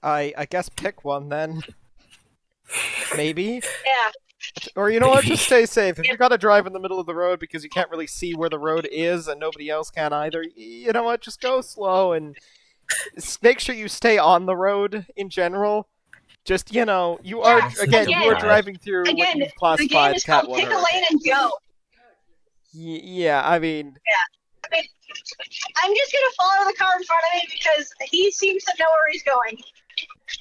I guess pick one then. Maybe? Yeah. Or you know what, Maybe. just stay safe. If you gotta drive in the middle of the road because you can't really see where the road is and nobody else can either, you know what, just go slow and make sure you stay on the road in general. Just, you know, you are, Yeah, again, you are again- driving through what Again, you've the game classified is called Cat pick a 100. lane and go. Yeah, I mean, I mean, I'm just gonna follow the car in front of me because he seems to know where he's going.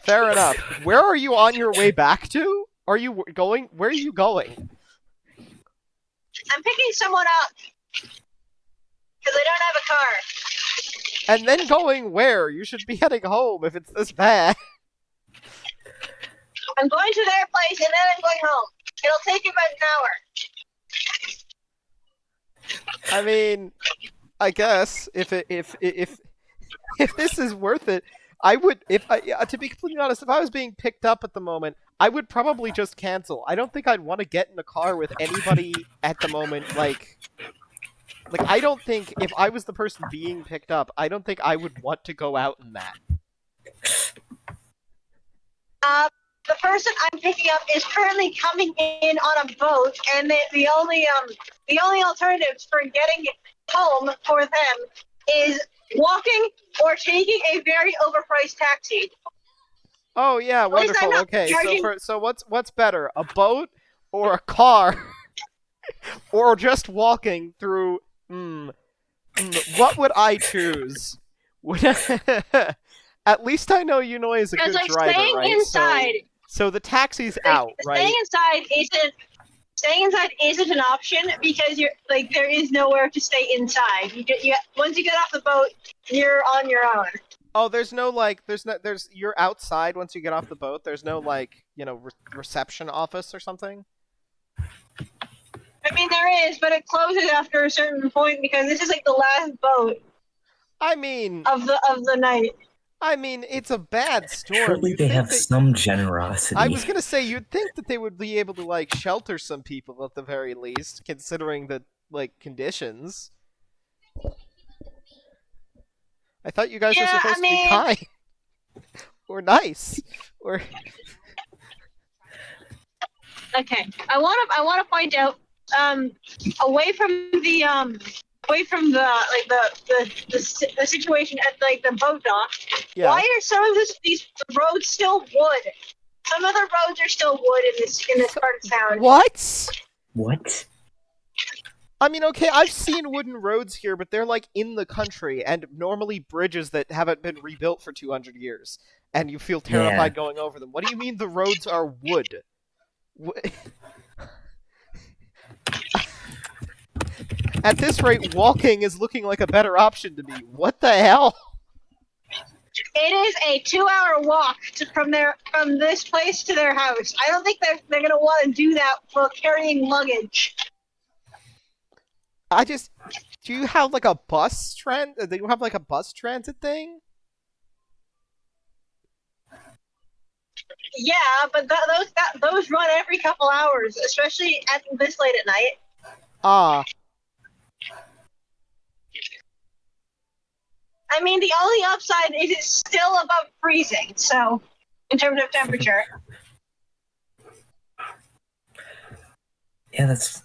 fair enough. Where are you on your way back to? Are you going? Where are you going? I'm picking someone up because I don't have a car. And then going where? You should be heading home if it's this bad. I'm going to their place and then I'm going home. It'll take about an hour. I mean, I guess if this is worth it, I would. To be completely honest, if I was being picked up at the moment, I would probably just cancel. I don't think I'd want to get in a car with anybody at the moment. Like I don't think if I was the person being picked up, I don't think I would want to go out in that. The person I'm picking up is currently coming in on a boat, and the only alternatives for getting home for them is walking or taking a very overpriced taxi. Oh yeah, At least I'm wonderful. not Okay, charging- so what's better, a boat or a car, or just walking through? What would I choose? At least I know Yunoy is a good Because like driver, staying right? inside, So the taxi's out, right? Staying inside isn't an option because there is nowhere to stay inside. Once you get off the boat, you're on your own. Oh, you're outside once you get off the boat. There's no reception office or something. I mean, there is, but it closes after a certain point because this is like the last boat I mean, of the night. it's a bad storm. Surely You'd they think have that- some generosity. I was gonna say you'd think that they would be able to shelter some people at the very least, considering the conditions. I thought you guys were Yeah, supposed to be I mean- kind or nice or. Okay, I want to point out, away from the situation at the boat dock. Yeah. Why are some of these roads still wood? Some of the roads are still wood in this part of town. What? What? I mean, okay, I've seen wooden roads here, but they're in the country, and normally bridges that haven't been rebuilt for 200 years, and you feel terrified going over them. What do you mean the roads are wood? At this rate, walking is looking like a better option to me. What the hell? It is a 2-hour walk from this place to their house. I don't think they're gonna want to do that for carrying luggage. Do you have a bus do you have a bus transit thing? Yeah, but those run every couple hours, especially at this late at night. Ah, I mean, the only upside is it's still above freezing, so in terms of temperature. Yeah, that's...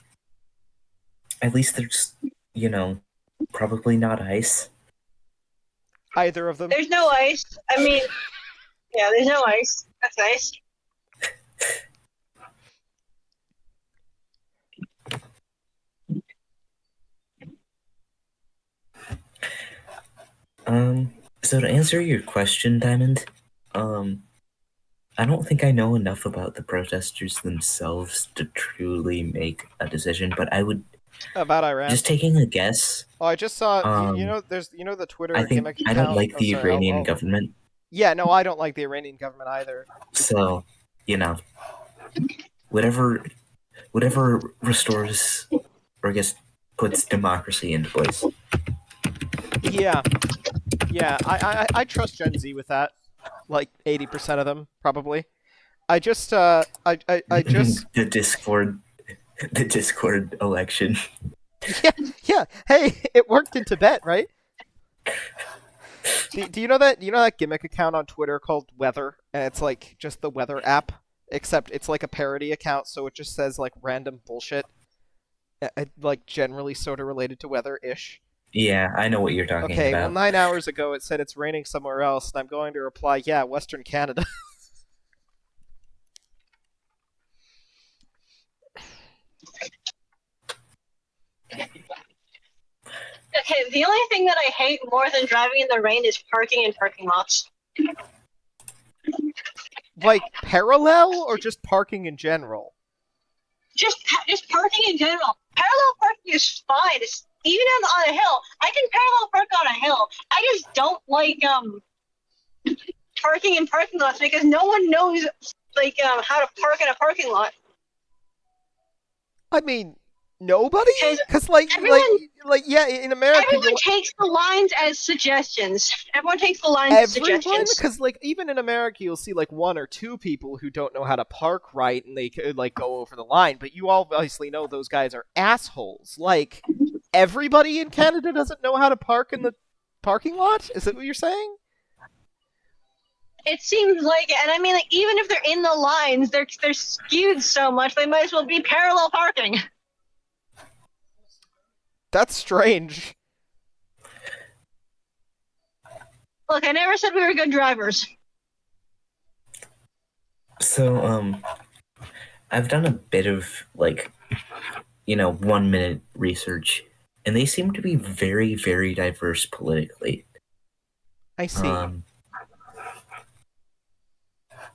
At least there's, probably not ice. either of them. There's no ice. I mean, yeah, there's no ice. That's nice. So to answer your question, Diamond, I don't think I know enough about the protesters themselves to truly make a decision, but I would, About Iran. just taking a guess, Oh, I just saw. Um, There's the Twitter I think gimmick I don't account- like oh, the sorry, Iranian I'll- government, Yeah, no, I don't like the Iranian government either. so, whatever restores, or I guess puts democracy into place. Yeah, I trust Gen Z with that. 80% of them probably. I just the Discord election. yeah. Hey, it worked in Tibet, right? Do you know that gimmick account on Twitter called Weather, and it's like just the weather app, except it's like a parody account, so it just says like random bullshit, like generally sort of related to weather-ish. Yeah, I know what you're talking Okay, well, about. 9 hours ago it said it's raining somewhere else, and I'm going to reply, yeah, Western Canada. Okay, the only thing that I hate more than driving in the rain is parking in parking lots. Like parallel or just parking in general? Just parking in general. Parallel parking is fine. It's, even on a hill, I can parallel park on a hill. I just don't like parking in parking lots because no one knows how to park in a parking lot. I mean, nobody? Because yeah, in America, everyone takes the lines as suggestions. Everyone takes the lines as suggestions. Because like even in America, you'll see like one or two people who don't know how to park right, and they could like go over the line. But you obviously know those guys are assholes. Like everybody in Canada doesn't know how to park in the parking lot. Is that what you're saying? It seems like it, and I mean, like, even if they're in the lines, they're skewed so much they might as well be parallel parking. That's strange. Look, I never said we were good drivers. So, I've done a bit of, 1-minute research, and they seem to be very, very diverse politically. I see.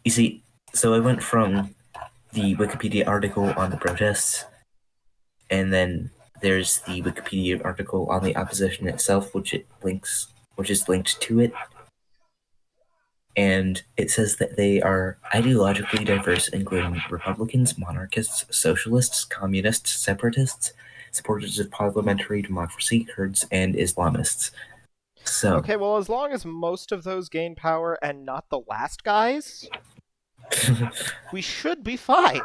You see, so I went from the Wikipedia article on the protests, and then there's the Wikipedia article on the opposition itself, which is linked to it. And it says that they are ideologically diverse, including Republicans, monarchists, socialists, communists, separatists, supporters of parliamentary democracy, Kurds, and Islamists. So okay, well, as long as most of those gain power and not the last guys, we should be fine.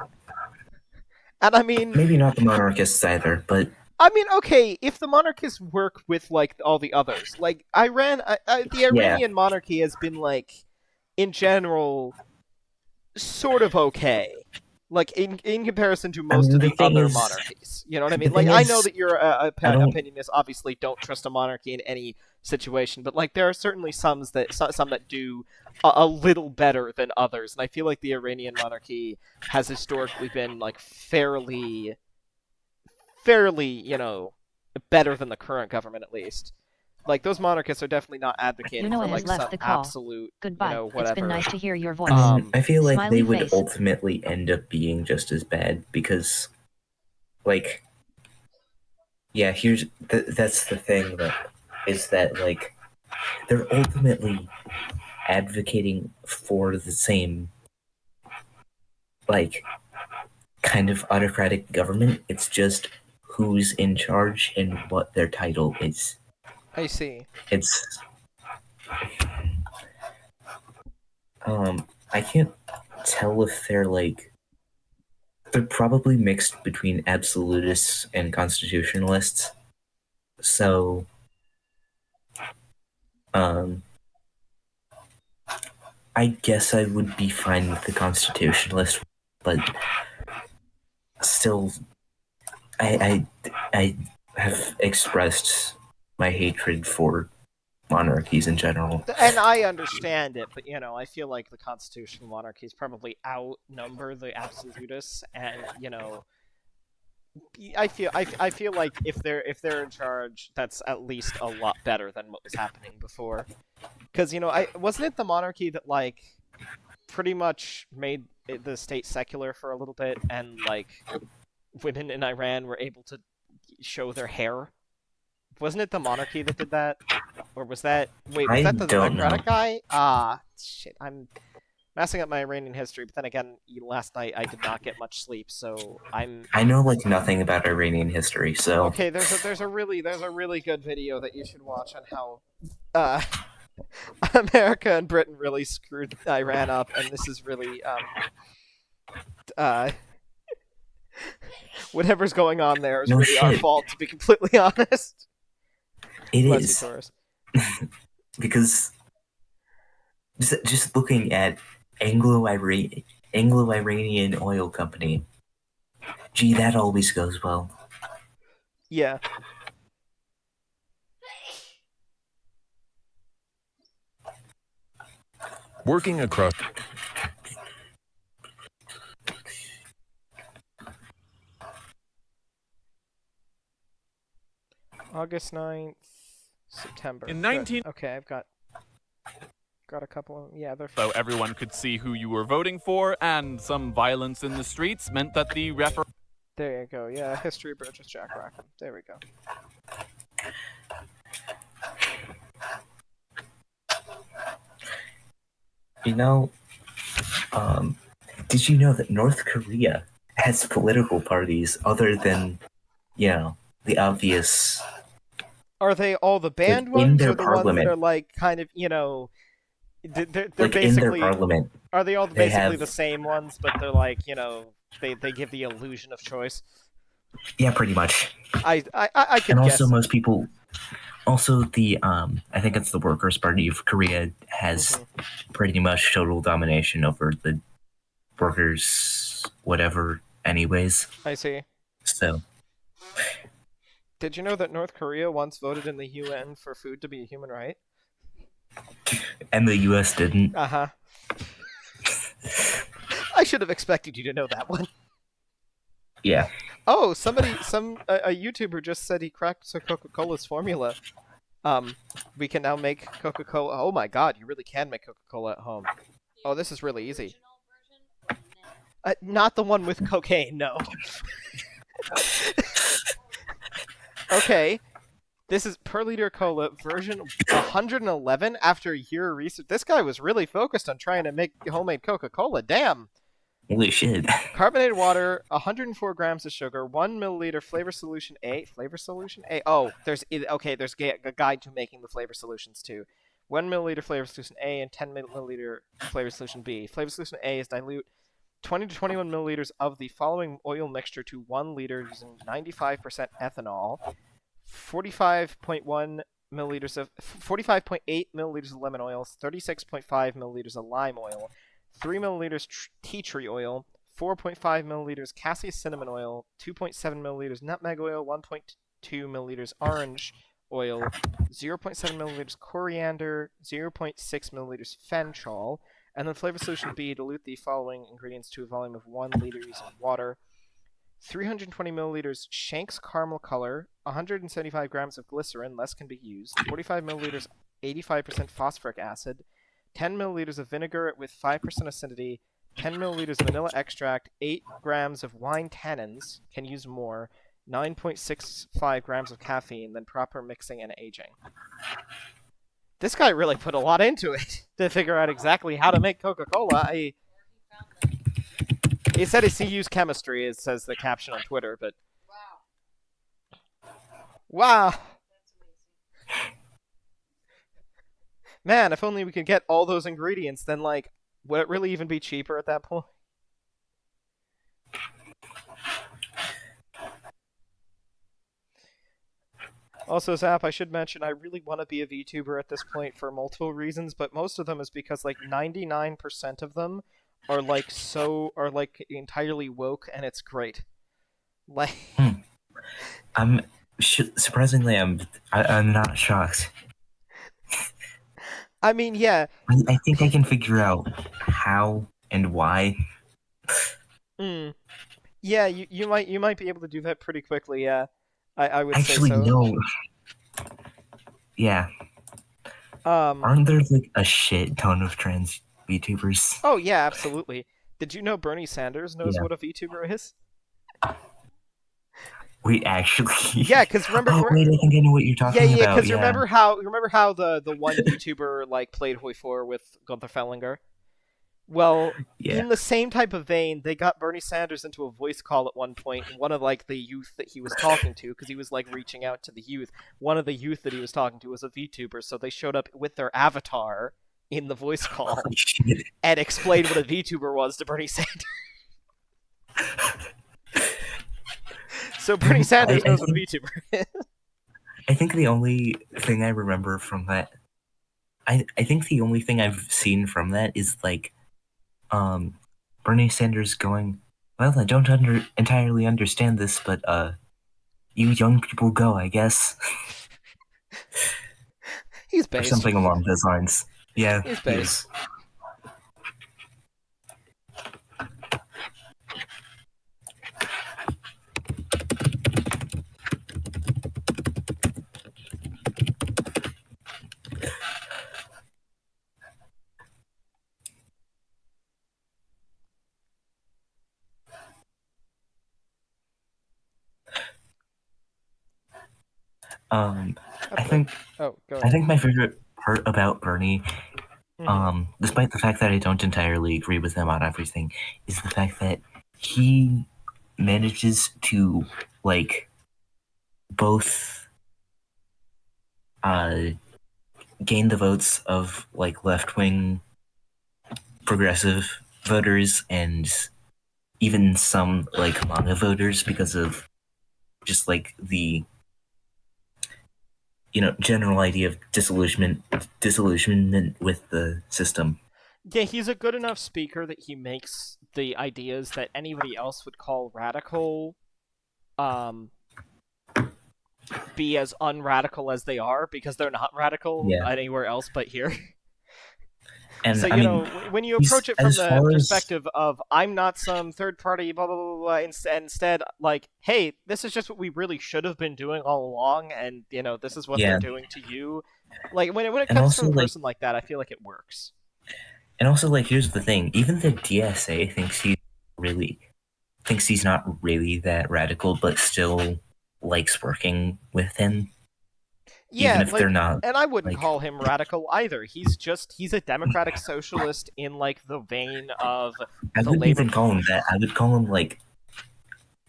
And I mean, maybe not the monarchists either, but I mean, okay, if the monarchists work with like all the others, like the Iranian monarchy has been like, in general, sort of okay. Like in comparison to most of the other monarchies, you know what I mean? Like I know that your opinion is obviously don't trust a monarchy in any situation, but like there are certainly some that do a little better than others, and I feel like the Iranian monarchy has historically been like fairly, better than the current government at least. Like those monarchists are definitely not advocating for like some absolute, goodbye. whatever. It's been nice to hear your voice. I feel like Smiley they would face. ultimately end up being just as bad because, that's the thing that they're ultimately advocating for the same kind of autocratic government. It's just who's in charge and what their title is. I see. It's I can't tell if they're probably mixed between absolutists and constitutionalists. So I guess I would be fine with the constitutionalist, but still I have expressed my hatred for monarchies in general. And I understand it, but I feel like the constitutional monarchies probably outnumber the absolutists, and I feel like if they're in charge, that's at least a lot better than what was happening before. Because wasn't it the monarchy that pretty much made the state secular for a little bit, and women in Iran were able to show their hair? Wasn't it the monarchy that did that? Or was that... Wait, was that the Democratic guy? Ah, shit, I'm messing up my Iranian history, but then again, last night I did not get much sleep, so I know nothing about Iranian history, so... Okay, there's a really good video that you should watch on how America and Britain really screwed Iran up, and this is really whatever's going on there is really our fault, to be completely honest. It is. because just looking at Anglo-Iranian Oil Company, gee, that always goes well. Yeah. Working across. August 9th, September. In Good. 19 Okay, I've got a couple of... Yeah, they're... so everyone could see who you were voting for, and some violence in the streets meant that the There you go. Yeah, history of Burgess Jack Rackham. There we go. You know, did you know that North Korea has political parties other than, you know, the obvious? Are they all the banned in ones, their or the ones that parliament. are like kind of, you know, they're Like in their basically? parliament, Are they all they basically have- the same ones, but they're like, you know, they give the illusion of choice? yeah, pretty much. I could And guess. also, most people, also the I think it's the Workers' Party of Korea has pretty much total domination over the workers, whatever. Anyways, I see. so Did you know that North Korea once voted in the UN for food to be a human right? and the U.S. didn't. Uh-huh. I should have expected you to know that one. Yeah. Oh, a YouTuber just said he cracked Coca-Cola's formula. We can now make Coca-Cola. Oh my god, you really can make Coca-Cola at home. Oh, this is really easy. Not the one with cocaine, no. Okay. This is per liter cola version 111 after a year of research. This guy was really focused on trying to make homemade Coca-Cola. Damn. Holy shit. Carbonated water, 104 grams of sugar, 1 milliliter flavor solution A. Flavor solution A? Oh, there's a guide to making the flavor solutions too. 1 milliliter flavor solution A and 10 milliliter flavor solution B. Flavor solution A is dilute 20 to 21 milliliters of the following oil mixture to 1 liter using 95% ethanol, 45.8 milliliters of lemon oil, 36.5 milliliters of lime oil, 3 milliliters tea tree oil, 4.5 milliliters cassia cinnamon oil, 2.7 milliliters nutmeg oil, 1.2 milliliters orange oil, 0.7 milliliters coriander, 0.6 milliliters fenchol, and then flavor solution B, dilute the following ingredients to a volume of 1 liter using water, 320 milliliters Shank's caramel color, 175 grams of glycerin, less can be used, 45 milliliters 85% phosphoric acid, 10 milliliters of vinegar with 5% acidity, 10 milliliters vanilla extract, 8 grams of wine tannins, can use more, 9.65 grams of caffeine, then proper mixing and aging. This guy really put a lot into it to figure out exactly how to make Coca-Cola. He said he used chemistry, it says the caption on Twitter, but... Wow! Man, if only we could get all those ingredients, then, like, would it really even be cheaper at that point? Also, Zap, I should mention, I really want to be a VTuber at this point for multiple reasons, but most of them is because, like, 99% of them are, like, entirely woke, and it's great. Like... Surprisingly, I'm not shocked. I mean, yeah. I think I can figure out how and why. Yeah, you might be able to do that pretty quickly, yeah. I would Actually, say so. no. Yeah. Aren't there, like, a shit ton of trans VTubers? Oh, yeah, absolutely. Did you know Bernie Sanders knows Yeah. what a VTuber is? Wait, actually? Yeah, because remember... Oh, wait, I think I know what you're talking about. Yeah, because remember how the one YouTuber, like, played HOI4 with Gunther Fellinger? Well, in the same type of vein, they got Bernie Sanders into a voice call at one point, and one of, like, the youth that he was talking to, because he was, like, reaching out to the youth, one of the youth that he was talking to was a VTuber, so they showed up with their avatar in the voice call and explained what a VTuber was to Bernie Sanders. So Bernie Sanders knows what a VTuber is. I think the only thing I remember from that I think the only thing I've seen from that is like Bernie Sanders going, well, I don't entirely understand this, but you young people go, I guess. He's Or based. something along those lines. Yeah, He's he based. is. I think Oh, go I ahead. think my favorite part about Bernie, Mhm. despite the fact that I don't entirely agree with him on everything, is the fact that he manages to like both uh gain the votes of like left wing progressive voters and even some like MAGA voters because of just like the general idea of disillusionment with the system. Yeah, he's a good enough speaker that he makes the ideas that anybody else would call radical, um, be as unradical as they are because they're not radical Yeah, anywhere else but here. So, and I mean, when you he's approach it from as the far as perspective of, I'm not some third party, blah, blah, blah, blah, instead, like, hey, this is just what we really should have been doing all along, and, this is what they're yeah, doing to you. Like, when it and comes from also a like person like that, I feel like it works. here's the thing: even the DSA thinks he's not really that radical, but still likes working with him, even Yeah, if they're like, not and I wouldn't like. call him radical either. He's a democratic socialist in, like, the vein of I the wouldn't labor. even call him that. I would call him like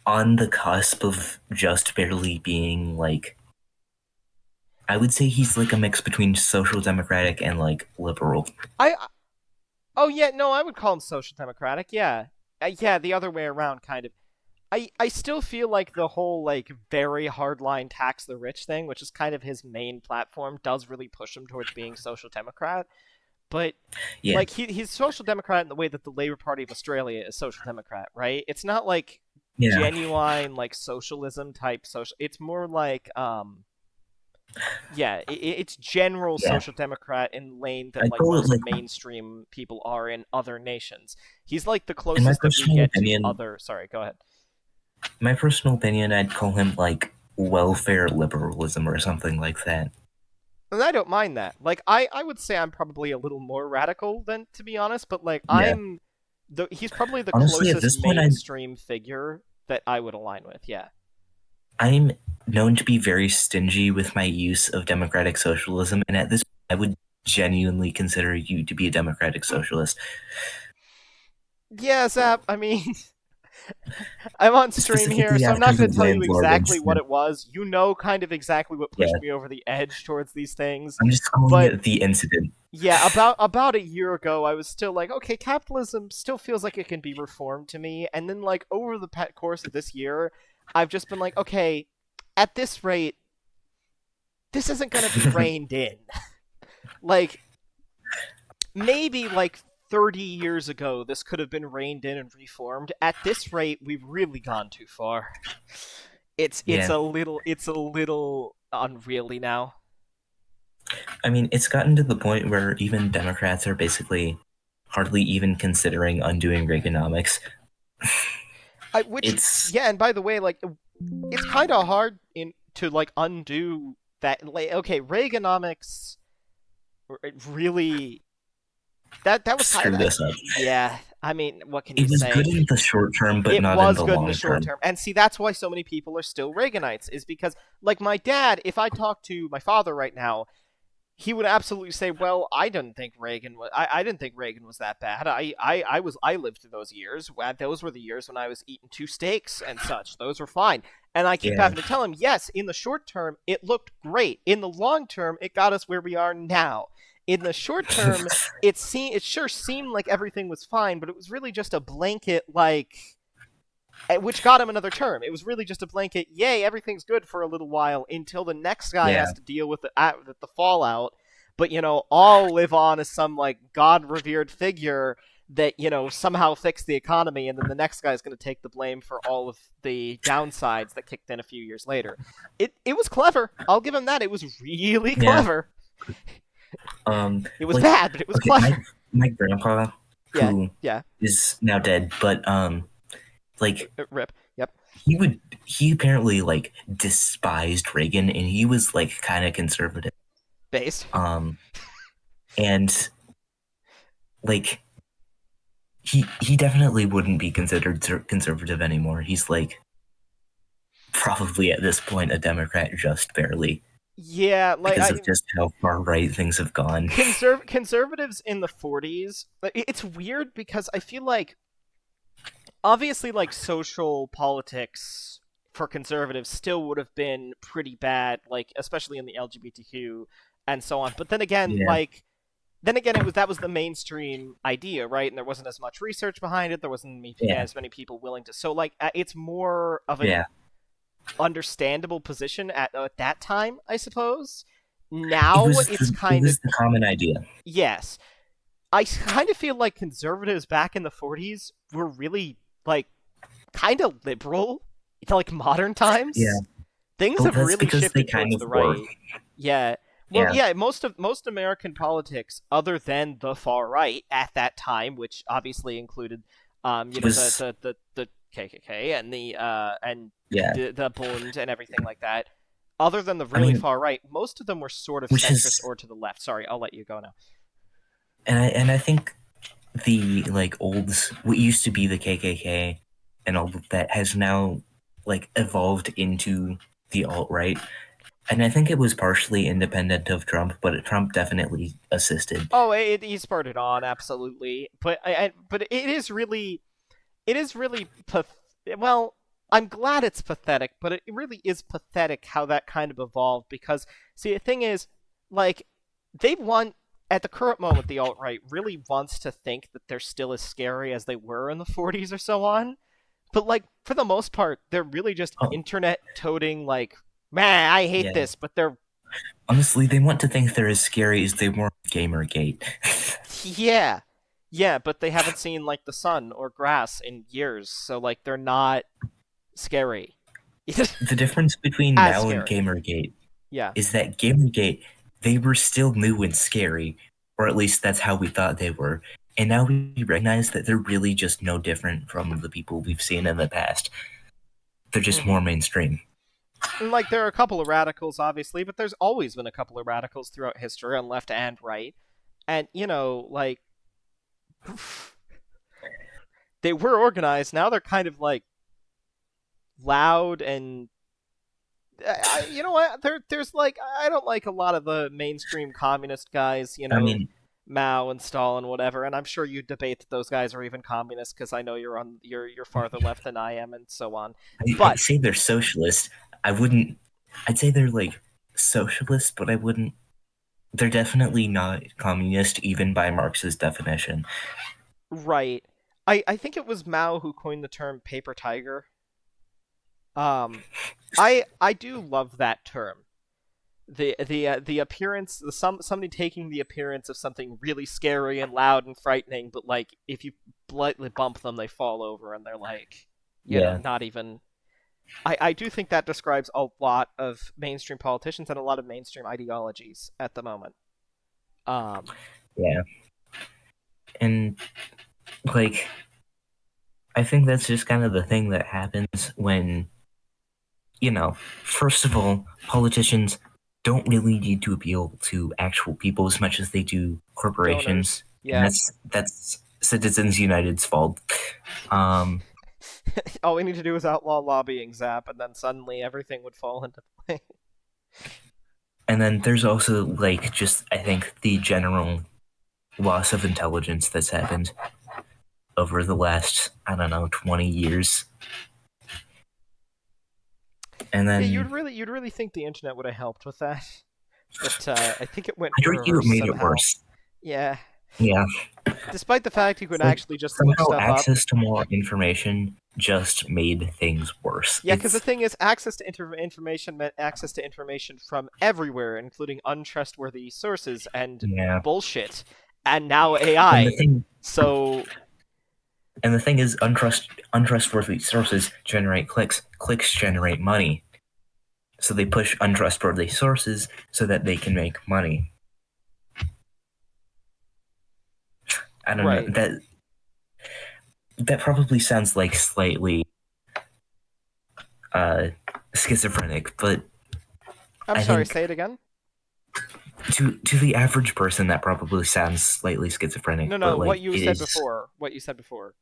on the cusp of just barely being like. I would say he's like a mix between social democratic and like liberal. I Oh yeah, no, I would call him social democratic. Yeah, yeah, the other way around, kind of. I still feel like the whole like very hardline tax the rich thing, which is kind of his main platform, does really push him towards being social democrat. But Yeah, like he's social democrat in the way that the Labour Party of Australia is social democrat, right? It's not like yeah, genuine like socialism type social. It's more like yeah, it's general yeah. social democrat in the lane that I like call it most like, mainstream people are in other nations. He's like the in my closest that we personal get to opinion, other. Sorry, go ahead. I'd call him like welfare liberalism or something like that. And I don't mind that. Like I would say I'm probably a little more radical than, to be honest, but like Yeah. he's probably the Honestly, at closest this point, mainstream figure that I would align with. Yeah. I'm known to be very stingy with my use of democratic socialism, and at this point, I would genuinely consider you to be a democratic socialist. Yeah, Zap. I mean, I'm on stream here, Specifically so I'm after not the going to tell you landlord exactly what incident. it was. You know, kind of exactly what Yeah, pushed me over the edge towards these things. I'm just calling But it the incident. yeah, about a year ago, I was still like, okay, capitalism still feels like it can be reformed to me. And then like over the course of this year, I've just been like, okay, at this rate, this isn't going to be reined in. Like maybe like 30 years ago, this could have been reined in and reformed. At this rate, we've really gone too far. It's Yeah, a little unreally now. I mean, it's gotten to the point where even Democrats are basically hardly even considering undoing Reaganomics. Which It's yeah, and by the way, like it's kind of hard to like undo that. Like, okay, Reaganomics really that was kind screw of this up. yeah. I mean, what can It you was say? good in the short term, but It not in was the good in the long short term. term. And see, that's why so many people are still Reaganites, is because, like, my dad, if I talk to my father right now, he would absolutely say, "Well, I didn't think Reagan was. I didn't think Reagan was that bad. I lived through those years. Those were the years when I was eating two steaks and such. Those were fine." And I keep Yeah, having to tell him, "Yes, in the short term, it looked great. In the long term, it got us where we are now. In the short term, it sure seemed like everything was fine, but it was really just a blanket like." Which got him another term. It was really just a blanket, yay, everything's good for a little while until the next guy yeah, has to deal with the fallout. but all live on as some like god-revered figure that somehow fixed the economy, and then the next guy's going to take the blame for all of the downsides that kicked in a few years later. It was clever. I'll give him that. It was really clever. It was bad, but it was clever. My grandpa, who yeah. is now dead, but like rip. Yep. He apparently like despised Reagan, and he was like kind of conservative. Based. And like he definitely wouldn't be considered conservative anymore. He's like probably at this point a Democrat just barely. Yeah, like because of just how far right things have gone. Conservatives in the 40s, it's weird because I feel like obviously like social politics for conservatives still would have been pretty bad, like especially in the LGBTQ and so on. But then again, that was the mainstream idea, right? And there wasn't as much research behind it. There wasn't as many people willing to. So like it's more of an understandable position at that time, I suppose. Now it was the common idea. Yes. I kind of feel like conservatives back in the 40s were really like kind of liberal to like modern times. Yeah. Things have really shifted towards the right. Yeah. Well, most American politics, other than the far right at that time, which obviously included, the KKK and the Bund and everything like that. Other than the really far right, most of them were sort of centrist or to the left. Sorry, I'll let you go now. And I think the like what used to be the KKK and all of that has now like evolved into the alt-right. And I think it was partially independent of Trump, but Trump definitely assisted. Oh, he spurred it on, absolutely. But it is really well, I'm glad it's pathetic, but it really is pathetic how that kind of evolved because, see, the thing is, like, at the current moment, the alt-right really wants to think that they're still as scary as they were in the 40s or so on. But, like, for the most part, they're really just internet-toting, like, man, I hate this, but they're... Honestly, they want to think they're as scary as they were Gamergate. Yeah, but they haven't seen, like, the sun or grass in years, so, like, they're not scary. The difference between now and Gamergate is that Gamergate, they were still new and scary, or at least that's how we thought they were. And now we recognize that they're really just no different from the people we've seen in the past. They're just more mainstream. And, like, there are a couple of radicals, obviously, but there's always been a couple of radicals throughout history on left and right. And, like, they were organized. Now they're kind of, like, loud and... you know what? There's, like, I don't like a lot of the mainstream communist guys, Mao and Stalin, whatever, and I'm sure you debate that those guys are even communists because I know you're farther left than I am and so on. I'd say they're socialist. I'd say they're like socialist, but I wouldn't. They're definitely not communist, even by Marx's definition. Right. I think it was Mao who coined the term paper tiger. I do love that term. The appearance, somebody taking the appearance of something really scary and loud and frightening, but like if you lightly bump them, they fall over and they're like, you know, not even. I do think that describes a lot of mainstream politicians and a lot of mainstream ideologies at the moment. Yeah. And like, I think that's just kind of the thing that happens when, first of all, politicians don't really need to appeal to actual people as much as they do corporations. Yeah. And that's Citizens United's fault. All we need to do is outlaw lobbying, Zap, and then suddenly everything would fall into place. And then there's also, like, just, I think, the general loss of intelligence that's happened over the last, 20 years. And then you'd really think the internet would have helped with that, but I think it went. I think it made it worse. Yeah. Yeah. Despite the fact you could actually just look stuff access to more information just made things worse. Yeah, because the thing is, access to information meant access to information from everywhere, including untrustworthy sources and Yeah. bullshit, and now And AI. the thing So is, untrustworthy sources generate clicks. Clicks generate money. So they push untrustworthy sources so that they can make money. I don't Right. know. That probably sounds like slightly schizophrenic, but I'm I sorry. think Say it again. to the average person that probably sounds slightly schizophrenic. No, But, like, what you it said is, before. What you said before.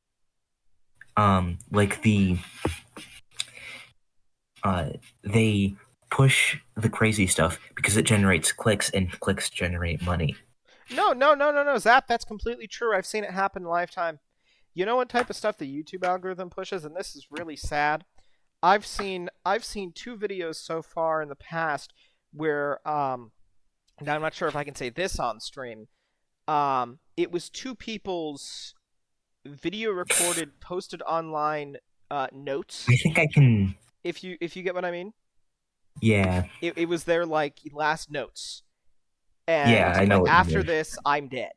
like they push the crazy stuff because it generates clicks, and clicks generate money. No, Zap. That's completely true. I've seen it happen in lifetime. You know what type of stuff the YouTube algorithm pushes, and this is really sad. I've seen 2 videos so far in the past where now I'm not sure if I can say this on stream. It was 2 people's video recorded, posted online notes. I think I can. If you get what I mean. Yeah. It was their like last notes. And Yeah, I know like what you after mean. this, I'm dead.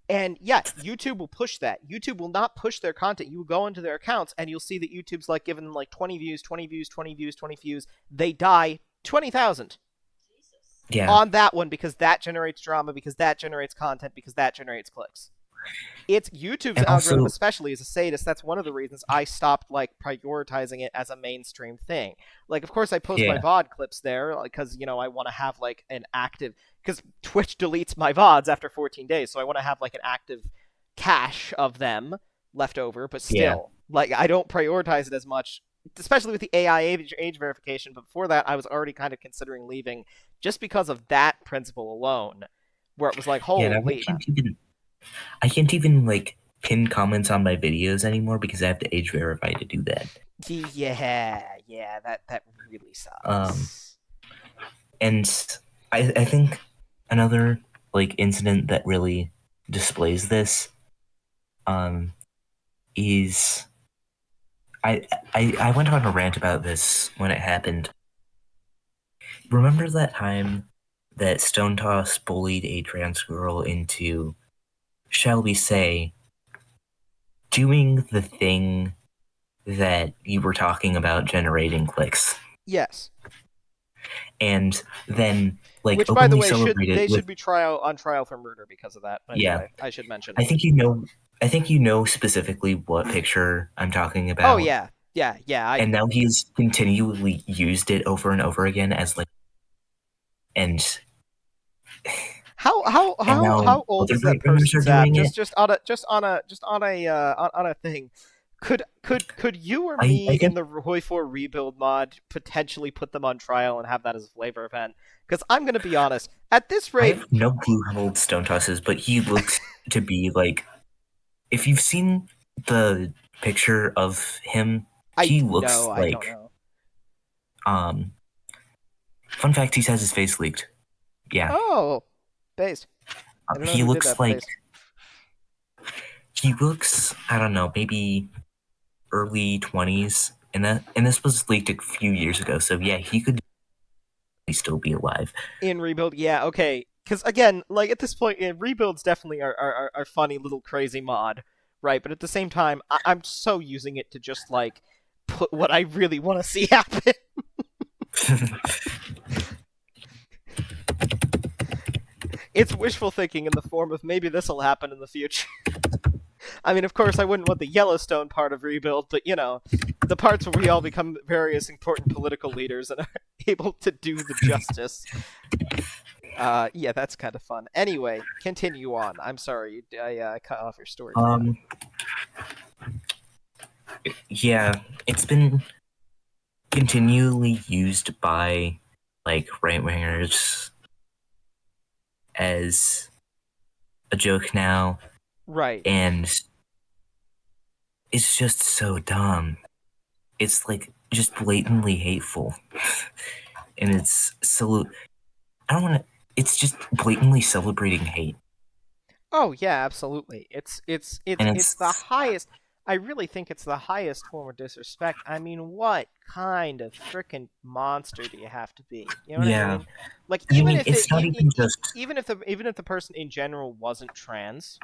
And yeah, YouTube will push that. YouTube will not push their content. You will go into their accounts and you'll see that YouTube's like giving them like 20 views, 20 views, 20 views, 20 views. They die 20,000 Yeah. on that one because that generates drama, because that generates content, because that generates clicks. It's YouTube's And algorithm, also- especially as a sadist. That's one of the reasons I stopped like prioritizing it as a mainstream thing. Like, of course, I post my Yeah. VOD clips there because I want to have like an active. Because Twitch deletes my VODs after 14 days, so I want to have like an active cache of them left over. But still, like, I don't prioritize it as much, especially with the AI age verification. But before that, I was already kind of considering leaving just because of that principle alone, where it was like, holy, Yeah, I can't even like pin comments on my videos anymore because I have to age verify to do that. Yeah, that really sucks. And I think another like incident that really displays this is I went on a rant about this when it happened. Remember that time that Stone Toss bullied a trans girl into, shall we say, doing the thing that you were talking about, generating clicks? Yes. And then, like, Which, by the openly way, celebrated they with, should be on trial for murder because of that. Anyway, Yeah. I should mention. I think you know specifically what picture I'm talking about. Oh yeah. And now he's continually used it over and over again as like, and How now old other is that great rumors person? are Zap? doing it. Just on a thing. Could you or I me think- in the HOI4 rebuild mod potentially put them on trial and have that as a flavor event? Because I'm gonna be honest, at this I rate, have no clue how old Stone Toss is, but he looks to be like, if you've seen the picture of him, he looks I like, don't know. Fun fact, he has his face leaked. Yeah. Oh, based. I don't know He who did looks that, like, based. he looks, I don't know, maybe early 20s, and this was leaked a few years ago, so yeah, he could still be alive. In rebuild, yeah, okay. Because again, like at this point, rebuilds definitely are funny little crazy mod, right? But at the same time, I'm so using it to just like put what I really want to see happen. It's wishful thinking in the form of maybe this will happen in the future. I mean, of course, I wouldn't want the Yellowstone part of rebuild, but the parts where we all become various important political leaders and are able to do the justice. Yeah, that's kind of fun. Anyway, continue on. I'm sorry, I cut off your story. Yeah, it's been continually used by like right wingers as a joke now. Right. And it's just so dumb. It's like just blatantly hateful. And it's so, I don't want to, it's just blatantly celebrating hate. Oh yeah, absolutely. It's the highest. I really think it's the highest form of disrespect. I mean, what kind of frickin' monster do you have to be? You know what I mean? Like, I even mean, if it's not even just. even if the person in general wasn't trans,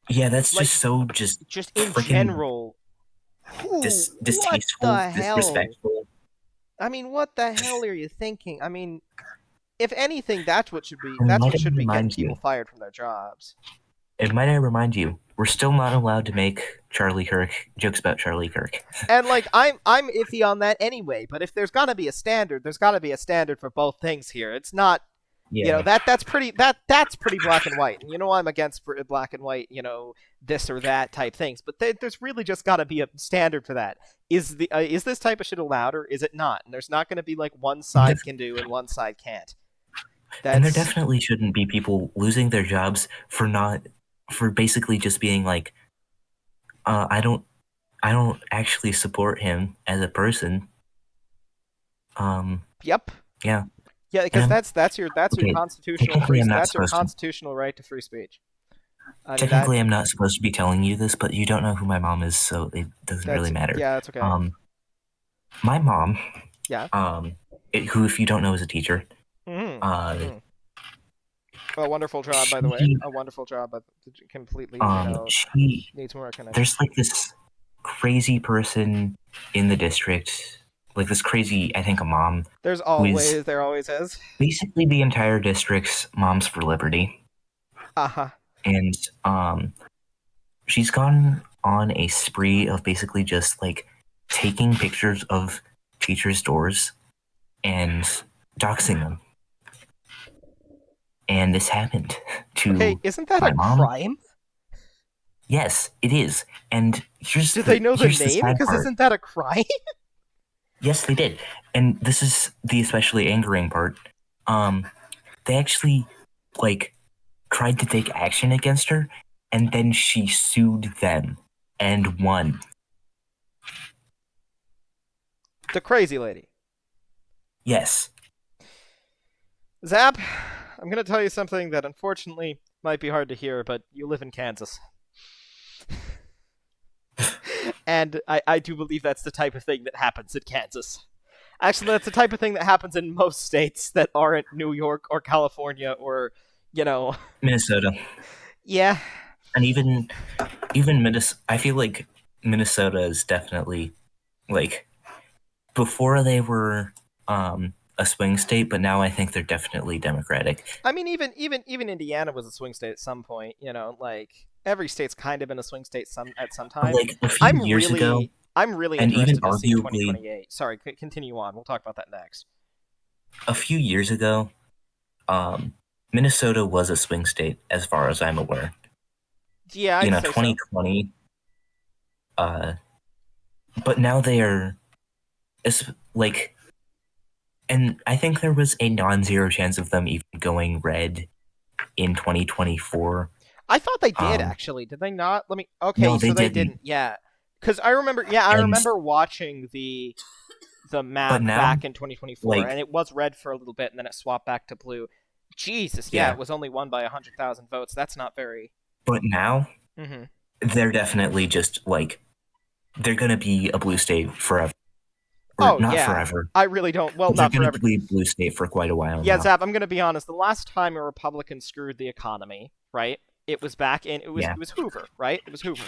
Yeah, that's like, just so just in freaking general, what distasteful, the hell? disrespectful. I mean, what the hell are you thinking? I mean, if anything, that's what should be And that's might what I should be getting remind people you? fired from their jobs. And might I remind you? We're still not allowed to make Charlie Kirk jokes about Charlie Kirk. And like I'm iffy on that anyway, but if there's gotta be a standard, there's gotta be a standard for both things here. It's not Yeah. that's pretty black and white. And I'm against black and white, this or that type things. But there's really just gotta be a standard for that. Is this type of shit allowed or is it not? And there's not gonna be like one side can do and one side can't. And there definitely shouldn't be people losing their jobs for basically just being like, I don't actually support him as a person. Yep. Yeah. Yeah, because that's your constitutional constitutional right to free speech. I mean, technically, I'm not supposed to be telling you this, but you don't know who my mom is, so it doesn't really matter. Yeah, that's okay. My mom. Yeah. Who, if you don't know, is a teacher. A wonderful job, by the way. A wonderful job, but completely, she needs more recognition. There's like this crazy person in the district, like this crazy, I think, a mom. There always is. Basically, the entire district's Moms for Liberty. And she's gone on a spree of basically just like taking pictures of teachers' doors and doxing them. And this happened to Okay, isn't that a crime? Yes, it is. And did they know the name? Because isn't that a crime? Yes, they did. And this is the especially angering part. They actually tried to take action against her, and then she sued them and won. The crazy lady. Yes. Zap, I'm going to tell you something that unfortunately might be hard to hear, but you live in Kansas. And I do believe that's the type of thing that happens in Kansas. Actually, that's the type of thing that happens in most states that aren't New York or California or, Minnesota. Yeah. And even Minnesota, I feel like Minnesota is definitely, before they were a swing state, but now I think they're definitely Democratic. I mean, even Indiana was a swing state at some point. Every state's kind of been a swing state at some time. A few years ago, I'm really and interested even to see arguably, 2028. Sorry, continue on. We'll talk about that next. A few years ago, Minnesota was a swing state, as far as I'm aware. Yeah, I'd say 2020. So. But now they are, and I think there was a non-zero chance of them even going red in 2024. I thought they did, actually. Did they not? Okay, no, so they didn't. Yeah. Because I remember watching the map back in 2024, and it was red for a little bit, and then it swapped back to blue. Jesus, yeah, it was only won by 100,000 votes. That's not very... But now, they're definitely just, they're going to be a blue state forever. Not forever. I really don't. Well, not forever. They're going to be blue state for quite a while Yeah, now. Zap, I'm going to be honest. The last time a Republican screwed the economy, right? It was back in... It was Hoover, right? It was Hoover.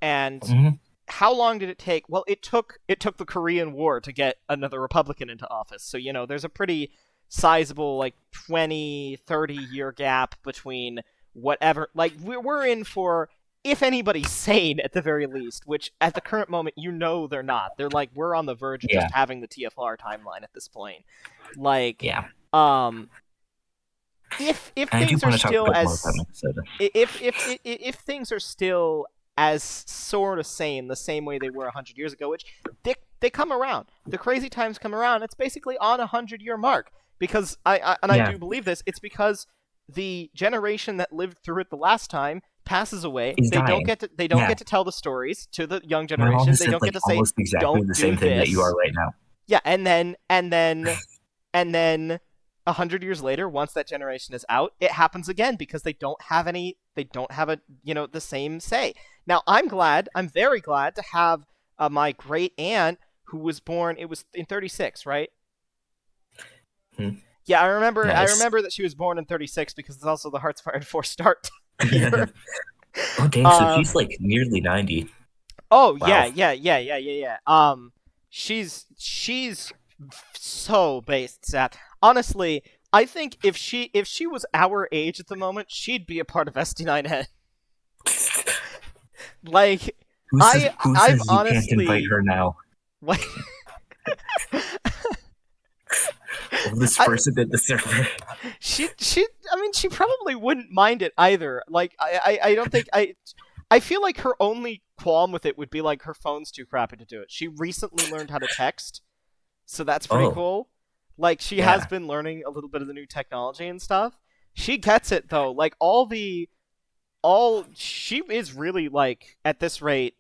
And how long did it take? Well, it took the Korean War to get another Republican into office. So, there's a pretty sizable, 20, 30-year gap between whatever... we're in for... If anybody's sane, at the very least, which at the current moment, they're not. They're we're on the verge of just having the TFR timeline at this point. If things are still as if things are still as sort of sane the same way they were 100 years ago, which they come around. The crazy times come around. It's basically on 100-year mark because I do believe this. It's because the generation that lived through it the last time passes away. They don't get to tell the stories to the young generation. They don't get to say exactly don't the same do thing this. that you are right now. Yeah, and then 100 years later, once that generation is out, it happens again because they don't have any they don't have the same say. Now, I'm very glad to have my great aunt who was born. It was in 36, right? Yeah, I remember. Nice. I remember that she was born in 36 because it's also the Hearts of Iron 4 start year. Oh dang! So she's like nearly 90. Oh Wow. yeah. She's so based, Zach. Honestly, I think if she was our age at the moment, she'd be a part of SD9N. Like, Who says I've you honestly can't invite her now? Like, Oldest person in the server. she probably wouldn't mind it either. Like, I don't think I feel like her only qualm with it would be like her phone's too crappy to do it. She recently learned how to text, so that's pretty cool. Like, she has been learning a little bit of the new technology and stuff. She gets it though. Like, she is really, like, at this rate,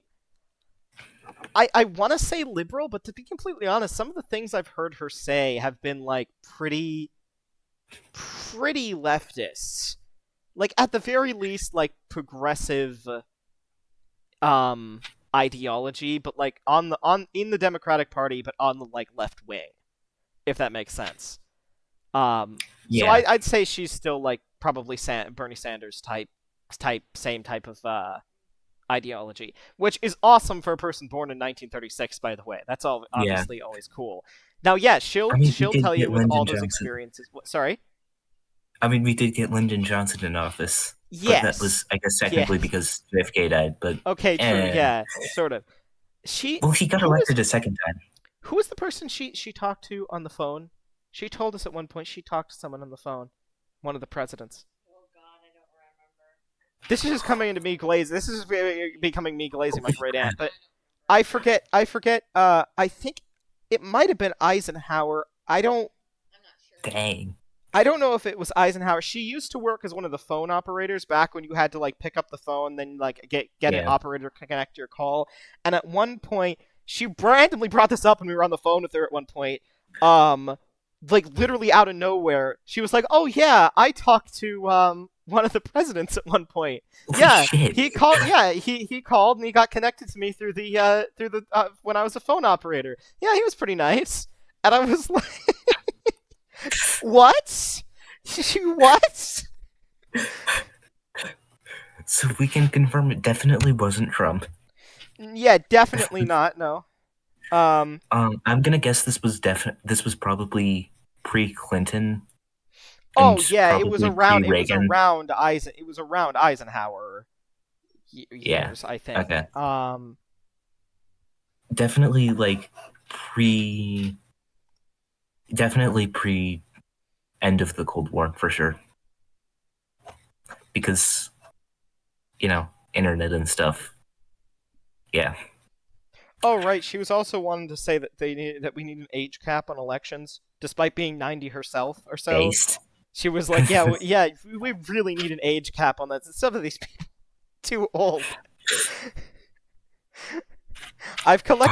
I want to say liberal, but to be completely honest, some of the things I've heard her say have been, like, pretty leftist. Like, at the very least, like, progressive ideology, but, like, in the Democratic Party, but on the, like, left wing, if that makes sense. So I'd say she's still, like, probably Bernie Sanders same type of ideology, which is awesome for a person born in 1936, by the way. That's obviously always cool. Now, yeah, she'll tell you with all those experiences. Sorry? I mean, we did get Lyndon Johnson in office. Yes. But that was, I guess, technically because JFK died, but... Okay, true, yeah, sort of. Well, he got elected a second time. Who was the person she talked to on the phone? She told us at one point she talked to someone on the phone. One of the presidents. This is just coming into me glazing. This is becoming me glazing my great aunt. But I forget. I think it might have been Eisenhower. I'm not sure. Dang. I don't know if it was Eisenhower. She used to work as one of the phone operators back when you had to, like, pick up the phone, then, like, get an operator to connect your call. And at one point, she randomly brought this up when we were on the phone with her at one point. Like, literally out of nowhere, she was like, "Oh yeah, I talked to one of the presidents at one point. Holy shit. He called. Yeah, he called and he got connected to me through the when I was a phone operator. Yeah, he was pretty nice." And I was like, "What? What?" So we can confirm it definitely wasn't Trump. Yeah, definitely not. No. I'm gonna guess this was probably pre-Clinton. Oh yeah, it was around Eisenhower years, I think. Okay. Definitely pre end of the Cold War for sure. Because internet and stuff. Yeah. Oh right, she was also wanting to say that we need an age cap on elections, despite being 90 herself or so. Based. She was like, "Yeah, we really need an age cap on that. Some of these people are too old." I put a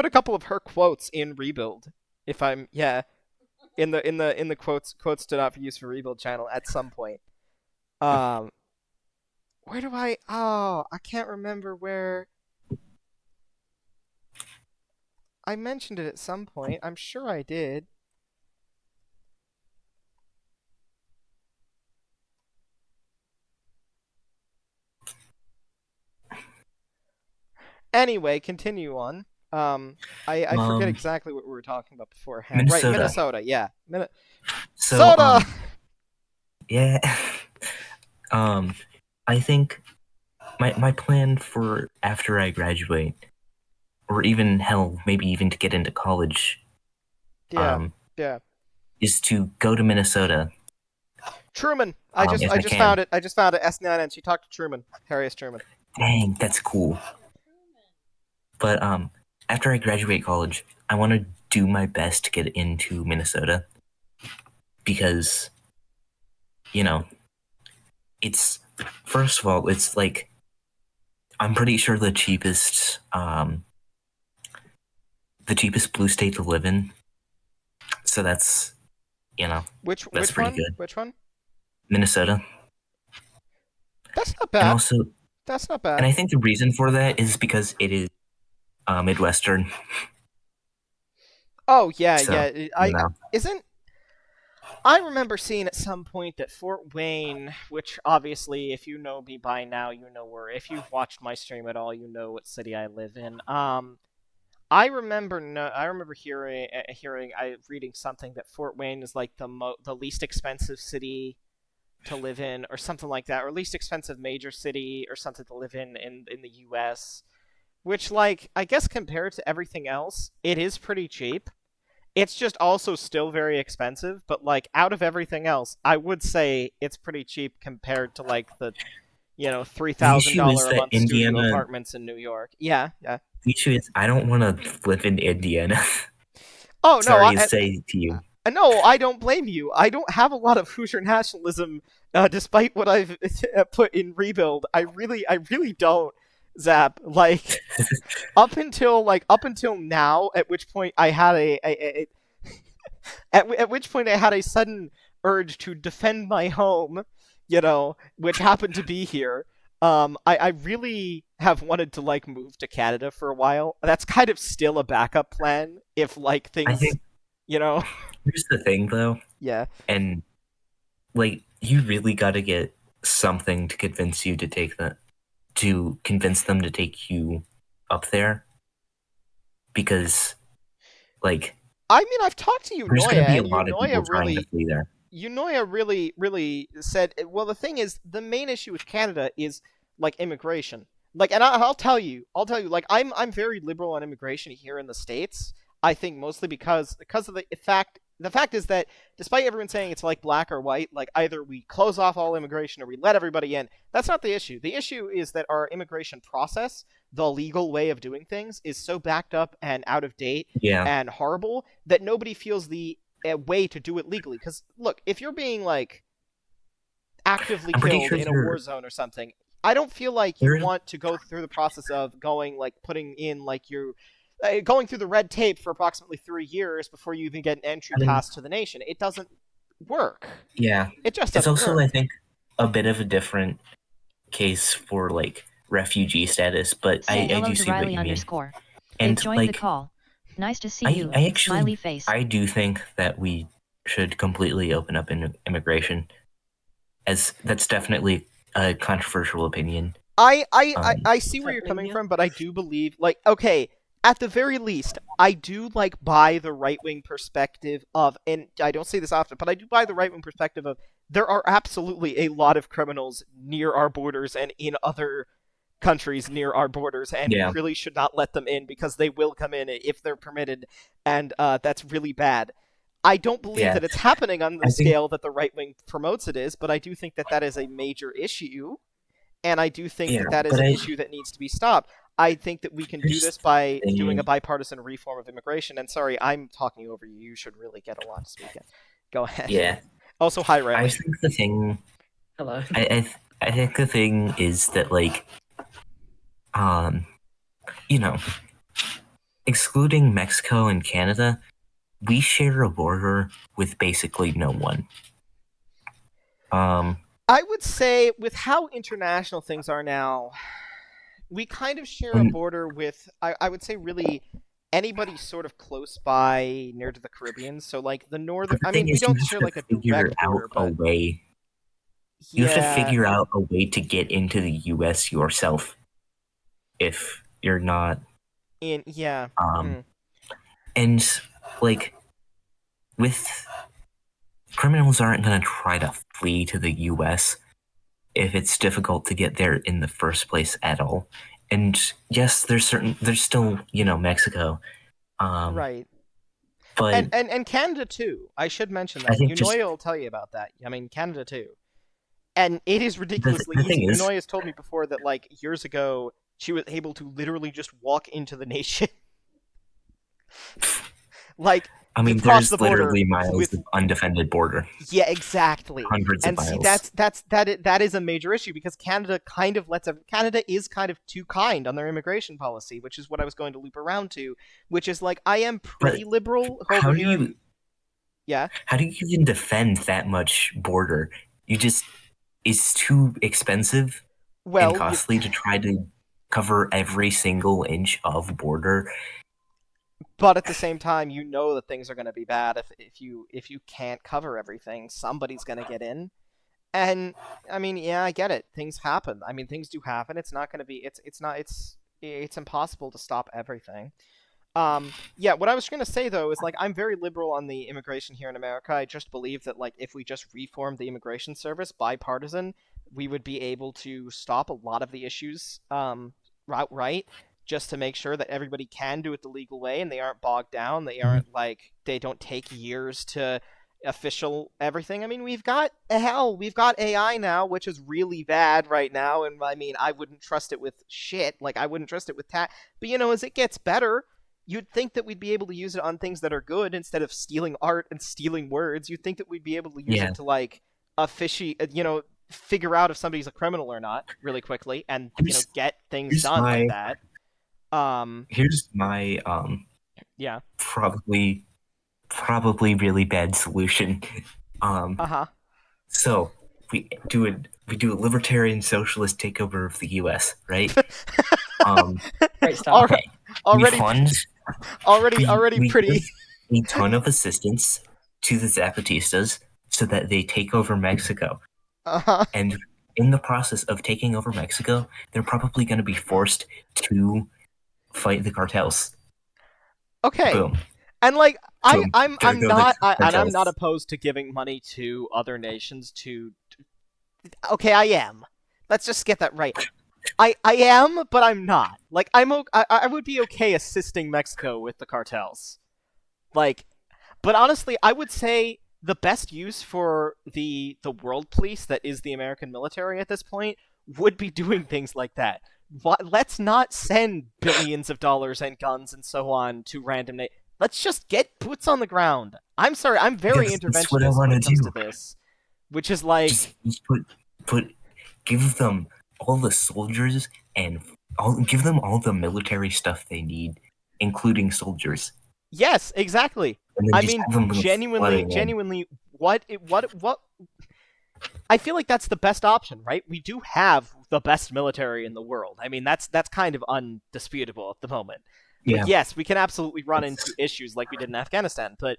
couple of her quotes in Rebuild. If I'm in the quotes to not for use for Rebuild channel at some point. Where do I? Oh, I can't remember where. I mentioned it at some point. I'm sure I did. Anyway, continue on. I forget exactly what we were talking about beforehand. Minnesota. Right, Minnesota. Yeah, Minnesota. Yeah. I think my plan for after I graduate, or even hell, maybe even to get into college, is to go to Minnesota. Truman. I just found it. I just found it. S9, and she talked to Truman. Harry S. Truman. Dang, that's cool. But after I graduate college, I want to do my best to get into Minnesota because, it's, first of all, it's like, I'm pretty sure the cheapest blue state to live in. So that's, Which pretty one? good. Which one? Minnesota. That's not And bad. also, That's not and bad. I think the reason for that is because it is Midwestern. Oh yeah, So, yeah. you know. Isn't I remember seeing at some point that Fort Wayne, which obviously, if you know me by now, you know where. If you've watched my stream at all, you know what city I live in. I remember I remember reading something that Fort Wayne is like the least expensive city to live in, or something like that, or least expensive major city, or something to live in the U.S. Which, like, I guess compared to everything else, it is pretty cheap. It's just also still very expensive, but like out of everything else, I would say it's pretty cheap compared to like the three The thousand issue is dollar a that month studio Indiana. apartments in New York. Yeah, yeah. The issue is I don't want to live in Indiana. Oh no, Sorry to say to you. no, I don't blame you. I don't have a lot of Hoosier nationalism, despite what I've put in Rebuild. I really don't. Zap, like up until now, at which point I had at which point I had a sudden urge to defend my home, which happened to be here. I really have wanted to like move to Canada for a while. That's kind of still a backup plan if like I things, think you know. here's the thing though, Yeah. and like you really got to get something to convince you to take that, to convince them to take you up there, because like I mean, I've talked to there's going to Unoya, be a and lot of people trying to flee there. Unoya really said, well, the thing is, the main issue with Canada is like immigration. Like, and I'll tell you, like, I'm very liberal on immigration here in the States. I think mostly because of the fact is that despite everyone saying it's like black or white, like either we close off all immigration or we let everybody in. That's not the issue. The issue is that our immigration process, the legal way of doing things, is so backed up and out of date Yeah, and horrible that nobody feels the way to do it legally. Because look, if you're being like actively I'm pretty killed sure in a war zone or something, I don't feel like you there. want to go through the process of putting in like your going through the red tape for approximately 3 years before you even get an entry I mean, pass to the nation. It doesn't work. yeah, It just it's doesn't also I work. think a bit of a different case for like refugee status, but Say I hello do to see what Riley you mean. underscore. They've And joined the like call. Nice to see I you. I actually Smiley face. I do think that we should completely open up immigration, as that's definitely a controversial opinion. I see where you're coming from, but I do believe, like, okay, at the very least, I do like buy the right wing perspective of, and I don't say this often, but I do buy the right wing perspective of there are absolutely a lot of criminals near our borders and in other countries near our borders, and we Yeah, really should not let them in because they will come in if they're permitted, and that's really bad. I don't believe yeah. that it's happening on the I think scale that the right wing promotes it is, but I do think that that is a major issue, and I do think yeah, that that is but an issue that needs to be stopped. I think that we can do here's this by the doing a thing. bipartisan reform of immigration. And sorry, I'm talking over you. You should really get a lot to speak in. Go ahead. Yeah, Also, hi, I Riley. think the thing. Hello. I think the thing is that like um you know, excluding Mexico and Canada, we share a border with basically no one. I would say, with how international things are now, we kind of share a And border with, I would say, really anybody sort of close by near to the Caribbean. So, like, the northern. the I thing mean, we is, you don't have share, to like, a figure direct out border, a but way. You have to yeah. figure out a way to get into the U.S. yourself if you're not. Yeah. Um, and like with criminals aren't going to try to flee to the U.S. if it's difficult to get there in the first place at all. And yes, there's still Mexico, Right. but And Canada too. I should mention I that. think just Unoya will tell you about that. I mean, Canada too. And it is ridiculously the easy. thing is, Unoya has told me before that, like, years ago, she was able to literally just walk into the nation. Like, I mean, across there's the border literally miles with. of undefended border, Yeah, exactly. hundreds of And see, miles. that is a major issue because Canada kind of Canada is kind of too kind on their immigration policy, which is what I was going to loop around to, which is like I am pretty liberal over How do here. you Yeah. how do you even defend that much border you just it's too expensive and Well, costly to try to cover every single inch of border. but at the same time, you know that things are going to be bad if you can't cover everything. Somebody's going to get in. And I mean, yeah, I get it. Things happen. I mean, things do happen. It's not going to be. It's impossible to stop everything. Yeah. What I was going to say though is like I'm very liberal on the immigration here in America. I just believe that like if we just reformed the immigration service bipartisan, we would be able to stop a lot of the issues. Right. Just to make sure that everybody can do it the legal way and they aren't bogged down. They aren't like they don't take years to official everything. I mean, we've got AI now, which is really bad right now, and I mean, I wouldn't trust it with shit. Like, I wouldn't trust it with But you know, as it gets better, you'd think that we'd be able to use it on things that are good instead of stealing art and stealing words. You'd think that we'd be able to use it to like figure out if somebody's a criminal or not really quickly, and get things done like that. Here's my yeah, probably really bad solution. So we do a libertarian socialist takeover of the U.S., right? Great stuff. Okay. Already pretty. Give a ton of assistance to the Zapatistas so that they take over Mexico. And in the process of taking over Mexico, they're probably going to be forced to fight the cartels. Okay. Boom. And like Boom. I'm There go the cartels. not opposed to giving money to other nations to Okay, I am. Let's just get that right. I am, but I'm not. Like I would be okay assisting Mexico with the cartels. Like, but honestly, I would say the best use for the world police that is the American military at this point would be doing things like that. Let's not send billions of dollars and guns and so on to random Let's just get boots on the ground. I'm sorry, I'm very interventionist when it comes to this, which is like just give them all the soldiers and give them all the military stuff they need, including soldiers. Yes, exactly. I mean, genuinely, what? I feel like that's the best option, right? We do have the best military in the world. I mean, that's kind of undisputable at the moment. Yeah. But yes, we can absolutely run into issues like we did in Afghanistan, but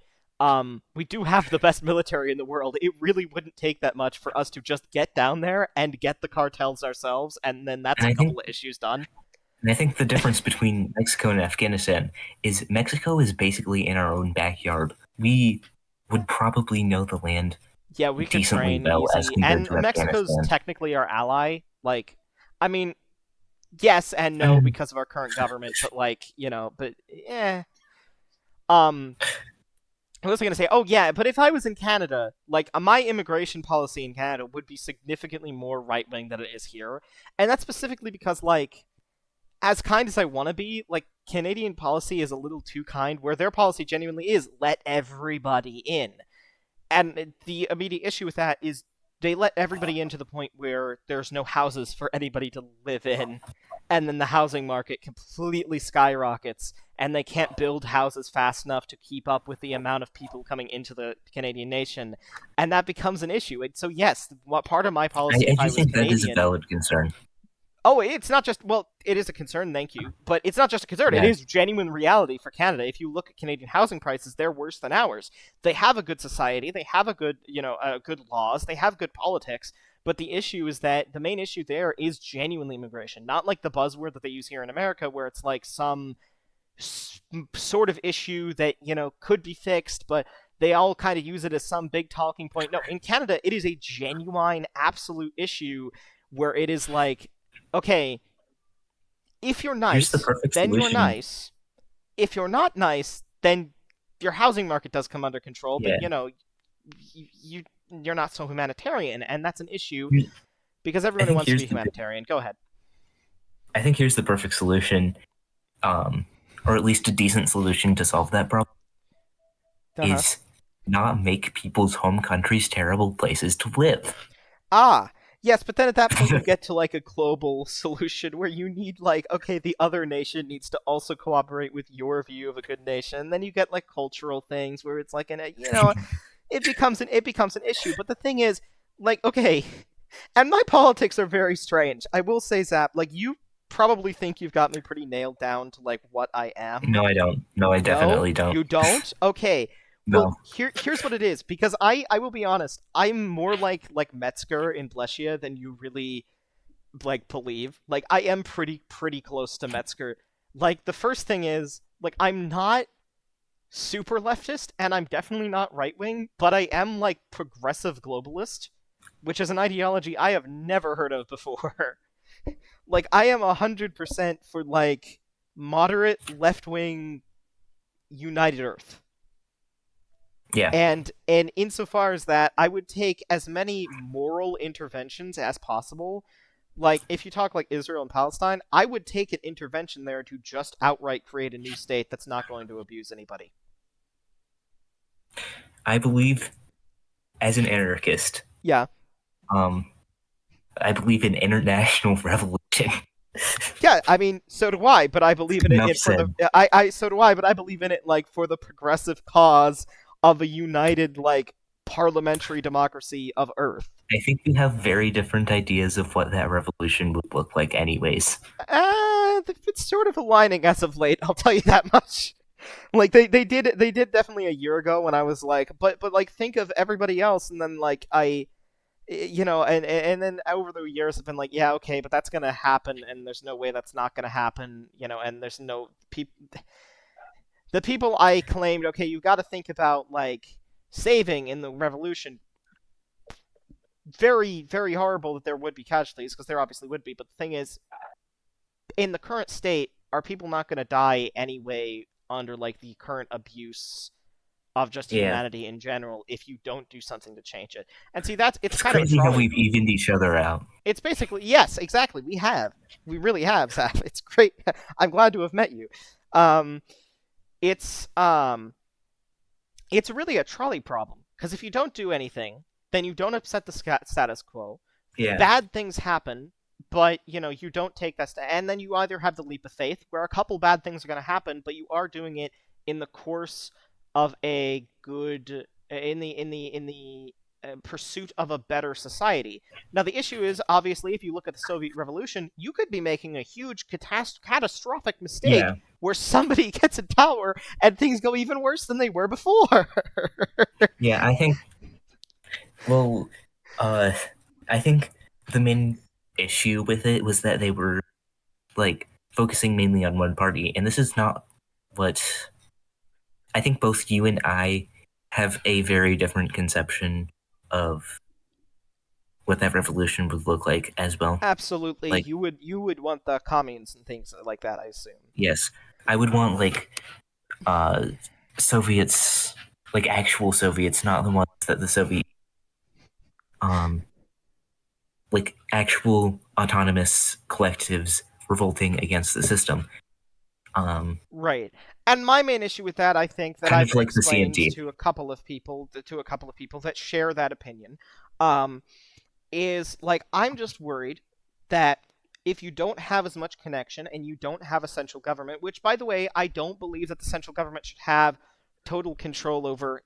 we do have the best military in the world. It really wouldn't take that much for us to just get down there and get the cartels ourselves, and then that's a couple of issues done. And I think the difference between Mexico and Afghanistan is Mexico is basically in our own backyard. We would probably know the land. Yeah, we could train easy. And Mexico's technically our ally. Like, I mean, yes and no because of our current government, but like, but what was I going to say? Oh, yeah, but if I was in Canada, like, my immigration policy in Canada would be significantly more right-wing than it is here. And that's specifically because, like, as kind as I want to be, like, Canadian policy is a little too kind, where their policy genuinely is let everybody in. And the immediate issue with that is they let everybody in to the point where there's no houses for anybody to live in. And then the housing market completely skyrockets, and they can't build houses fast enough to keep up with the amount of people coming into the Canadian nation. And that becomes an issue. And so, yes, what part of my policy I do think that is a valid concern. Oh, it's not just, well, it is a concern, thank you. But it's not just a concern, It is genuine reality for Canada. If you look at Canadian housing prices, they're worse than ours. They have a good society, they have a good, good laws, they have good politics, but the issue is that the main issue there is genuinely immigration. Not like the buzzword that they use here in America, where it's like some sort of issue that, could be fixed, but they all kind of use it as some big talking point. No, in Canada, it is a genuine, absolute issue where it is like, okay, if you're nice, then you're nice. If you're not nice, then your housing market does come under control, but, you're not so humanitarian, and that's an issue because everyone wants to be humanitarian. Go ahead. I think here's the perfect solution, or at least a decent solution to solve that problem, is not make people's home countries terrible places to live. Yes, but then at that point you get to like a global solution where you need like, okay, the other nation needs to also cooperate with your view of a good nation. And then you get like cultural things where it's like it becomes an issue. But the thing is, like, okay, and my politics are very strange. I will say, Zap, like, you probably think you've got me pretty nailed down to, like, what I am. No, I don't. No, I No, definitely don't. you don't? Okay. Well, No. here's what it is, because I will be honest, I'm more like Metzger in Blesia than you really like believe. Like, I am pretty close to Metzger. Like, the first thing is, like, I'm not super leftist and I'm definitely not right wing, but I am like progressive globalist, which is an ideology I have never heard of before. Like, I am 100% for like moderate left wing United Earth. Yeah. And insofar as that, I would take as many moral interventions as possible. Like, if you talk like Israel and Palestine, I would take an intervention there to just outright create a new state that's not going to abuse anybody. I believe, as an anarchist, Yeah. I believe in international revolution. Yeah, I mean, so do I, but I believe in it, Enough for said. the so do I, but I believe in it like for the progressive cause of a united like parliamentary democracy of Earth. I think we have very different ideas of what that revolution would look like anyways. It's sort of aligning as of late, I'll tell you that much. Like they did definitely a year ago when I was like, but like think of everybody else, and then like and then over the years I've been like, yeah, okay, but that's gonna happen, and there's no way that's not gonna happen, and there's no the people I claimed, okay, you've got to think about like saving in the revolution. Very, very horrible that there would be casualties, because there obviously would be, but the thing is, in the current state, are people not going to die anyway under like the current abuse of just Yeah. humanity in general if you don't do something to change it? And see, it's It's kind of a crazy how trolley. we've evened each other out. It's basically, yes, exactly. We really have, Zap. It's great. I'm glad to have met you. It's really a trolley problem, because if you don't do anything, then you don't upset the status quo. Yeah. Bad things happen, but you don't take that and then you either have the leap of faith, where a couple bad things are going to happen, but you are doing it in the course of a good in the pursuit of a better society. Now, the issue is, obviously, if you look at the Soviet Revolution, you could be making a huge catastrophic mistake Yeah. where somebody gets in power and things go even worse than they were before. Yeah, I think. Well, I think the main issue with it was that they were like focusing mainly on one party, and this is not what I think. Both you and I have a very different conception of what that revolution would look like as well. Absolutely, Like- you would want the communes and things like that, I assume. Yes, I would want like Soviets, like actual Soviets, not the ones that the Soviet like actual autonomous collectives revolting against the system. Right. And my main issue with that, I think, that Kind I've of like the explained CNT. to a couple of people that share that opinion, is like, I'm just worried that if you don't have as much connection and you don't have a central government, which, by the way, I don't believe that the central government should have total control over,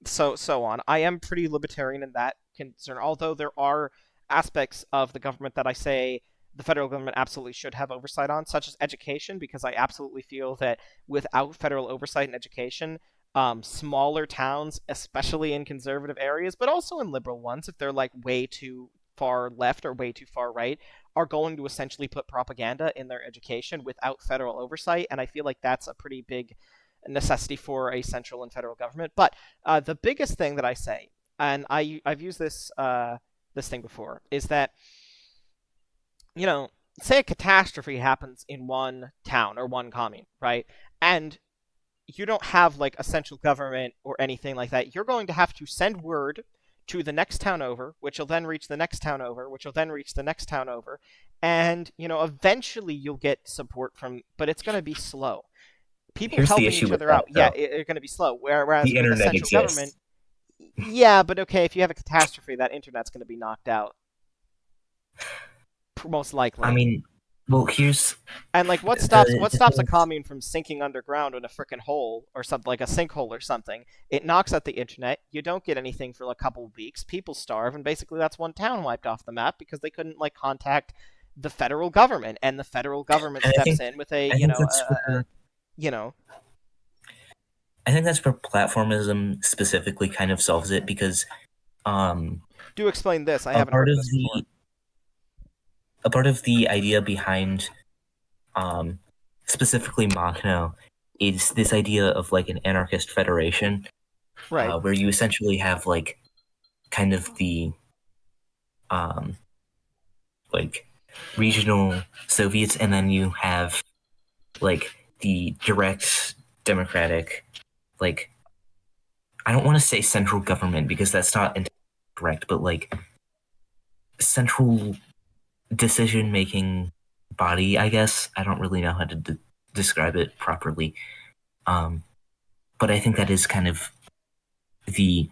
so on. I am pretty libertarian in that concern, although there are aspects of the government that I say the federal government absolutely should have oversight on, such as education, because I absolutely feel that without federal oversight in education, smaller towns, especially in conservative areas, but also in liberal ones, if they're like way too far left or way too far right, are going to essentially put propaganda in their education without federal oversight, and I feel like that's a pretty big necessity for a central and federal government. But the biggest thing that I say, and I've used this this thing before, is that say a catastrophe happens in one town or one commune, right? And you don't have like a central government or anything like that. You're going to have to send word to the next town over, which will then reach the next town over, which will then reach the next town over. And, eventually you'll get support from, but it's going to be slow. People Here's the helping issue each with other that, out, yeah, though. it's going to be slow. Whereas The with a internet central exists. government, yeah, but okay, if you have a catastrophe, that internet's going to be knocked out. Most likely. I mean, Well, here's And like, what stops a commune from sinking underground in a frickin' hole or something, like a sinkhole or something? It knocks out the internet. You don't get anything for a couple of weeks. People starve, and basically that's one town wiped off the map because they couldn't like contact the federal government, and the federal government and steps in with a I think that's where you know. I think that's where platformism specifically kind of solves it because Do explain this. I a haven't part heard of of this the before. a part of the idea behind specifically Machno is this idea of like an anarchist federation, Right. where you essentially have like kind of the like regional Soviets, and then you have like the direct democratic, like I don't want to say central government because that's not entirely correct, but like central decision making body, I guess. I don't really know how to describe it properly. But I think that is kind of the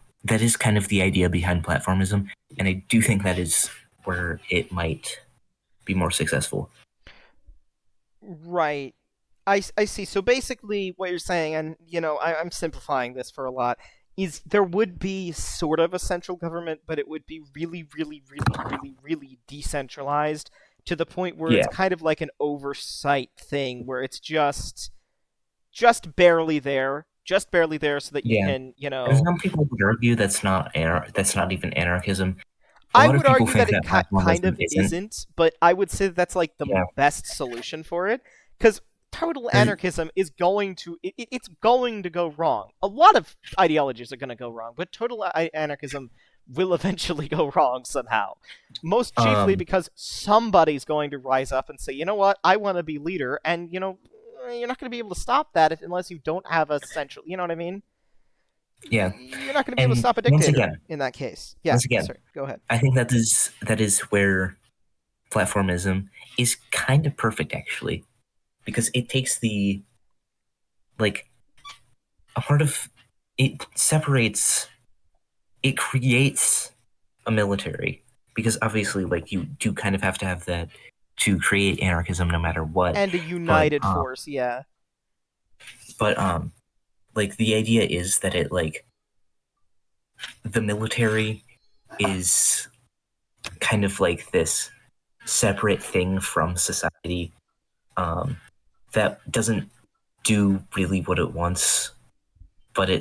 idea behind platformism, and I do think that is where it might be more successful. Right. I see. So basically, what you're saying, and I'm simplifying this for a lot, is there would be sort of a central government, but it would be really, really, really, really, really decentralized to the point where it's kind of like an oversight thing, where it's just barely there, so that you can, And some people would argue that's not even anarchism. I would argue that it kind of isn't, but I would say that's like the Yeah. best solution for it, because total anarchism is going to it's going to go wrong. A lot of ideologies are going to go wrong, but total anarchism will eventually go wrong somehow. Most chiefly because somebody's going to rise up and say, you know what, I want to be leader, and you're not going to be able to stop that unless you don't have a central. You know what I mean? Yeah. You're not going to be able to stop a dictator in that case. Yeah. Once again, sorry, go ahead. I think that is where platformism is kind of perfect, actually, because it takes the like a part of it separates, it creates a military, because obviously, like, you do kind of have to have that to create anarchism, no matter what, and a united force. Yeah. But like the idea is that it like the military is kind of like this separate thing from society that doesn't do really what it wants, but it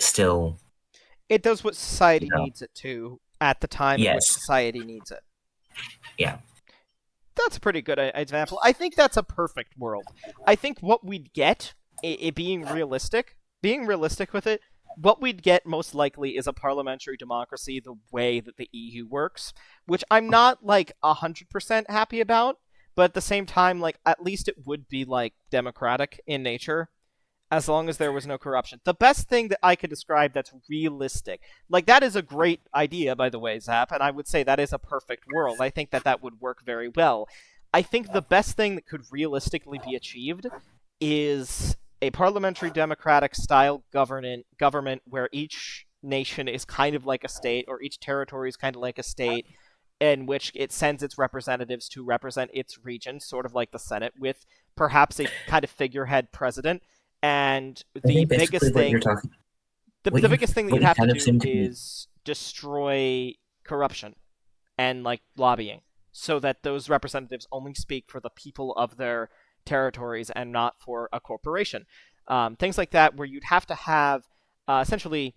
does what society needs it to at the time in which society needs it. Yeah. That's a pretty good example. I think that's a perfect world. I think what we'd get, it being realistic with it, what we'd get most likely is a parliamentary democracy the way that the EU works, which I'm not like 100% happy about, but at the same time, like, at least it would be like democratic in nature, as long as there was no corruption. The best thing that I could describe that's realistic, like, that is a great idea, by the way, Zap, and I would say that is a perfect world. I think that would work very well. I think the best thing that could realistically be achieved is a parliamentary democratic style government where each nation is kind of like a state, or each territory is kind of like a state, in which it sends its representatives to represent its region, sort of like the Senate, with perhaps a kind of figurehead president. And the biggest thing, the biggest thing that you have to do is destroy corruption and like lobbying, so that those representatives only speak for the people of their territories and not for a corporation. Things like that, where you'd have to have essentially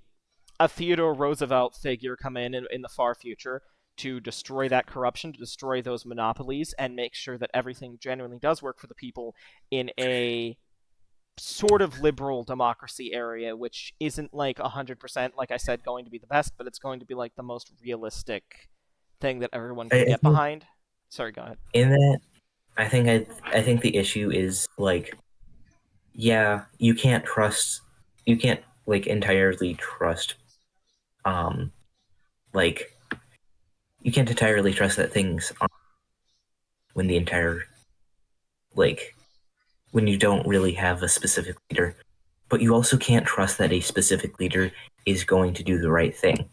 a Theodore Roosevelt figure come in the far future to destroy that corruption, to destroy those monopolies, and make sure that everything genuinely does work for the people in a sort of liberal democracy area, which isn't like 100%, like I said, going to be the best, but it's going to be like the most realistic thing that everyone can get behind. Sorry, go ahead. In that, I think the issue is like, yeah, you can't like entirely trust, like, you can't entirely trust that things are when the entire, like, when you don't really have a specific leader, but you also can't trust that a specific leader is going to do the right thing.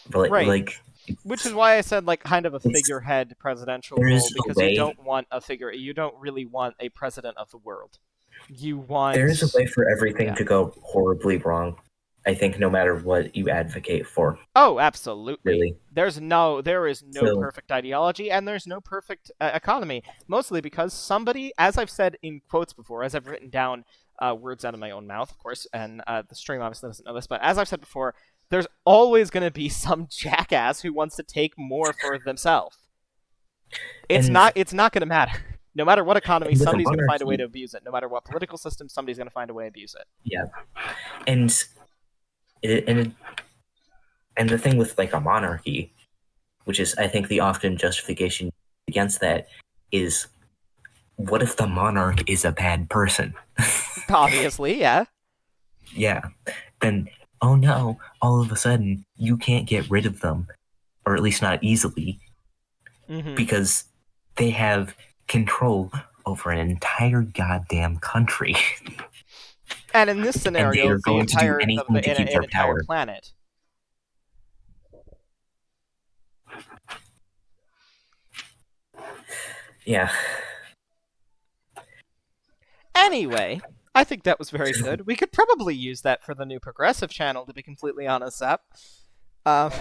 But Right. like Which is why I said like kind of a It's- figurehead presidential there role, is a because you way- don't want a figure. You don't really want a president of the world. You want. There is a way for everything Yeah. to go horribly wrong. I think no matter what you advocate for, Oh, absolutely. really. There is no So- perfect ideology, and there's no perfect economy. Mostly because somebody, as I've said in quotes before, as I've written down words out of my own mouth, of course, and the stream obviously doesn't know this, but as I've said before, there's always going to be some jackass who wants to take more for themselves. It's And- not going to matter. No matter what economy, And with a somebody's going to find a way monarchy- to abuse it. No matter what political system, somebody's going to find a way to abuse it. Yeah, and and the thing with like a monarchy, which is I think the often justification against that is, what if the monarch is a bad person? Obviously, yeah. Yeah, then oh no, all of a sudden you can't get rid of them, or at least not easily, Hmm. because they have control over an entire goddamn country. And in this scenario, are the going to do entire anything to keep an their entire power. planet. Yeah. Anyway, I think that was very good. We could probably use that for the new progressive channel, to be completely honest, Zap. I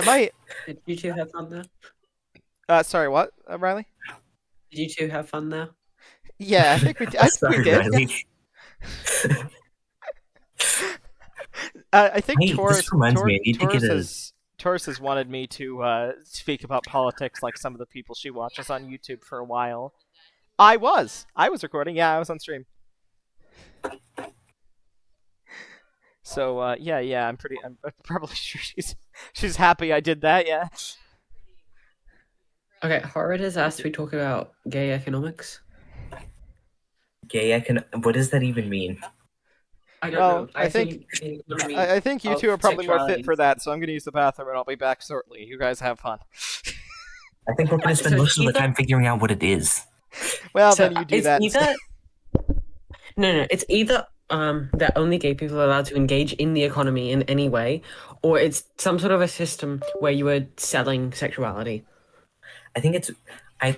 might. Did you two have fun there? Sorry, what, Riley? Did you two have fun there? Yeah, I think we. I think Sorry, we did. Riley. I think Hey, this reminds me, I need to get a- Taurus has wanted me to speak about politics like some of the people she watches on YouTube for a while. I was recording. Yeah, I was on stream. So I'm probably sure she's happy I did that. Yeah. Okay, Horrid has asked we talk about gay economics. What does that even mean? I don't Well, know. I think- the economy I think you of two are probably more fit sexuality. for that, so I'm going to use the bathroom and I'll be back shortly. You guys have fun. I think we're going to spend So most of the either- time figuring out what it is. Well, So, then you do it's that. either... No, it's either that only gay people are allowed to engage in the economy in any way, or it's some sort of a system where you are selling sexuality. I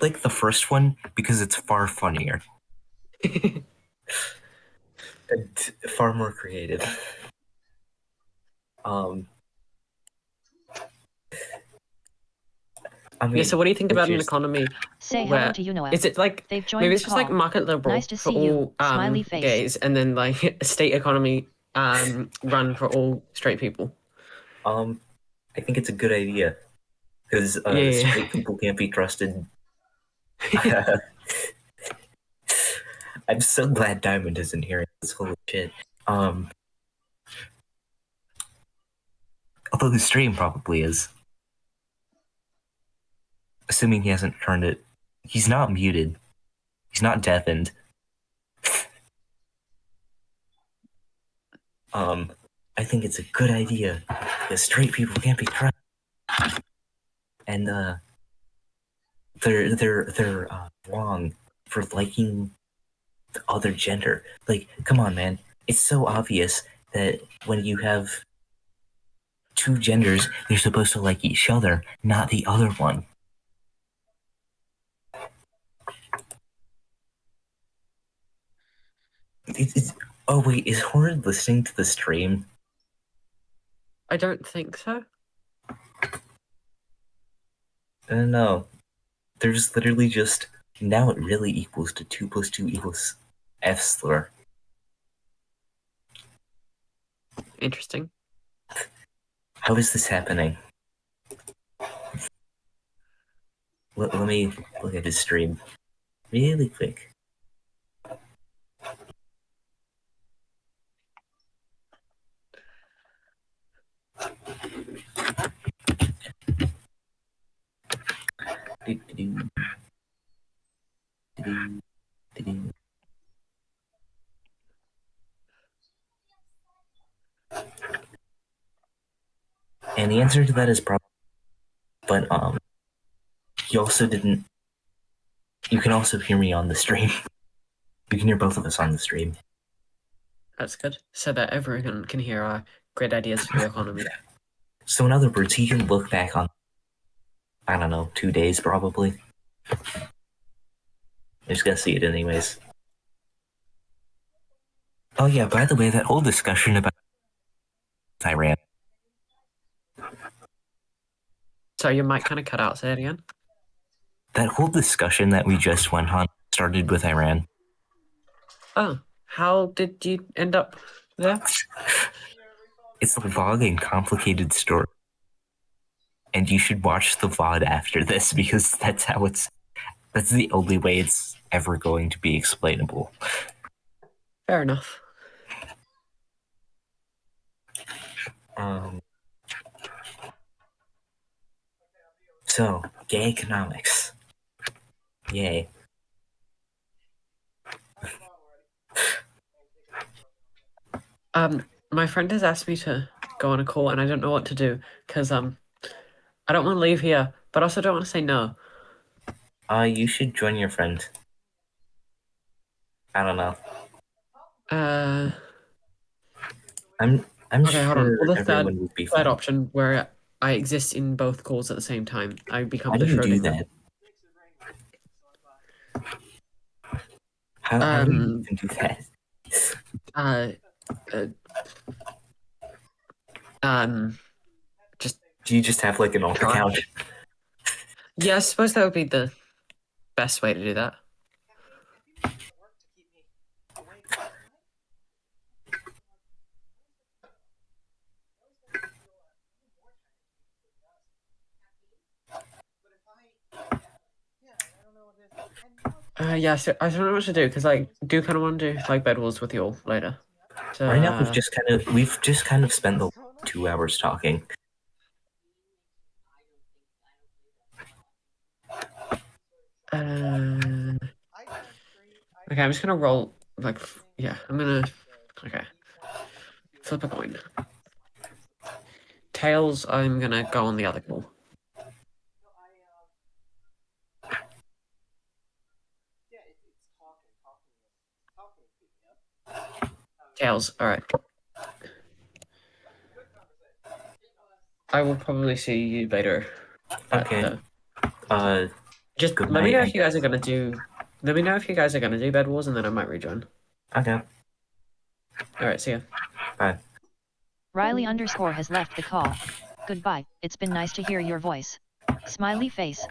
like the first one because it's far funnier and far more creative. I mean, Yeah, so what do you think about an just- economy? Say Where- hello to you, Noah. Is it like They've joined maybe the it's just like call. market liberal Nice to for see you. all Smiley face. gays, and then like a state economy run for all straight people? I think it's a good idea because Yeah. straight people can't be trusted. I'm so glad Diamond isn't hearing this. Holy shit. Although the stream probably is. Assuming he hasn't turned it. He's not muted. He's not deafened. I think it's a good idea because straight people can't be trusted. And they're wrong for liking the other gender. Like, come on, man. It's so obvious that when you have two genders, they're supposed to like each other, not the other one. Oh wait, is Horrid listening to the stream? I don't think so. No. There's literally just now it really equals to 2 + 2 = F slur. Interesting. How is this happening? Let me look at his stream really quick. And the answer to that is probably, but you also didn't. You can also hear me on the stream. You can hear both of us on the stream. That's good. So that everyone can hear our great ideas for the economy. So in other words, he can look back on, I don't know, 2 days probably. I'm just gonna see it anyways. Oh yeah, by the way, that whole discussion about Iran. So your mic kind of cut out. Say it again. That whole discussion that we just went on started with Iran. Oh, how did you end up there? It's a long and complicated story. And you should watch the VOD after this because that's the only way it's ever going to be explainable. Fair enough. So, gay economics. Yay. My friend has asked me to go on a call, and I don't know what to do because I don't want to leave here, but also don't want to say no. You should join your friend. I don't know. I'm Okay, hold on. sure Well, the everyone would be third fine. option where I exist in both calls at the same time. I become How the do you do Schrodinger. that? How do you even do that? Just Do you just have like an alt try. account? Yeah, I suppose that would be the best way to do that. Yeah, so I don't know what to do because I do kind of want to do like bed wars with you all later. So Right now we've just kind of spent the 2 hours talking. okay, I'm just gonna roll like yeah, I'm gonna flip a coin. Tails, I'm gonna go on the other call. Tails, alright. I will probably see you later. Okay. Just good let me know night, if you guys are gonna do. Let me know if you guys are gonna do bed wars, and then I might rejoin. Okay. Alright, see ya. Bye. Riley _ has left the call. Goodbye, it's been nice to hear your voice. Smiley face.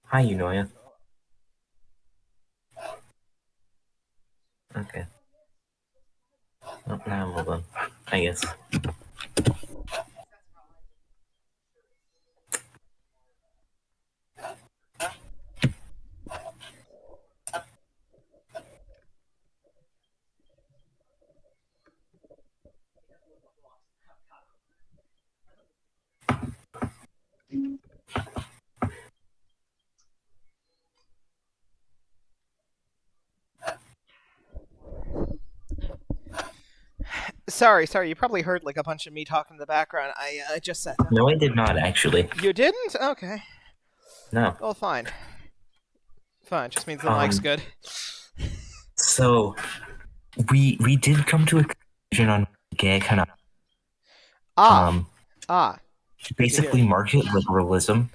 Hi, Unoya. Okay. Well, now I'm all done, I guess. Sorry. You probably heard like a bunch of me talking in the background. I just sat down. No, I did not actually. You didn't? Okay. No. Well, fine. Fine. Just means the mic's good. So, we did come to a conclusion on gay economics. Basically, market liberalism,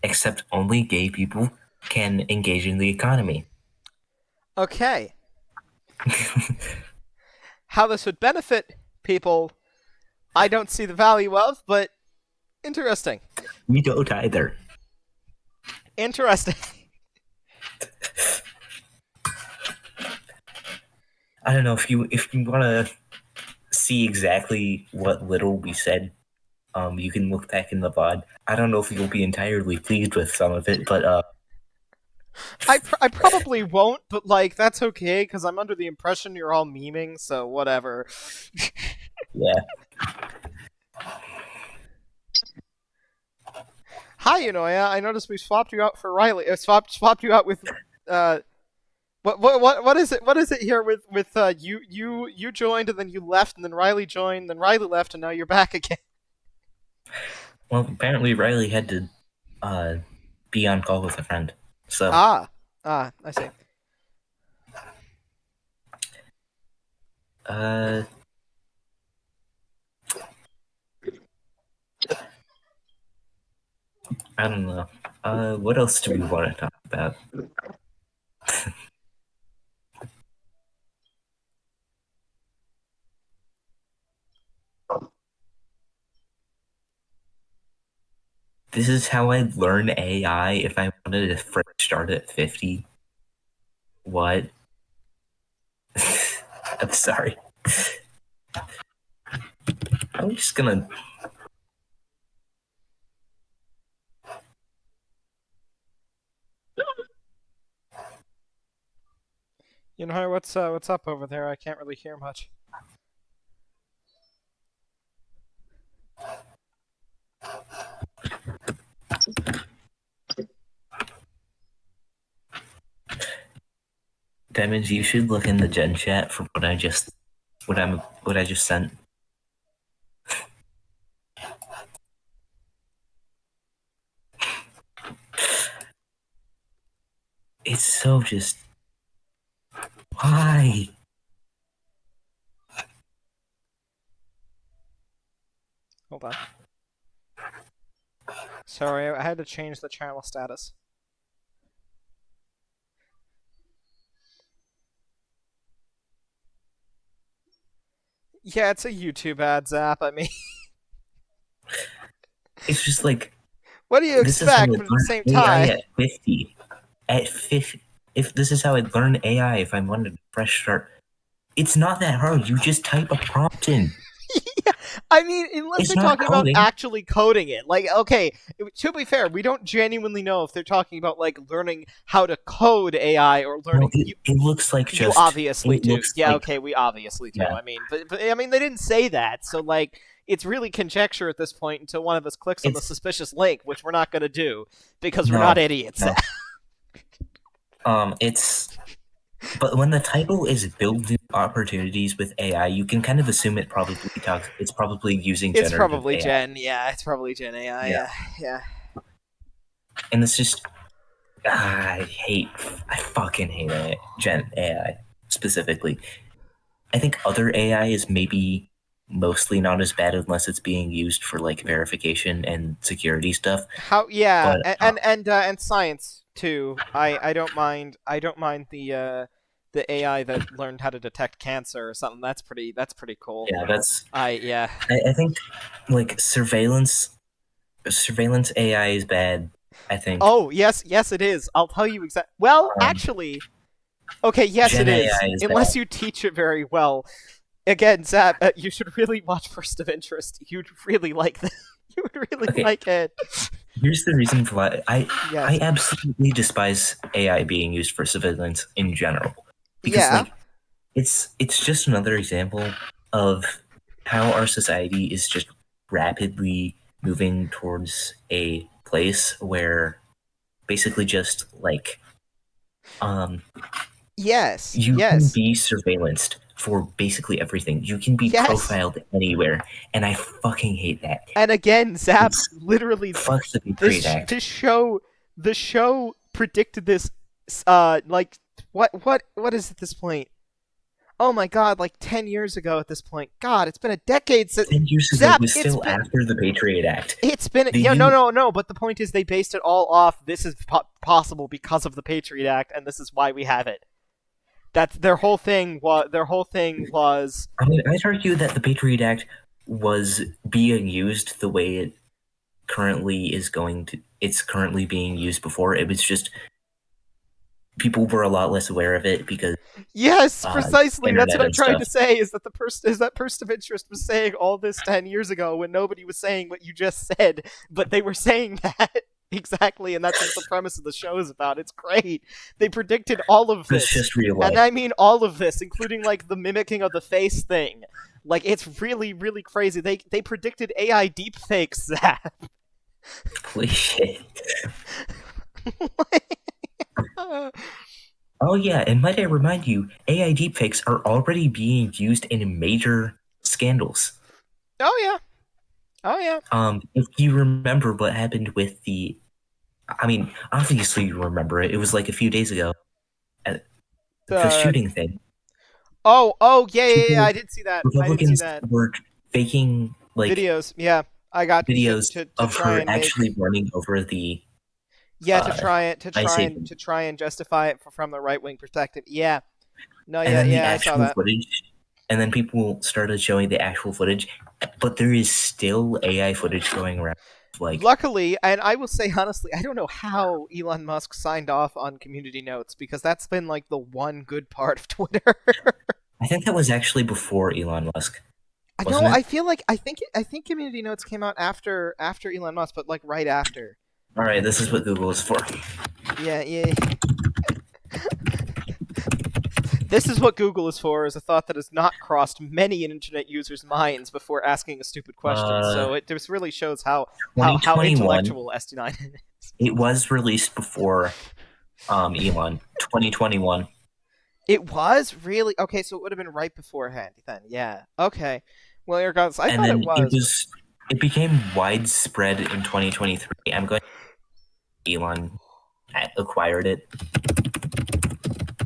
except only gay people can engage in the economy. Okay. How this would benefit people, I don't see the value of, but interesting. We don't either. Interesting. I don't know if you want to see exactly what little we said. You can look back in the VOD. I don't know if you'll be entirely pleased with some of it, but I probably won't, but like that's okay because I'm under the impression you're all memeing, so whatever. yeah. Hi, Unoya. I noticed we swapped you out for Riley. Swapped you out with what is it? What is it here with you joined and then you left and then Riley joined, then Riley left and now you're back again. Well, apparently Riley had to be on call with a friend. So I see. Uh, I don't know. What else do we want to talk about? This is how I'd learn AI if I wanted to fresh start at 50. What? I'm sorry. I'm just gonna. You know what's up over there? I can't really hear much. Diamonds, you should look in the gen chat for what I just sent. It's so just why? Hold on. Sorry, I had to change the channel status. Yeah, it's a YouTube ad, Zap. I mean, It's just like what do you this is how expect? I'd But at the learn same AI time, at 50. At 50, if this is how I'd learn AI if I wanted a fresh start, it's not that hard. You just type a prompt in. yeah, I mean, unless It's they're not talking about coding. actually coding it. Like, okay, to be fair, we don't genuinely know if they're talking about like learning how to code AI or No, learning. it looks like You just. obviously it do. looks Yeah, like- okay, we obviously do. Yeah. I mean, but I mean, they didn't say that, so like, it's really conjecture at this point until one of us clicks on the It's- suspicious link, which we're not going to do because we're No, not idiots. no. It's. But when the title is "Building Opportunities with AI," you can kind of assume it probably talks. It's probably using. It's generative probably AI. Gen. Yeah, it's probably Gen AI. Yeah. Yeah. And it's just. I fucking hate AI, Gen AI specifically. I think other AI is maybe mostly not as bad unless it's being used for like verification and security stuff. How? Yeah, But, and science too. I don't mind. I don't mind the AI that learned how to detect cancer or something. That's pretty cool. Yeah, that's. Yeah. I think like surveillance AI is bad. I think. Oh yes, it is. I'll tell you exactly. Well, actually, okay, yes, Gen it is. AI is Unless bad. you teach it very well. Again, Zap, you should really watch First of Interest. You'd really like that. You would really Okay. like it. Here's the reason for why I Yes. absolutely despise AI being used for surveillance in general. Because Yeah. like it's just another example of how our society is just rapidly moving towards a place where basically just like Yes. you can Yes. be surveillanced for basically everything. You can be Yes. profiled anywhere, and I fucking hate that. And again, Zap It's- literally Fuck the Patriot Act. the show predicted this like what is at this point? Oh my god, like 10 years ago at this point. God, it's been a decade since 10 years ago Zap, was it's still been- after the Patriot Act. It's been The yeah, U- no, but the point is they based it all off this is possible because of the Patriot Act and this is why we have it. That's their whole thing was I mean, I'd argue that the Patriot Act was being used the way it currently is going to. It's currently being used before. It was just people were a lot less aware of it because yes, precisely. That's internet what I'm and trying to stuff. say. Is that person of interest was saying all this 10 years ago when nobody was saying what you just said, but they were saying that exactly, and that's what the premise of the show is about. It's great. They predicted all of It's this, just real life. and I mean all of this, including like the mimicking of the face thing. Like it's really, really crazy. They predicted AI deepfakes. Zap. Holy shit. Oh yeah, and might I remind you, AI deepfakes are already being used in major scandals. Oh yeah. If you remember what happened with the, I mean, obviously you remember it. It was like a few days ago. The shooting thing. Oh, yeah. People, I did see that. I did see Republicans that. were faking like Videos, yeah. I got videos to of try her and actually make running over the yeah to ice try agent. and justify it from the right wing perspective. Yeah. No, And then the I saw actual that. footage, and then people started showing the actual footage, but there is still AI footage going around. Like, Luckily, and I will say honestly, I don't know how Elon Musk signed off on community notes because that's been like the one good part of Twitter. I think that was actually before Elon Musk, No, wasn't it? I feel like I think community notes came out after Elon Musk, but like right after. All right, this is what Google is for. Yeah. This is what Google is for, is a thought that has not crossed many an internet user's minds before asking a stupid question. So it just really shows how 2021. intellectual ST9 is. It was released before Elon. 2021. It was really okay. So it would have been right beforehand then. Yeah. Okay. Well, regardless, I And thought then it was. it became widespread in 2023. I'm going. Elon acquired it.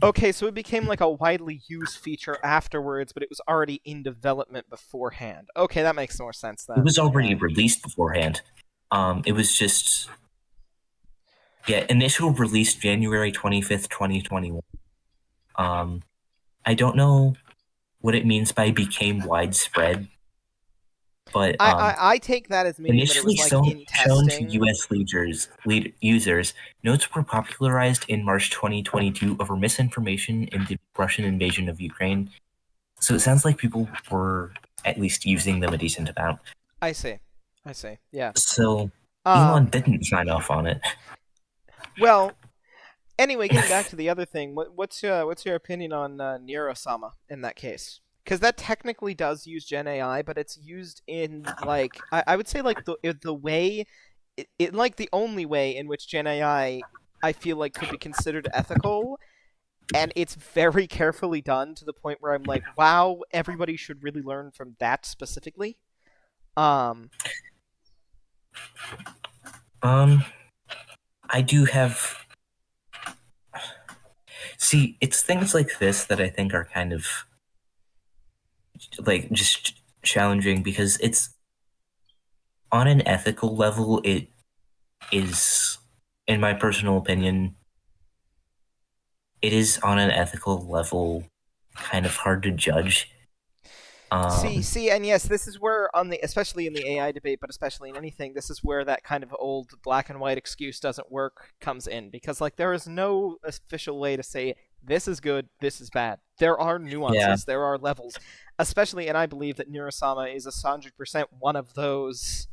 Okay, so it became like a widely used feature afterwards, but it was already in development beforehand. Okay, that makes more sense then. It was already Yeah. released beforehand. It was just initial release January 25th, 2021. I don't know what it means by became widespread, but I take that as meaning that it initially was like in shown to testing. U.S. users, notes were popularized in March 2022 over misinformation in the Russian invasion of Ukraine. So it sounds like people were at least using them a decent amount. I see. Yeah. So Elon didn't sign off on it. Well, anyway, getting back to the other thing, what's your opinion on Nero-sama in that case? Because that technically does use Gen AI, but it's used in like I would say like the way, it like the only way in which Gen AI I feel like could be considered ethical, and it's very carefully done to the point where I'm like, wow, everybody should really learn from that specifically. I do have. See, it's things like this that I think are kind of like just challenging because it's on an ethical level. It is, in my personal opinion, it is on an ethical level kind of hard to judge. See, and yes, this is where especially in the AI debate, but especially in anything, this is where that kind of old black and white excuse doesn't work comes in, because like there is no official way to say this is good, this is bad. There are nuances, there are levels, especially, and I believe that Nirosama is 100% one of those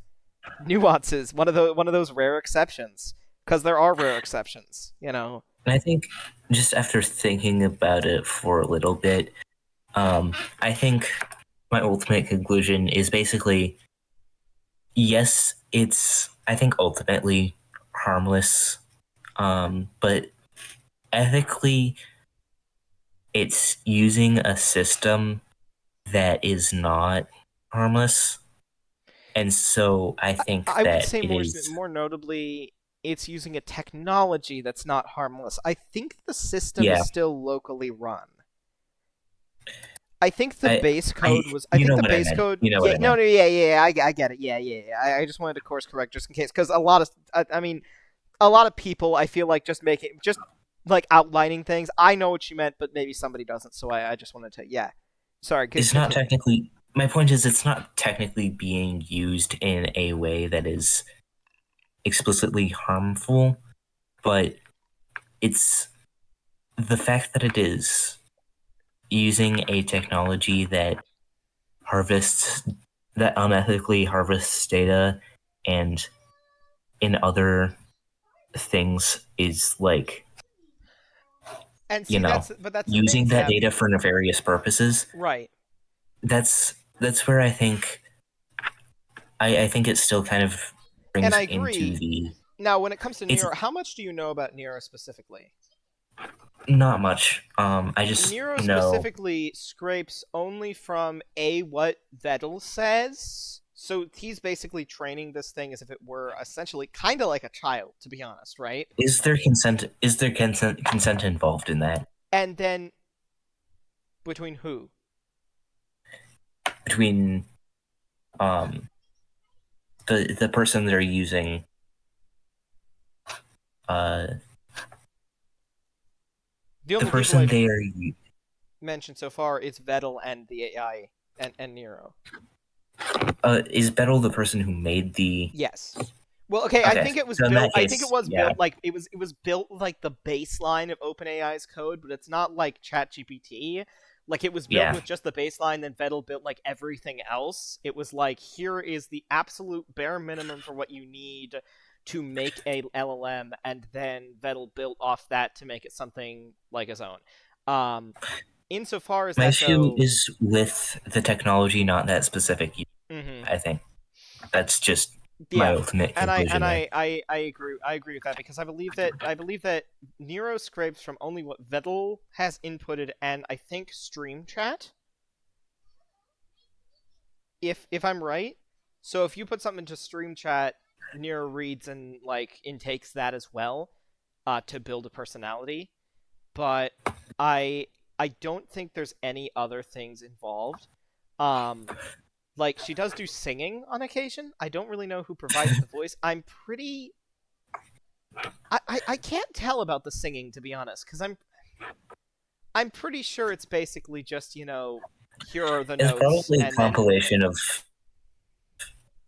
nuances, one of those rare exceptions, because there are rare exceptions, you know. And I think just after thinking about it for a little bit, I think my ultimate conclusion is basically, yes, it's, I think, ultimately harmless, but ethically, it's using a system that is not harmless. And so I think I would that say it is. more notably, it's using a technology that's not harmless. I think the system is still locally run. I think the base code was. I think the base code. Yeah, no, yeah. I get it. Yeah. I just wanted to course correct just in case, because a lot of, I mean, a lot of people, I feel like just like outlining things. I know what you meant, but maybe somebody doesn't. So I just wanted to, yeah. Sorry. It's not technically. My point is, it's not technically being used in a way that is explicitly harmful, but it's the fact that it is using a technology that unethically harvests data and in other things is like, and see, that's using that data for nefarious purposes. Right. That's where I think it still kind of brings and I agree. into the. Now, when it comes to Nero, how much do you know about Nero specifically? Not much. I just Nero know specifically scrapes only from what Vettel says. So he's basically training this thing as if it were essentially kind of like a child, to be honest, right? Is there consent involved in that? And then Between who? Between the person they're using, The the only people person I've they are mentioned so far is Vettel and the AI and Nero. is Bettel the person who made the? Yes. Well, okay, I Okay, think it was so in built. that I think it case, was yeah. built like it was built like the baseline of OpenAI's code, but it's not like ChatGPT. Like it was built Yeah. with just the baseline, then Vettel built like everything else. It was like here is the absolute bare minimum for what you need to make a LLM, and then Vettel built off that to make it something like his own. Insofar as My that issue though, is with the technology, not that specific. mhm. I think that's just my Yeah, ultimate and I conclusion and there. I agree with that because I believe that Nero scrapes from only what Vettel has inputted and I think Stream Chat. If I'm right, so if you put something into Stream Chat, Nero reads and like intakes that as well, to build a personality. But I I don't think there's any other things involved. Um, like she does do singing on occasion. I don't really know who provides the voice. I can't tell about the singing to be honest, because I'm pretty sure it's basically just here are the It's notes probably a and then compilation of.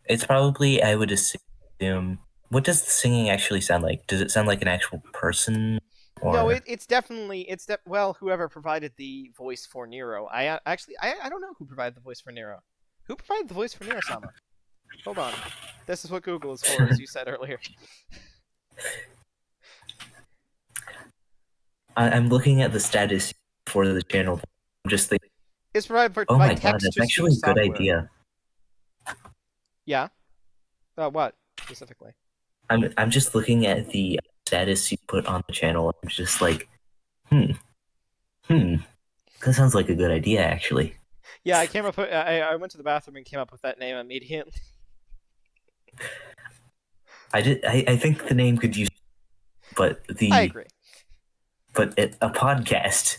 It's probably, I would assume. What does the singing actually sound like? Does it sound like an actual person? no, Or it's definitely well, whoever provided the voice for Nero. I don't know who provided the voice for Nero. Who provided the voice for Nero Sama? Hold on. This is what Google is for, as you said earlier. I'm looking at the status for the channel. I'm just thinking, It's provided oh by my god, that's text-to-speech actually a good software. idea. Yeah. What specifically? I'm just looking at the status you put on the channel. I'm just like, hmm. That sounds like a good idea, actually. Yeah, I came up. I went to the bathroom and came up with that name immediately. I think the name could use, but I agree. a podcast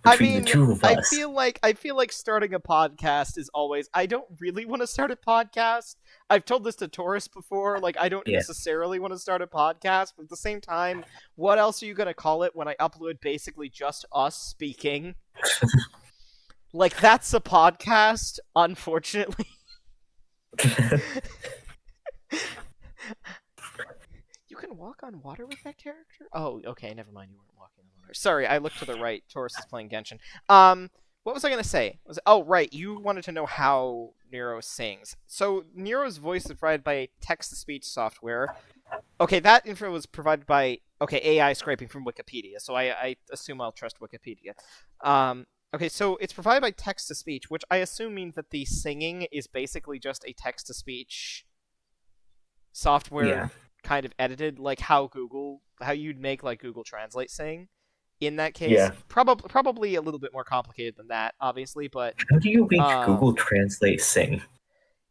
I between mean, the two of I us. feel like starting a podcast is always. I don't really want to start a podcast. I've told this to Taurus before. Like, I don't Yeah. necessarily want to start a podcast, but at the same time, what else are you gonna call it when I upload basically just us speaking? Like, that's a podcast. Unfortunately. You can walk on water with that character? Oh, okay, never mind. You weren't walking on water. Sorry, I looked to the right. Taurus is playing Genshin. What was I gonna say? Oh, right. You wanted to know how Nero sings. So Nero's voice is provided by text-to-speech software. Okay, that info was provided by AI scraping from Wikipedia. So I assume I'll trust Wikipedia. Okay, so it's provided by text-to-speech, which I assume means that the singing is basically just a text-to-speech software. Yeah. Kind of edited, like how you'd make like Google Translate sing. In that case, Yeah. probably a little bit more complicated than that, obviously. But How do you make Google Translate sing?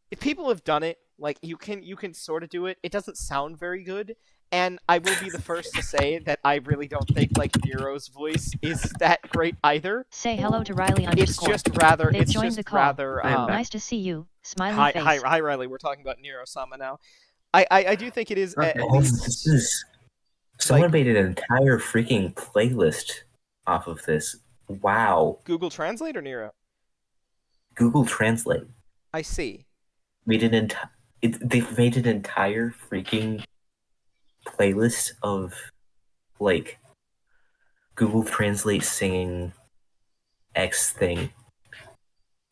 if people have done it, like you can sort of do it. It doesn't sound very good, and I will be the first to say that I really don't think like Nero's voice is that great either. Say hello to Riley It's underscore. just rather. They've It's joined just the call. rather. Nice to see you. Smiley face. Hi, Riley. We're talking about Nero-sama now. I do think it is at Oh, least. this is. Someone made an entire freaking playlist off of this. Wow. Google Translate or Nero? Google Translate I see. made they've made an entire freaking playlist of like Google Translate singing X thing.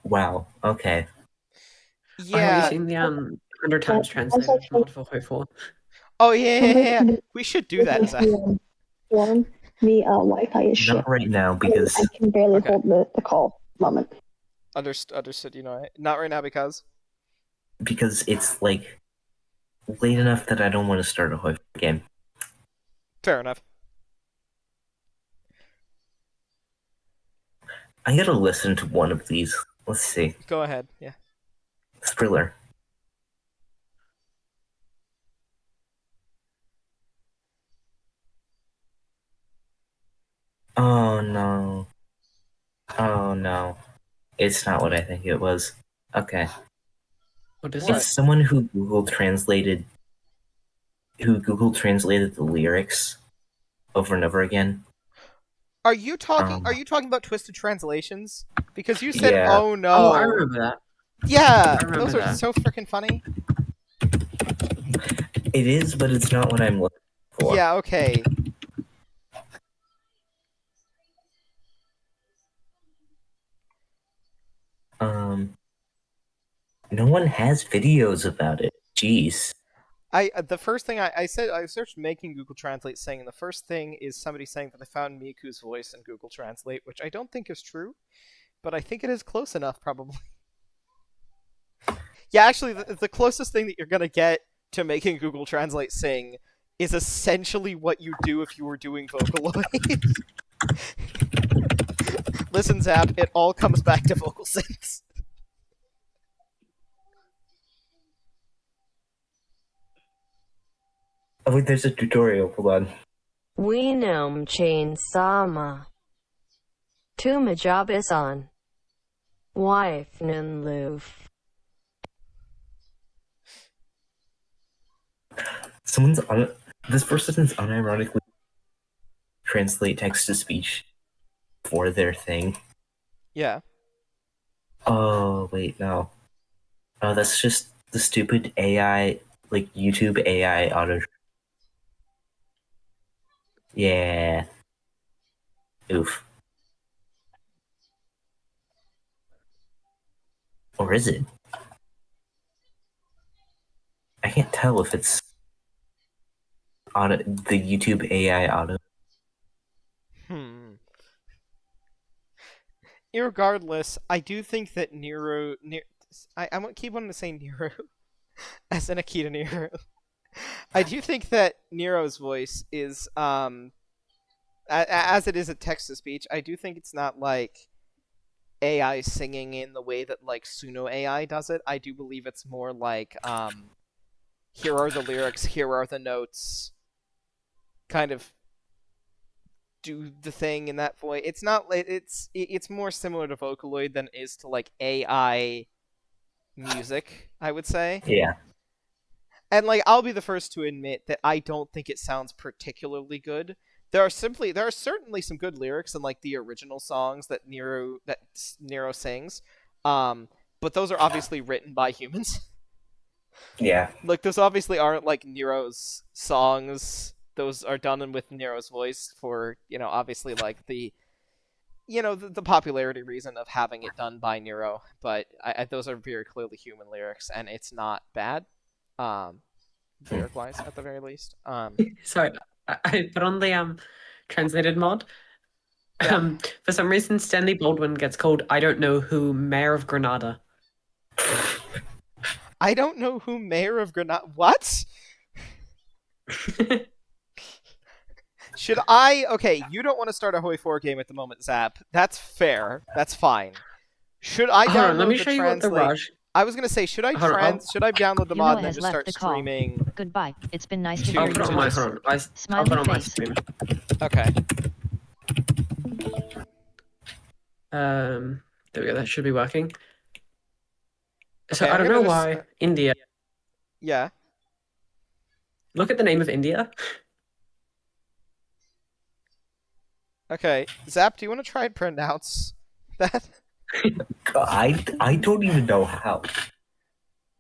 Wow. Okay. Yeah. Have you seen the 100 times translated mod for HOI4? Oh yeah. We should do that, Zach. Form the Wi-Fi is shit. Not right now because I can barely hold the call moment. Understood. Not right now because it's like late enough that I don't want to start a HOI4 game. fair enough. I gotta listen to one of these. Let's see. Go ahead. Yeah. Thriller. Oh no. Oh no, it's not what I think it was. Okay, What is What? it's someone who Google translated the lyrics over and over again. Are you talking? Um, Are you talking about twisted translations? Because you said, Yeah. "Oh no." Oh, I remember that. Yeah, I remember those are that. so freaking funny. It is, but it's not what I'm looking for. Yeah. Okay. No one has videos about it. Jeez. The first thing I said, I searched making Google Translate sing, and the first thing is somebody saying that they found Miku's voice in Google Translate, which I don't think is true, but I think it is close enough, probably. Yeah, actually, the closest thing that you're gonna get to making Google Translate sing is essentially what you do if you were doing Vocaloid. Listen, Zap, it all comes back to vocal synths. Oh wait, there's a tutorial. Hold on. Weenum chain sama. Tumajabisan. Wife nunloof. This person is unironically translate text to speech for their thing. Yeah. Oh wait, no. Oh, that's just the stupid AI, like YouTube AI auto. Yeah. Oof. Or is it? I can't tell if it's on the YouTube AI auto. Irregardless, I do think that Nero. I won't keep wanting to say Nero as in Akita Nero. I do think that Nero's voice is as it is a text to speech. I do think it's not like AI singing in the way that like Suno AI does it. I do believe it's more like here are the lyrics, here are the notes, kind of do the thing in that voice. It's not it's more similar to Vocaloid than it is to like AI music, I would say. Yeah. And like I'll be the first to admit that I don't think it sounds particularly good. There are certainly some good lyrics in like the original songs that Nero sings. But those are obviously written by humans. Yeah. Like those obviously aren't like Nero's songs. Those are done with Nero's voice for, obviously like the popularity reason of having it done by Nero, but those are very clearly human lyrics, and it's not bad, lyric-wise at the very least. Sorry, I put on the translated mod. Yeah. For some reason, Stanley Baldwin gets called I don't know who Mayor of Granada. I don't know who Mayor of Granada. What? Should I? Okay, you don't want to start a HOI4 game at the moment, Zap. That's fair. That's fine. Should I download Hold on, let me the show you what the translate? Raj. I was gonna say, should I Hold on, should I download the Yunoa mod and then has just left start the call. streaming? Goodbye. It's been nice to I'll hear I'll your put on my voice. hold on. I'll Smiley put on my face. stream. Okay. There we go. That should be working. So Okay, I I'm don't know gonna why India. Yeah. Look at the name of India. Okay, Zap, do you want to try and pronounce that? I don't even know how.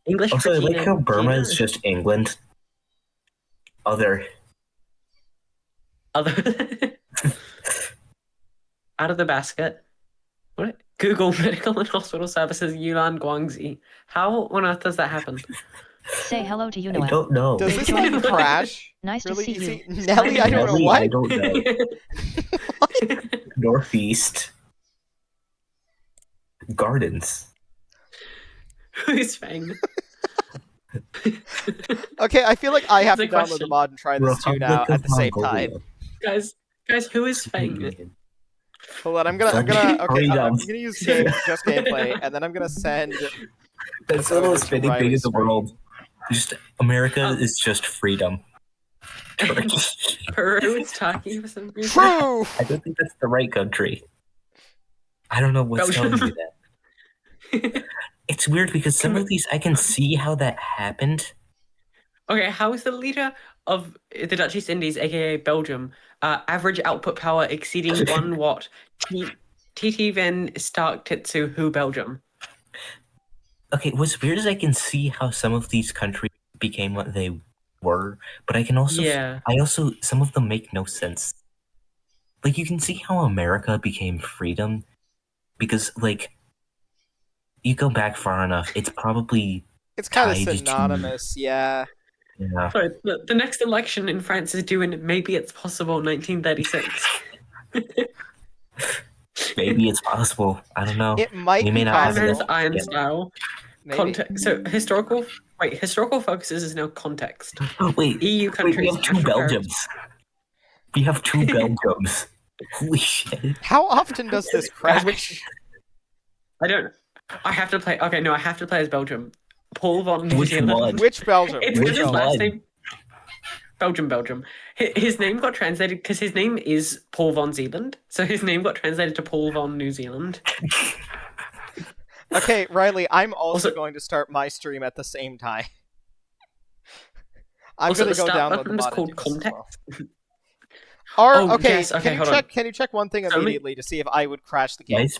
English. Also, I for like Tina- how Burma Tina is just England. Other. Other out of the basket. What? Google Medical and Hospital Services Yunnan Guangxi. How on earth does that happen? Say hello to I Yunoa. don't know. Does this like crash? Nice to Really see easy? you. Nelly, I don't know Nelly, what. I don't know. Northeast. Gardens. Who's Fang? Okay, I feel like I have to It's a download the question. mod and try this too now Republic at of the same Mongolia. time. Guys, who is Fang? Hold on, I'm gonna Freedom. use just gameplay, and then I'm gonna send. That's over the most to spinning thing in Riley's the screen. world. Just America Oh. is just freedom. Peru is Turkey for some reason. True. I don't think that's the right country. I don't know what's Belgium. telling me that. It's weird because some of these I can see how that happened. Okay, how is the leader of the Dutch East Indies, aka Belgium, average output power exceeding 1 watt? TT Van Stark Titsu, who Belgium? Okay, what's weird is I can see how some of these countries became what they were, but I can also Yeah. some of them make no sense. Like you can see how America became freedom because like you go back far enough, it's probably It's kind of tied to- synonymous, yeah. yeah. Sorry, the next election in France is due in Maybe It's Possible 1936. Maybe it's possible. I don't know. It might We be may not Iron have Man's possible. Iron Yeah. Style. Maybe. So historical focuses is now context. Wait, EU wait, countries. we have two national Belgiums. We have two Belgiums. Holy shit. How often does this crash? I have to play. Okay, no, I have to play as Belgium. Paul von New Which Zealand. one? Which Belgium? It's Which because his one? last name. Belgium. His name got translated because his name is Paul von Zealand, so his name got translated to Paul von New Zealand. Okay, Riley, I'm also going to start my stream at the same time. I'm Also, going to the go start download the button is mod called and do this as well. context. Or, Oh, okay, yes, okay, can you hold check? on. Can you check one thing Tell me- immediately to see if I would crash the game? Guys,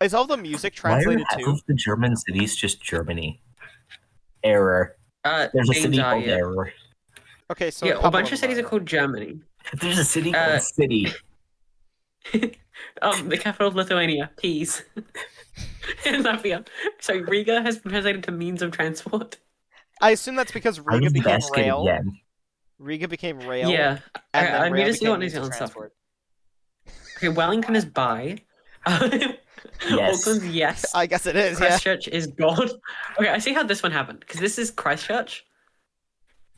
Is all the music why are translated half too? of the German cities just Germany? Error. There's a names city are, called yeah. Error. Okay, so Yeah, a couple bunch of them cities are called Germany. There's a city Uh, called City. The capital of Lithuania, Peas. In Latvia. So Riga has been translated to means of transport. I assume that's because I Riga was became basket rail. again. Riga became rail. Yeah. and then I rail need to see became what New means of Zealand stuff. transport. Okay, Wellington is by. Yes. Auckland's yes. I guess it is, yeah. Christchurch is God. Okay, I see how this one happened because this is Christchurch,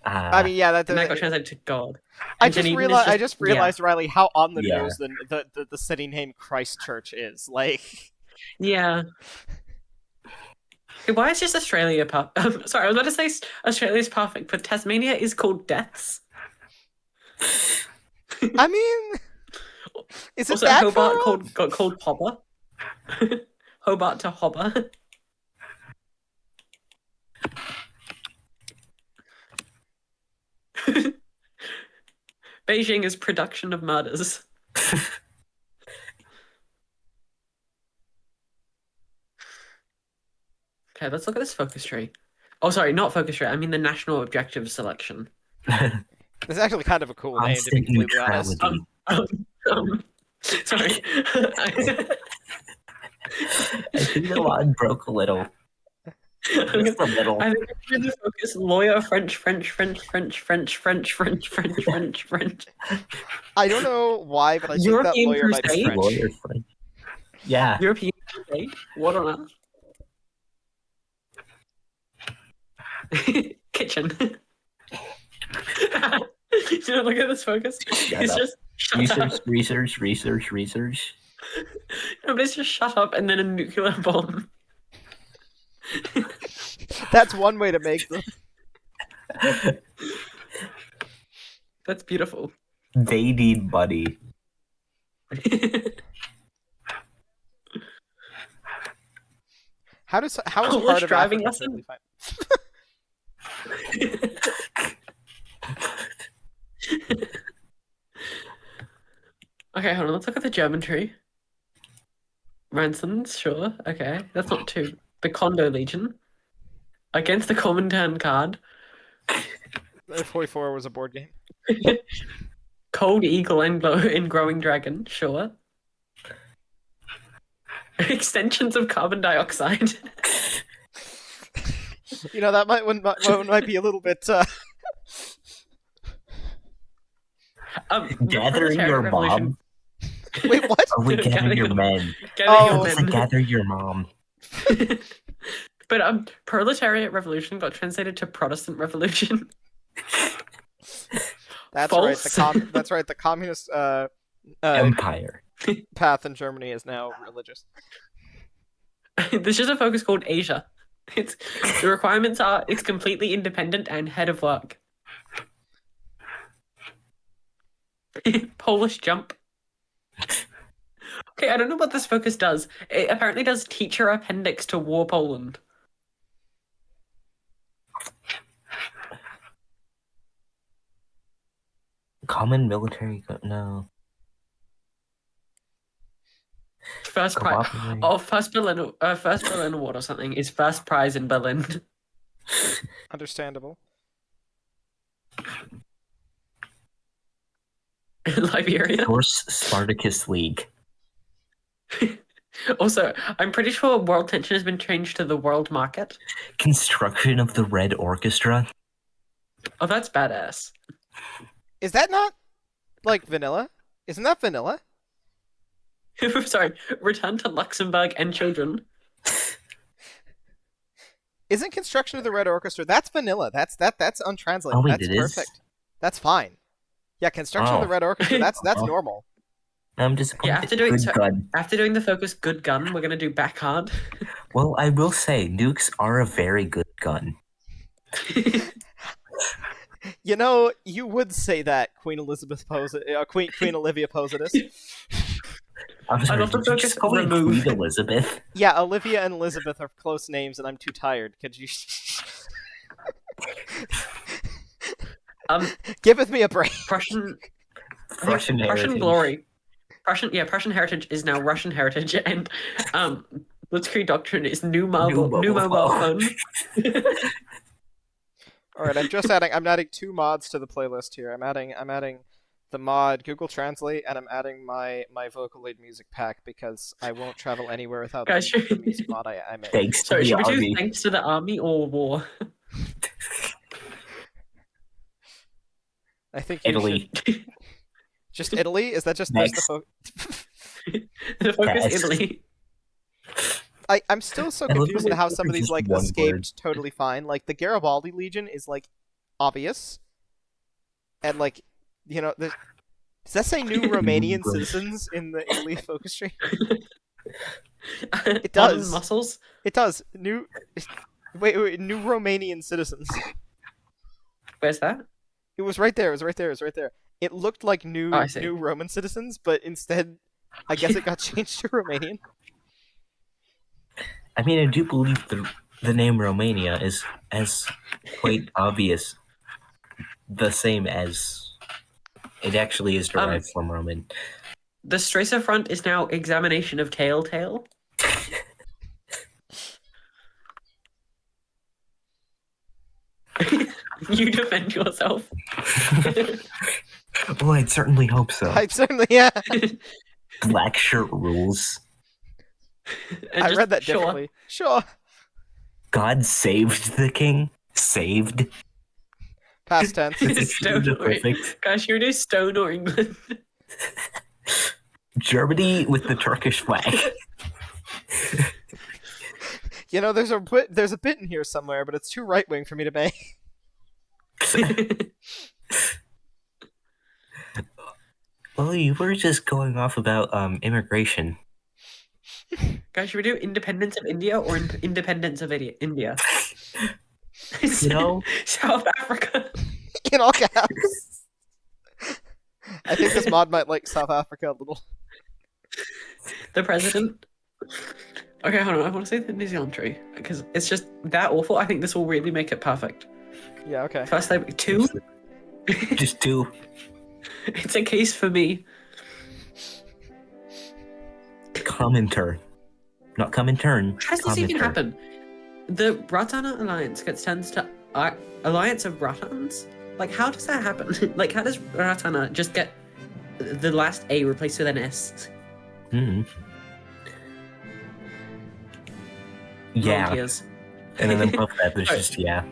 I mean, yeah, and that got translated to God. I And just Dunedin is realized. I just- just realized, Riley, how on the Yeah. news the city name Christchurch is. Like, Yeah. Okay, why is just Australia sorry, I was about to say Australia's perfect, but Tasmania is called Deaths. I mean, is it Also, that Hobart far off? got called Hobber. Hobart to Hobber. Beijing is production of murders. Okay, let's look at this focus tree. Oh, sorry, not focus tree. I mean the national objective selection. It's actually kind of a cool name, to be Constant completely honest. neutrality. Sorry. I think the line broke a little. Just a little. I think I'm going to focus lawyer, French. I don't know why, but I think that European lawyer might be crusade? French. Lawyer friend. Yeah. European crusade? What on earth? Kitchen. You know, look at this focus. Shut It's up. just shut up. Research. No, but it's just shut up and then a nuclear bomb. That's one way to make them. That's beautiful. They need money. How is Oh, part of driving Africa lesson? perfectly fine? Okay, hold on. Let's look at the German tree. Ransons, sure. Okay, that's not too. The Kondo Legion. Against the Comintern card. HOI4 was a board game. Cold Eagle and Growing Dragon, sure. Extensions of carbon dioxide. You know, that one might be a little bit. Gathering your mom. Wait, what? Or we gather your men. Oh. It's like gather your mom. But Proletariat Revolution got translated to Protestant Revolution. That's False. right. That's right. The communist Empire. path in Germany is now religious. This is a focus called Asia. The requirements are it's completely independent and head of work. Polish jump. Okay, I don't know what this focus does. It apparently does teacher appendix to War Poland. Common military. No. First prize. Cooperate. Oh, first Berlin Award or something is first prize in Berlin. Understandable. Liberia. Source Spartacus League. Also, I'm pretty sure world tension has been changed to the world market. Construction of the Red Orchestra. Oh, that's badass. Is that not like vanilla? Isn't that vanilla? Sorry, return to Luxembourg and children. Isn't construction of the Red Orchestra? That's vanilla. That's untranslated. Oh, wait, That's it is? perfect. That's fine. Yeah, construction of the Oh. Red Orchestra. That's normal. I'm disappointed. Yeah, after doing Good gun. after doing the focus good gun, we're gonna do backhand. Well, I will say, nukes are a very good gun. You know, you would say that, Queen Elizabeth Queen Olivia Posidus. I'm sorry, love the did you focus just call me remove. Queen Elizabeth? Yeah, Olivia and Elizabeth are close names, and I'm too tired. Could you giveth me a break? Prussian Russian heritage. glory. Prussian heritage is now Russian heritage, and Blitzkrieg doctrine is new mobile phone. All right, I'm adding 2 mods to the playlist here. I'm adding the mod Google Translate, and I'm adding my Vocaloid music pack because I won't travel anywhere without Guys, the music mod I made. Thanks to Sorry, the should we do army. thanks to the army or war? I think you Italy. should- Just Italy? Is that just Next. The focus Yes. Italy. I'm still so I love confused the at how way some of it's these just like one escaped word. totally fine. Like the Garibaldi Legion is like obvious, and like does that say new Romanian Good. citizens in the Italy focus tree? It does. Muscles. It does. New Romanian citizens. Where's that? It was right there. It looked like new Oh, I see. new Roman citizens, but instead, I guess it got changed to Romanian. I mean, I do believe the name Romania is as quite obvious the same as it actually is derived from Roman. The Stracer front is now examination of Telltale. You defend yourself. Well, I'd certainly hope so. I certainly, yeah. Black shirt rules. And I just- read that sure. differently. Sure. God saved the king. Saved. Past tense. Stone or Perfect. Gosh, you do Stone or England. Germany with the Turkish flag. You know, there's a bit in here somewhere, but it's too right wing for me to make. Well, you were just going off about immigration. Guys, should we do Independence of India or Independence of India? You know, South Africa. In all caps. I think this mod might like South Africa a little. The president. Okay, hold on. I want to say the New Zealand tree because it's just that awful. I think this will really make it perfect. Yeah, okay. First, like 2. just two. It's a case for me. Commenter. Not Comintern. How does this even Commenter. happen? The Ratana Alliance gets turned to Alliance of Ratans? Like, how does that happen? Like, how does Ratana just get the last A replaced with an S? Hmm. Yeah. Volunteers. And then above that, there's just, yeah.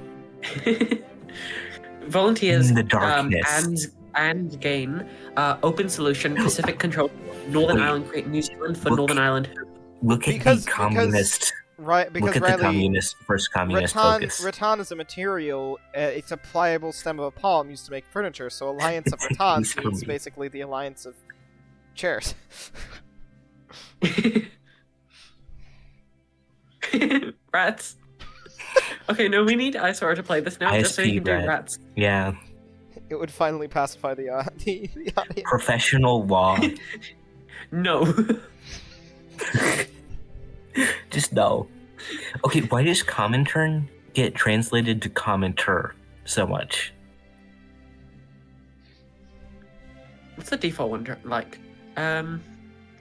Volunteers In the darkness. and gain open solution Pacific control Northern Wait. Ireland create New Zealand for Look. Northern Ireland. Look at Because- the communist. Right, because Look at the Riley, first communist focus. rattan is a material. It's a pliable stem of a palm used to make furniture. So alliance of rattans Please means hurry. basically the alliance of chairs. Rats. Okay, no, we need Isora to play this now just so he ISP can rat. do rats. Yeah. It would finally pacify the audience. Professional law. No. Just no. Okay, why does Comintern get translated to commenter so much? What's the default one like?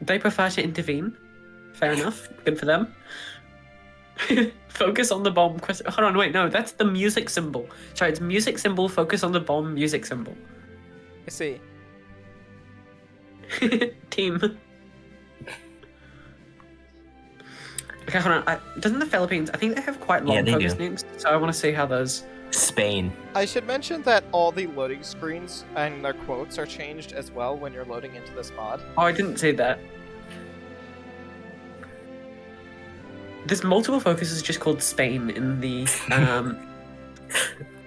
They prefer to intervene. Fair enough. Good for them. Focus on the bomb. Hold on, wait, no, that's the music symbol. Sorry, it's music symbol, focus on the bomb, music symbol. I see. Team. Okay, hold on. Doesn't the Philippines, I think they have quite long Yeah, they focus do. names, so I want to see how those... Spain. I should mention that all the loading screens and their quotes are changed as well when you're loading into this mod. Oh, I didn't see that. There's multiple focuses just called Spain in the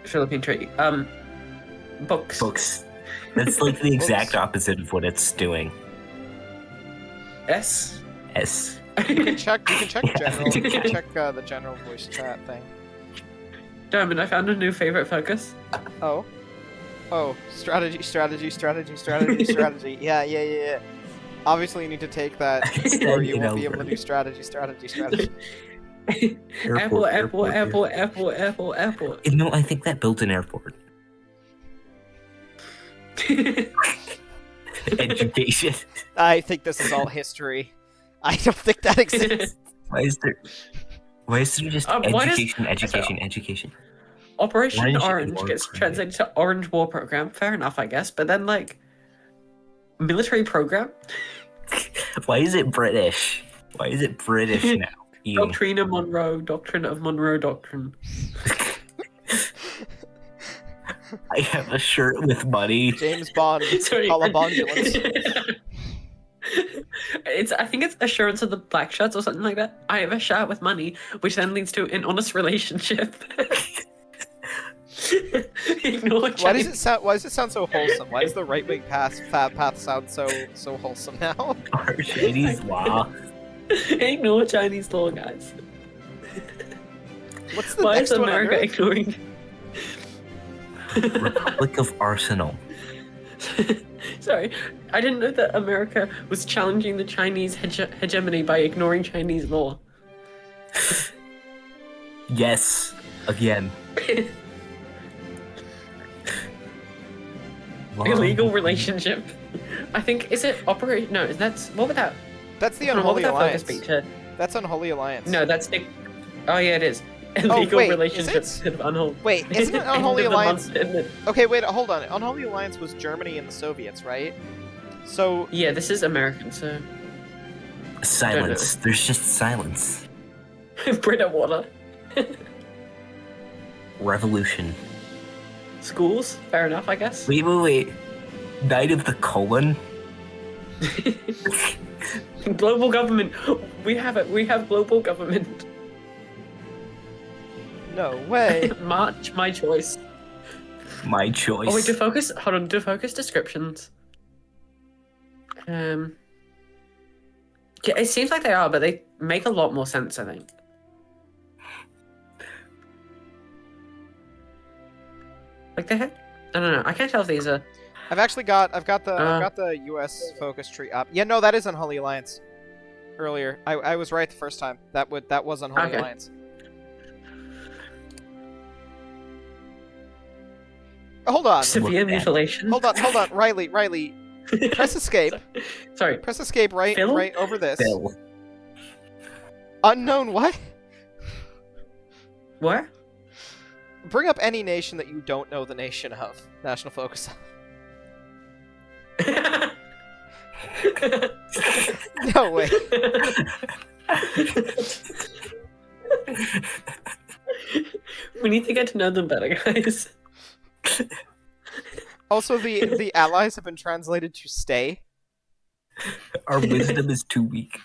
Philippine treaty. Books. Books. That's like the exact opposite of what it's doing. S. S. You can check general. You can Yeah. check the general voice chat thing. Diamond, I found a new favorite focus. Oh. Oh, strategy. Yeah. Obviously, you need to take that, or you won't be able to do strategy. Airport. No, I think that built an airport. Education. I think this is all history. I don't think that exists. Why is there just why does- education? Operation Orange Orange War gets Program. translated to Orange War Program. Fair enough, I guess. But then, like, military program? Why is it British? Why is it British now? Ew. Doctrine of Monroe. Doctrine of Monroe Doctrine. I have a shirt with money. James Bond. Sorry. Colabondulance. I think it's assurance of the black shirts or something like that. I have a shirt with money, which then leads to an honest relationship. Ignore Why Chinese. does it sound so wholesome? Why does the right wing path sound so wholesome now? Our Chinese law. Ignore Chinese law, guys. What's the Why next is one America under? ignoring? Republic of Arsenal. Sorry, I didn't know that America was challenging the Chinese hegemony by ignoring Chinese law. Yes. Again. Illegal relationship. I think is it operate? No, that's what would that? That's the What Unholy would that Alliance. focus be to? That's Unholy Alliance. No, that's the. Oh yeah, it is. Illegal wait, is relationship it? instead of unholy. Wait, isn't it End of Unholy the Alliance? month, isn't it? Okay, wait, hold on. Unholy Alliance was Germany and the Soviets, right? So Yeah, this is American, so Silence. There's just silence. Brita water. Revolution. Schools, fair enough, I guess. Wait. Night of the Colon? Global government. We have it. We have global government. no way. March, my choice. My choice. Oh wait, to focus. Hold on. To focus descriptions. Yeah, it seems like they are, but they make a lot more sense. I think. Like they have. I don't know. I can't tell if these are. I've got the U.S. focus tree up. Yeah, no, that is Unholy Alliance. Earlier, I was right the first time. That was Unholy Okay. Alliance. Hold on, Severe Look at- mutilation. hold on, Riley, press escape. Sorry. Press escape right Phil? over this. Bill. Unknown what? What? Bring up any nation that you don't know the nation of. National focus. No way. We need to get to know them better, guys. Also, the allies have been translated to stay. Our wisdom is too weak.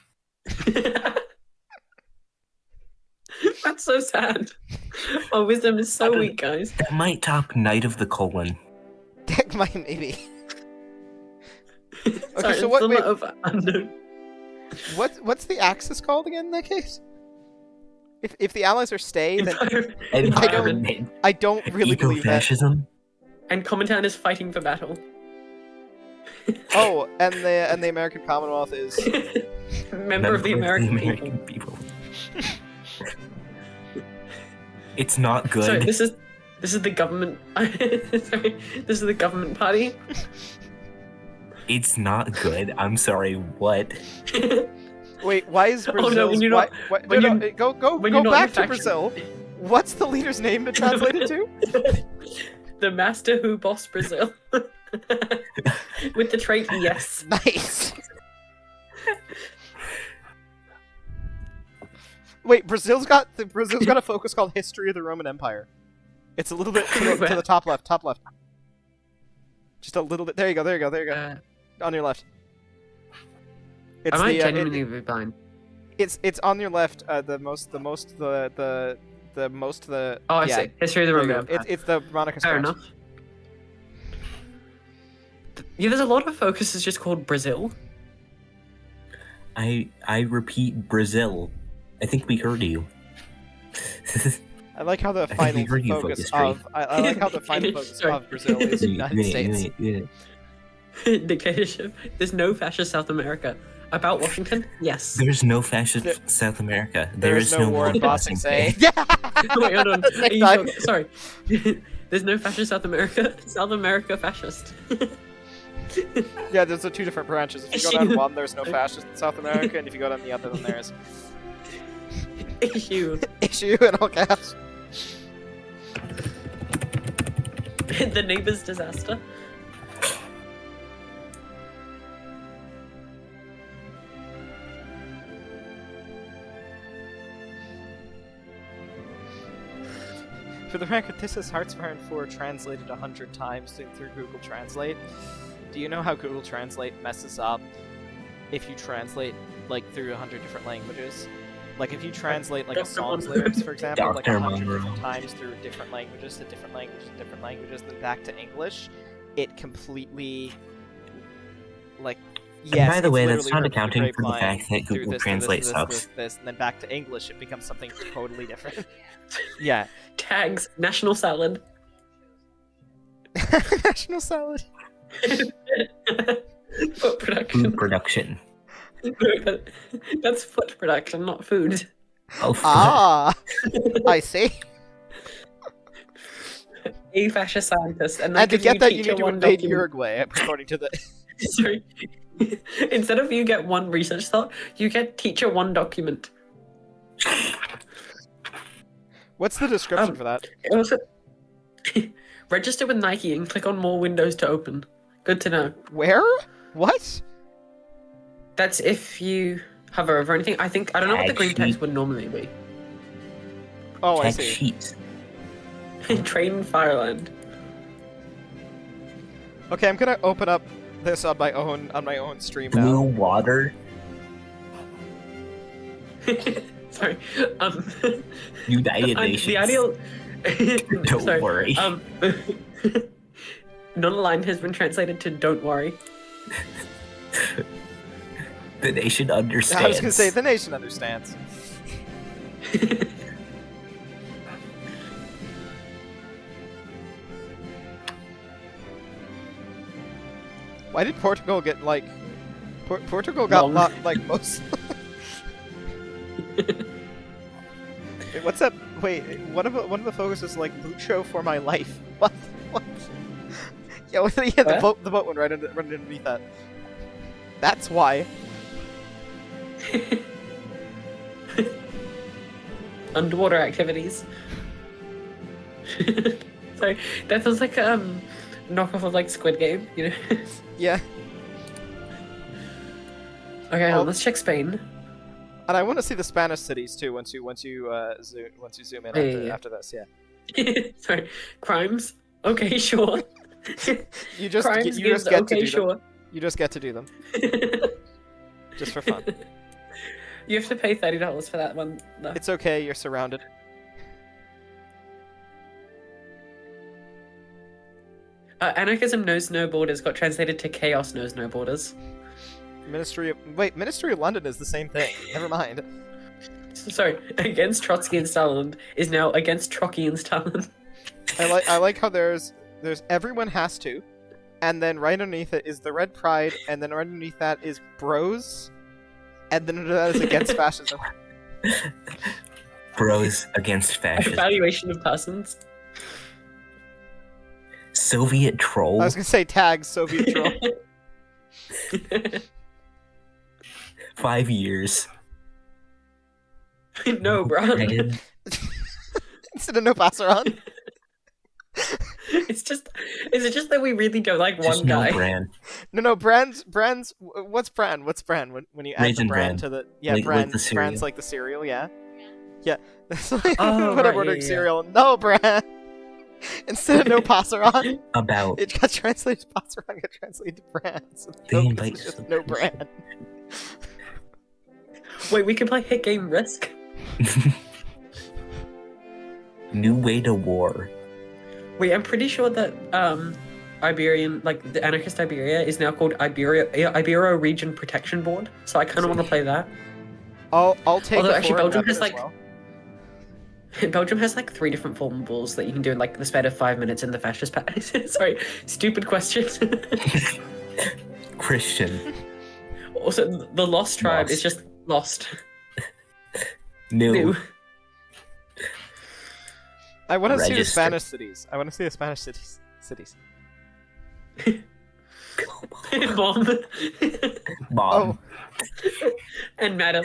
That's so sad. Our wisdom is so weak, guys. That might top Night of the Colon. That might maybe. Okay, Sorry, so what? it's Wait, not of unknown. what's the axis called again in that case? If the allies are stay, then Environment. I don't really believe that. Ecofascism. And Commandant is fighting for battle. Oh, and the American Commonwealth is Member of the American people. It's not good. Sorry, this is the government. Sorry, this is the government party. It's not good. I'm sorry. What? Wait, why is Brazil? Oh no, when you're not. when no, you're- go when you're not back in to faction. Brazil. What's the leader's name to translate it to? The Master Who Boss Brazil. With the trait yes. Nice. Wait, Brazil's got a focus called History of the Roman Empire. It's a little bit to the top left. Just a little bit. There you go. On your left. It's I might the, genuinely be blind. it's on your left. The most. Oh, I yeah, see. History of the there you Roman go. Empire. It's the Monica Fair Scratch. enough. Yeah, there's a lot of focuses just called Brazil. I repeat, Brazil. I think we heard you. I like how the think final we heard you, focus Focus of I like how the final focus Sorry. of Brazil is the United States. Dictatorship. There's no fascist South America. About Washington? Yes. There's no fascist South America. There is no war in Bossing Say. Yeah. Wait, hold on. At the Are same you time. sure? Sorry. There's no fascist South America. South America fascist. Yeah, there's the two different branches. If you go down one, there's no fascist in South America, and if you go down the other, then there's Issue. issue in all caps. The neighbor's disaster. For the record, this is Heartsburn 4 translated 100 times through Google Translate. Do you know how Google Translate messes up if you translate like through 100 different languages? Like if you translate like a song's lyrics, for example, like Dr. 100 Monroe. different times through different languages to different languages, then back to English, it completely like yes. by the it's way, that's literally not heard accounting for the grapevine fact that through Google this, Translate this, sucks. this, and then back to English, it becomes something totally different. Yeah. Tags. National salad. National salad. Food production. Food production. That's foot production, not food. Oh, Ah, I see. A fascist scientist, and And to get that, you teacher need to one invade document. Uruguay, according to the. Sorry. Instead of you get one research thought, you get teacher one document. What's the description for that? It also register with Nike and click on more windows to open. Good to know. Where? What? That's if you hover over anything. I don't know what the green Actually- text would normally be. Oh, I check see. sheets. Train Fireland. Okay, I'm gonna open up this on my own stream Blue now. water. Sorry. United Nations. The ideal. Don't Sorry. worry. Non-aligned has been translated to "Don't worry." The nation understands. I was gonna say the nation understands. Why did Portugal get like? Portugal got Long. like most. Wait, what's up? Wait, one of the focuses like Lucho for my life. What? What? Yeah, the What? boat one right underneath that. That's why. Underwater activities. Sorry, that sounds like knockoff of like Squid Game, you know? Yeah, Okay, Oh. let's check Spain. and I want to see the Spanish cities too. Once you zoom in Yeah. after this, yeah. Sorry, crimes. Okay, sure. You just Crimes you just gives get okay, to do sure. them. You just get to do them just for fun. You have to pay $30 for that one. No. It's okay. You're surrounded. Anarchism knows no borders got translated to chaos knows no borders. Ministry of London is the same thing. Never mind. Sorry, against Trotsky and Stalin is now against Trotsky and Stalin. I like how there's everyone has to, and then right underneath it is the Red Pride, and then right underneath that is Bros, and then under that is Against Fascism. Bros against fascism. Evaluation of persons. Soviet troll. I was gonna say tag Soviet troll. 5 years. No, bro. Brand. Instead of no Passeron. Is it just that we really don't like Just one no guy? brand. No, Brand's, what's Brand? What's Brand? When you add Raisin the brand Bran. to the, yeah, Like Brand, the cereal. Brand's like the cereal, yeah. Yeah. It's like, Oh, when I'm right, ordering yeah. cereal, no Brand. Instead of no Passeron, About it got translated to Passeron, got translated to Brand. So They no, 'cause invite it's just some- no Brand. Wait, we can play hit game Risk. new way to war. Wait, I'm pretty sure that Iberian, like the anarchist Iberia, is now called Ibero Region Protection Board. So I kind of want to play that. I'll take Although a actually foreign Belgium weapon has, as like- well. Belgium has like 3 different formables that you can do in like the span of 5 minutes in the fascist Sorry, stupid question. Christian. Also, the Lost tribe is Lost. just lost. New. New. I want to see the Register. Spanish cities. I want to see the Spanish cities. Bomb. Mom. And madam.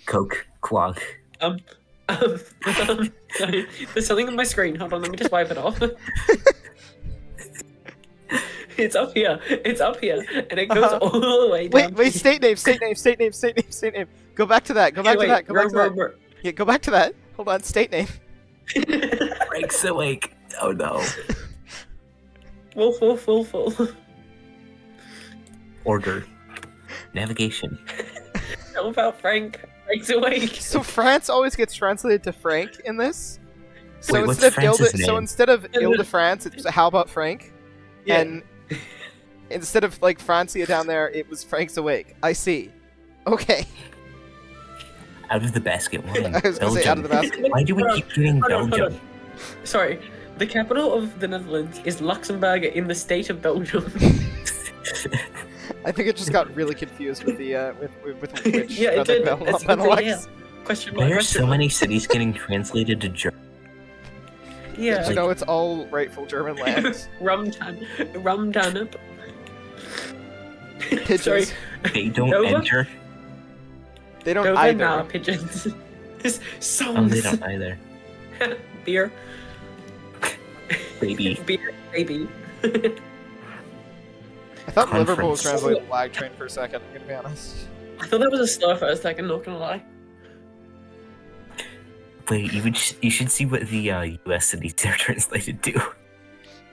Coke. Clock. Sorry, there's something on my screen. Hold on, let me just wipe it off. It's up here. It's up here, and it goes all the way down. Wait, state name. Go back to that. Go back to that. Go back to that. Yeah, go back to that. Hold on, state name. Frank's awake. Oh no. Full. Order. Navigation. How about Frank? Frank's awake. So France always gets translated to Frank in this. So Wait, what's instead of France's name? instead of Ile-de-France, it's how about Frank? Yeah. And instead of like Francia down there, it was Frank's awake. I see. Okay. Out of the basket. Why? I was gonna say out of the basket. Why do we keep doing Hold on. Belgium? Sorry, the capital of the Netherlands is Luxembourg in the state of Belgium. I think it just got really confused with the with which Yeah, it did. other It's Benelux. yeah. Question mark. Why are question so mark. many cities getting translated to German? Yeah. You know, it's all rightful German lands. Rumdanup. Pigeons. Sorry. They don't Nova? enter. They don't Nova either. nah, pigeons. This Oh, songs. they don't either. Beer. Baby. Beer. Baby. I thought Liverpool was Conference. translated lag train for a second. I'm gonna be honest. I thought that was a slur for a second, not gonna lie. Wait, you should see what the US cities are translated to.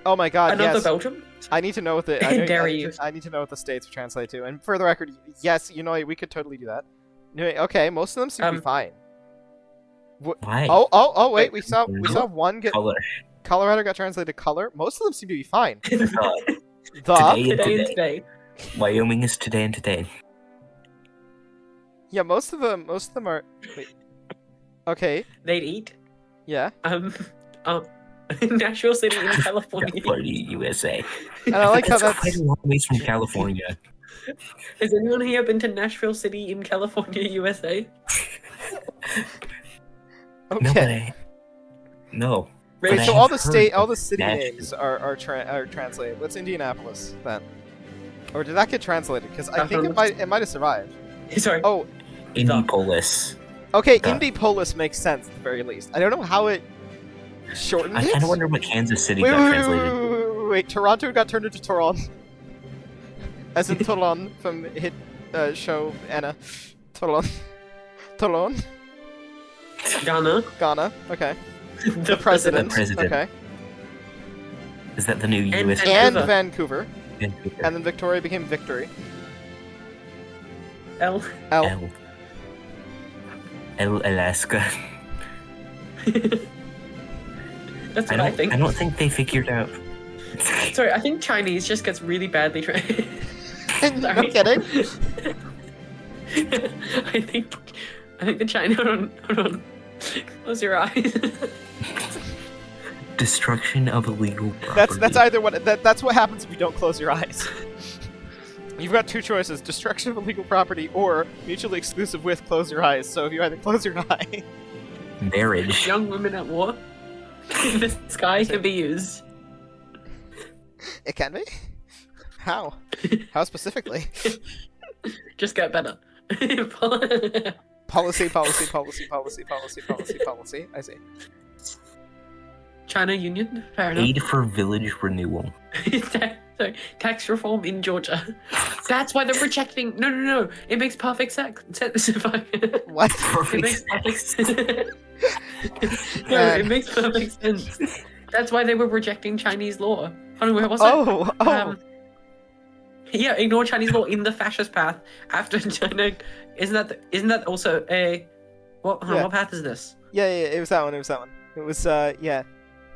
Oh my god, Another yes. Belgium? I need to know what the Dare you. I need to know what the states are translated to. And for the record, yes, you know we could totally do that. Anyway, okay, most of them seem to be fine. Why? Oh wait, we saw one get Color. Colorado got translated to color. Most of them seem to be fine. Uh, The Today and Today and today. today. Wyoming is today and today. yeah, most of them are. Wait. Okay, They'd eat. yeah, Nashville City in California. California, USA. and I like how That's quite that's. a long ways from California. Has anyone here been to Nashville City in California, USA? No, but Okay. no. Wait, But I so have all the heard all of the city Nashville. names are translated. What's Indianapolis then? Or did that get translated? Because I think it might have survived. Sorry. Oh, Indianapolis. okay, Duh. Indianapolis makes sense at the very least. I don't know how it shortened I it. kind of wonder what Kansas City Wait, got wait, wait, translated to. wait, Toronto got turned into Toron. As in Toulon from hit show Anna. Toulon. Toulon. Ghana. Ghana. Okay. The President. The president. Okay. Is that the new And US? And Vancouver. Vancouver. And then Victoria became Victory. L. L. Alaska. That's what I think. I don't think they figured out. Sorry, I think Chinese just gets really badly trained. No kidding. I think the China. Hold on. Close your eyes. Destruction of illegal property. That's either what that's what happens if you don't close your eyes. You've got two choices: destruction of illegal property or mutually exclusive with close your eyes. So if you either close your eye, Marriage. Young women at war. The sky can be used. it can be. How? How specifically? Just get better. Policy. I see. China Union? Fair enough. Aid for village renewal. Sorry, tax reform in Georgia. That's why they're rejecting. No. It makes perfect sense. What? It makes perfect sense. No, it makes perfect sense. That's why they were rejecting Chinese law. Hold on, where was it? Yeah, ignore Chinese law in the fascist path after China. Isn't that also a what? Yeah. What path is this? Yeah, it was that one. It was yeah,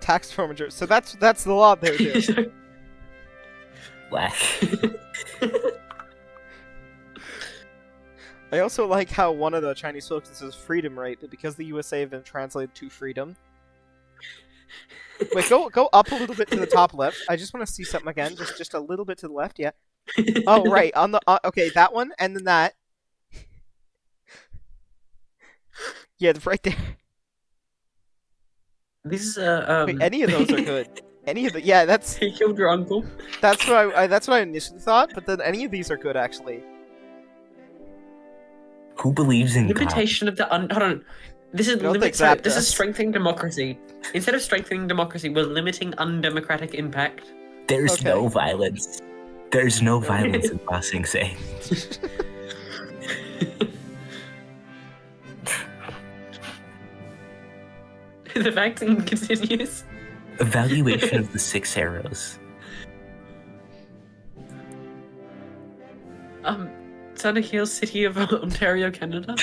tax reform. So that's the law there too. Black. I also like how one of the Chinese focuses is freedom, right? But because the USA have been translated to freedom. Wait, go up a little bit to the top left. I just want to see something again, just a little bit to the left. Yeah. Oh, right on the okay, that one, and then that. Yeah, right there. This is Wait, any of those are good. Any of the that's He killed your uncle. that's what I initially thought, but then any of these are good actually. Who believes in God? Limitation of the hold on. This is don't think this that is does. strengthening democracy. Instead of strengthening democracy, we're limiting undemocratic impact. There's Okay. no violence. There's no violence in Ba Sing Se. The vaccine continues. Evaluation of the 6 arrows. Santa Hills, City of Ontario, Canada.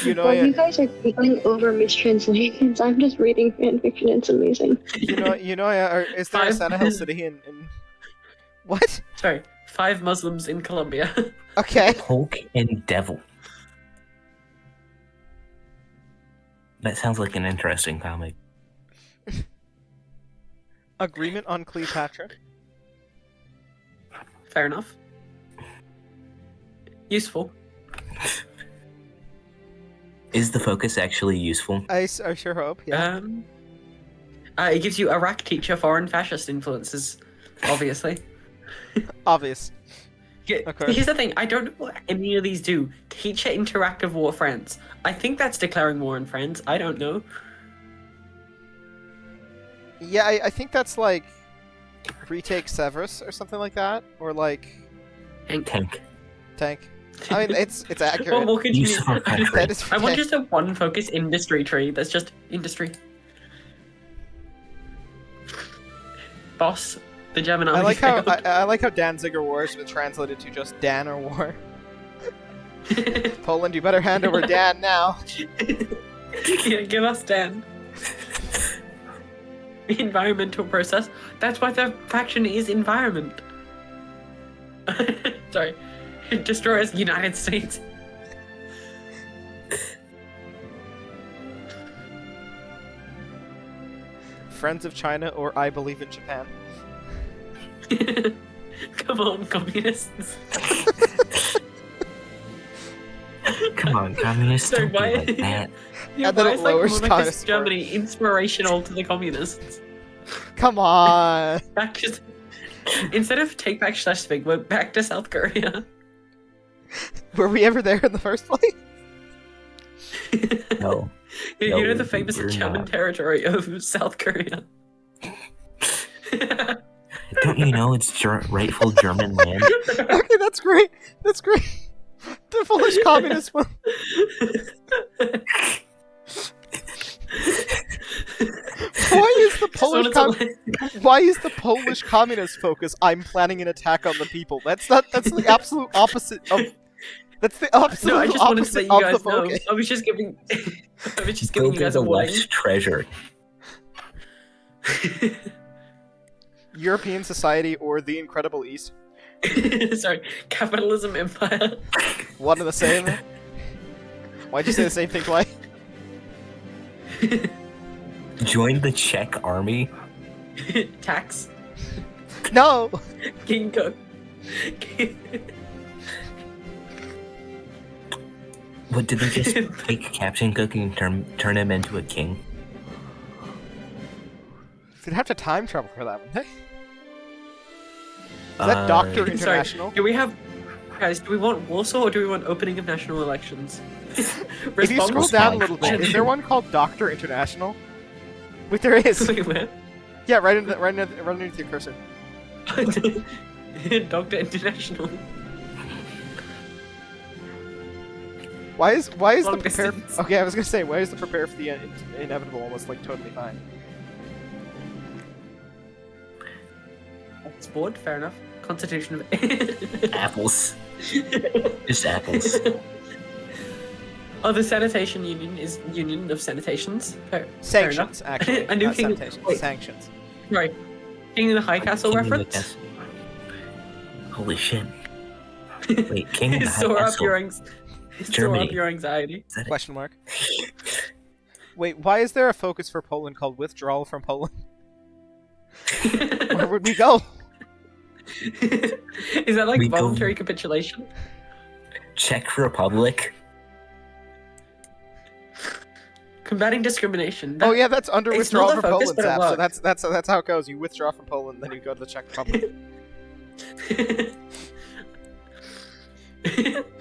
You know, Well, you guys are taking over mistranslations. I'm just reading fanfiction. It's amazing. is there a Santa Hill City in what? Sorry, 5 Muslims in Colombia. Okay. Hulk and Devil. That sounds like an interesting comic. Agreement on Cleopatra. Fair enough. Useful. Is the focus actually useful? I sure hope. Yeah. It gives you Iraq teacher foreign fascist influences, obviously. Obvious. Yeah, Okay. Here's the thing, I don't know what any of these do. Teacher interactive war France. I think that's declaring war on France. I don't know. Yeah, I think that's like retake Severus or something like that, or like Tank. tank. I mean, it's accurate. Well, we'll continue. Use of our country. That is I want just a one focus industry tree that's just industry. Boss, the German army. I like how failed. I like how Danziger War has been translated to just Dan or War. Poland, you better hand over Dan now. Yeah, give us Dan. Environmental process. That's why the faction is environment. Sorry. Destroys United States. Friends of China or I believe in Japan. Come on, communists. Come on, communists. So Don't be why- like that. Yeah, And then why it is, like, lowers Monarchist communist support. Germany inspirational to the communists? Come on. Back to, instead of take back Schleswig, we're back to South Korea. Were we ever there in the first place? No. You No, know the famous we're German not. territory of South Korea. Don't you know it's rightful German land? Okay, that's great. That's great. The Polish communist one. Why is the Polish communist focus? I'm planning an attack on the people. That's the absolute opposite of. That's the absolute No, I just wanted to opposite let you of the guys know. focus. I was just giving. I was just giving you Building guys the a warning. West's treasure. European society or the Incredible East. Sorry, capitalism empire. One and the same. Why'd you say the same thing twice? Join the Czech army. Tax. No. King Cook. What did they just take Captain Cook and turn him into a king? You'd have to time travel for that, wouldn't they? Is that Doctor International? Sorry, do we have... Guys, do we want Warsaw or do we want opening of national elections? If you scroll down a little bit, is there one called Doctor International? Wait, there is. Wait, where? Yeah, right underneath your cursor. Doctor International. Why is Long the prepare? distance. Okay, I was gonna say, why is the prepare for the inevitable almost like totally fine? Sport, fair enough. Constitution of Apples. Just apples. Oh, the sanitation union is union of sanitations. Fair Sanctions, enough. actually. A new not king. sanitation, Wait, sanctions. sorry. King in the High Castle King in the reference. Castle. Holy shit. Wait, King in the High Soar up Castle. your soar up your anxiety. Is that it? Question mark. Wait, why is there a focus for Poland called withdrawal from Poland? Where would we go? Is that like We go- voluntary capitulation? Czech Republic. Combating discrimination. Oh yeah, that's under It's withdrawal not from the focus, Poland's but it app. So that's how it goes. You withdraw from Poland, then you go to the Czech Republic.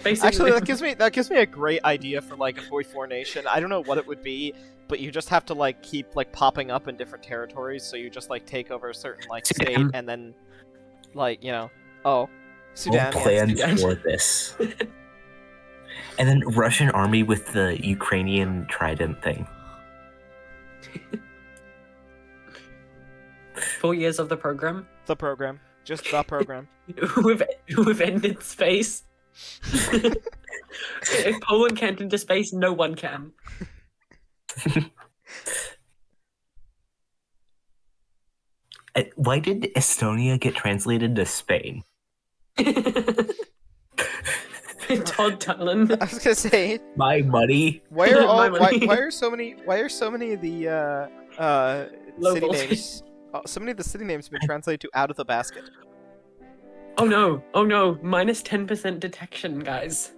Basically, Actually, that gives me a great idea for like a HOI4 nation. I don't know what it would be, but you just have to like keep like popping up in different territories. So you just like take over a certain like state, Sudan. and then like Sudan. We'll yeah. plan for this. And then Russian army with the Ukrainian trident thing. 4 years of the program. The program, just the program. We've ended space. If Poland can't enter space, no one can. Why did Estonia get translated to Spain? Todd Talon. I was gonna say, My money. why are My money. why are so many of the Low city voltage. names? So many of the city names have been translated to out of the basket. Oh no! Oh no! Minus 10% detection, guys.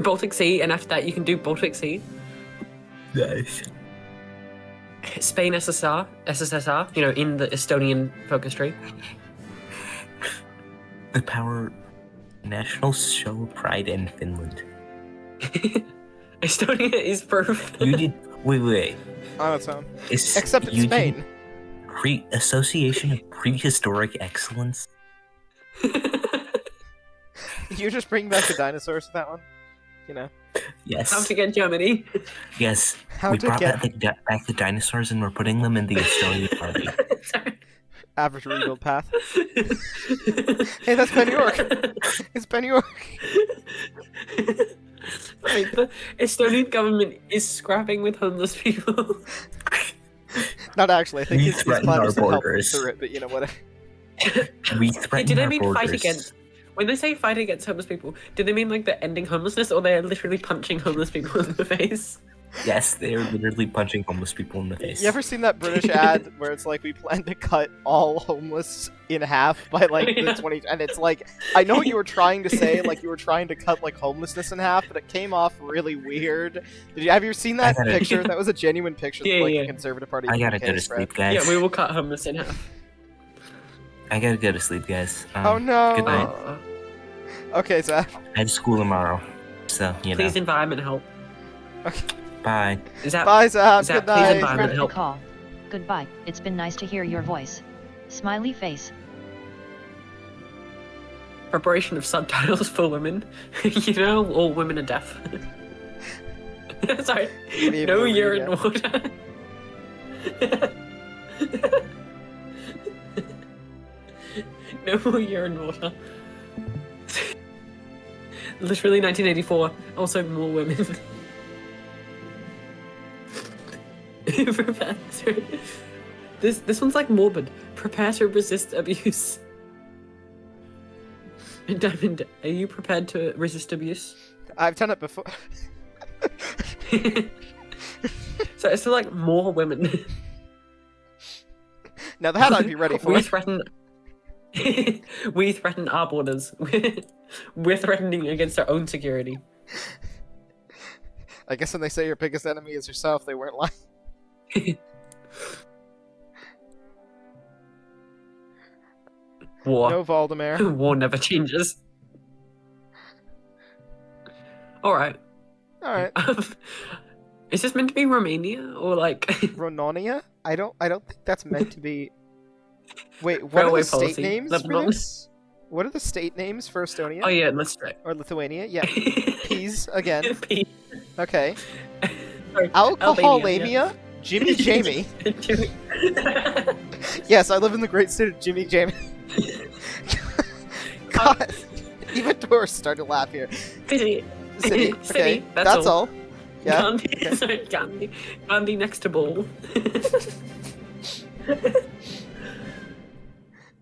Baltic Sea, and after that you can do Baltic Sea. Nice. Spain SSSR, you know, in the Estonian focus tree. The power national show of pride in Finland. Estonia is proof. You did wait. On its own. Is Except it's Spain. Association of Prehistoric Excellence. You just bring back the dinosaurs with that one? You know. Yes. How to get Germany? Yes. How we to brought get back the dinosaurs and we're putting them in the Estonian army. Sorry. average rebuild path. Hey, that's Ben York. It's Ben York. Right, the Estonian government is scrapping with homeless people. Not actually. I think We he's threaten plan our is to help them borders. through it, but you know whatever. We Hey, threaten do they our mean borders. fight against? When they say fight against homeless people, do they mean like they're ending homelessness, or they're literally punching homeless people in the face? Yes, they are literally punching homeless people in the face. You ever seen that British ad where it's like we plan to cut all homeless in half by like Yeah. the 20, and it's like I know what you were trying to say, like you were trying to cut like homelessness in half, but it came off really weird. Have you seen that I gotta- picture? That was a genuine picture. Yeah, that, like yeah. the Conservative Party. I of gotta the go to UK spread. sleep, guys. Yeah, we will cut homeless in half. I gotta go to sleep, guys. Oh no. Good night. Aw. Okay, Zach. I have school tomorrow, so you know. Please environment help. Bye. Is that Bye, Zach. Zach, Good please night. environment End the help. call. Goodbye. It's been nice to hear your voice. Smiley face. preparation of subtitles for women? You know, all women are deaf. Sorry, Maybe no we'll read urine it. water. No more urine water. Literally 1984. Also more women. Prepare to... This one's like morbid. Prepare to resist abuse. Diamond, are you prepared to resist abuse? I've done it before. So like more women. Now that I'd be ready for. We threaten. We threaten our borders. We're threatening against our own security. I guess when they say your biggest enemy is yourself, they weren't lying. War. No Valdemar. War never changes. Alright. Alright. Is this meant to be Romania or like Rononia? I don't think that's meant to be. Wait, what Railway are the state policy, names for Lebanon. this? What are the state names for Estonia? Oh yeah, let's try. Or Lithuania? Yeah. Peas again. P. Okay. Sorry, Alcoholamia? Jimmy Jamie. Jimmy. Yes, I live in the great state of Jimmy Jamie. God. Even Doris started to laugh here. City. City. Okay. City, That's all. Yeah. Gandhi. Okay. Sorry, Gandhi. Gandhi next to Bull.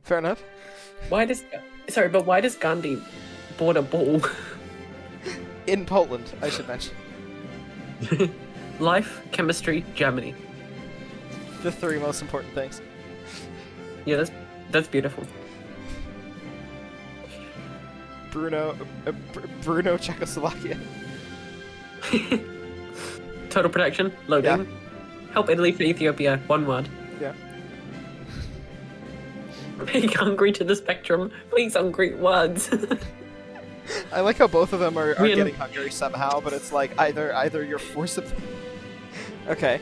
Fair enough. Why does Gandhi board a bull? In Poland, I should mention. Life, chemistry, Germany. The three most important things. Yeah, that's beautiful. Bruno, Czechoslovakia. Total protection, loading. Yeah. Help Italy for Ethiopia, one word. Yeah. Make Hungary to the spectrum. Please, Hungary, words. I like how both of them are Really? getting Hungary somehow, but it's like either you're forcibly. Okay.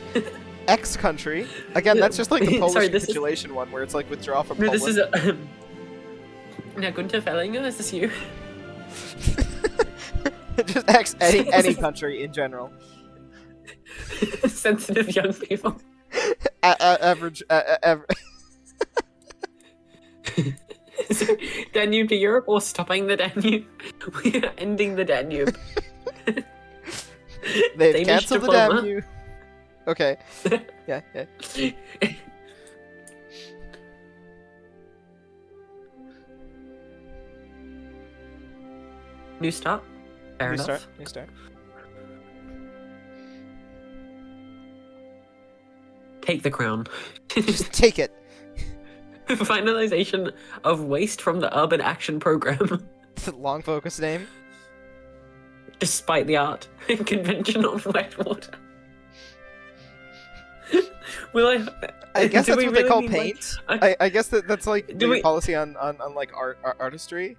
X country. Again, that's just like the Polish Sorry, this is- capitulation one where it's like withdraw from No, Poland. this is now Gunther Fellinger, is this you? Just X any country in general. Sensitive young people. Average. Danube to Europe or stopping the Danube? We are ending the Danube. They've Danish cancelled the diploma. Danube. Okay. Yeah. New start. Fair New enough. start. New start. Take the crown. Just take it. Finalization of waste from the Urban Action Program. It's a long focus name. Despite the art. Convention on wet water. Will I guess do that's we what they really call need, paint. like, I guess that's like Do the we- policy on like artistry.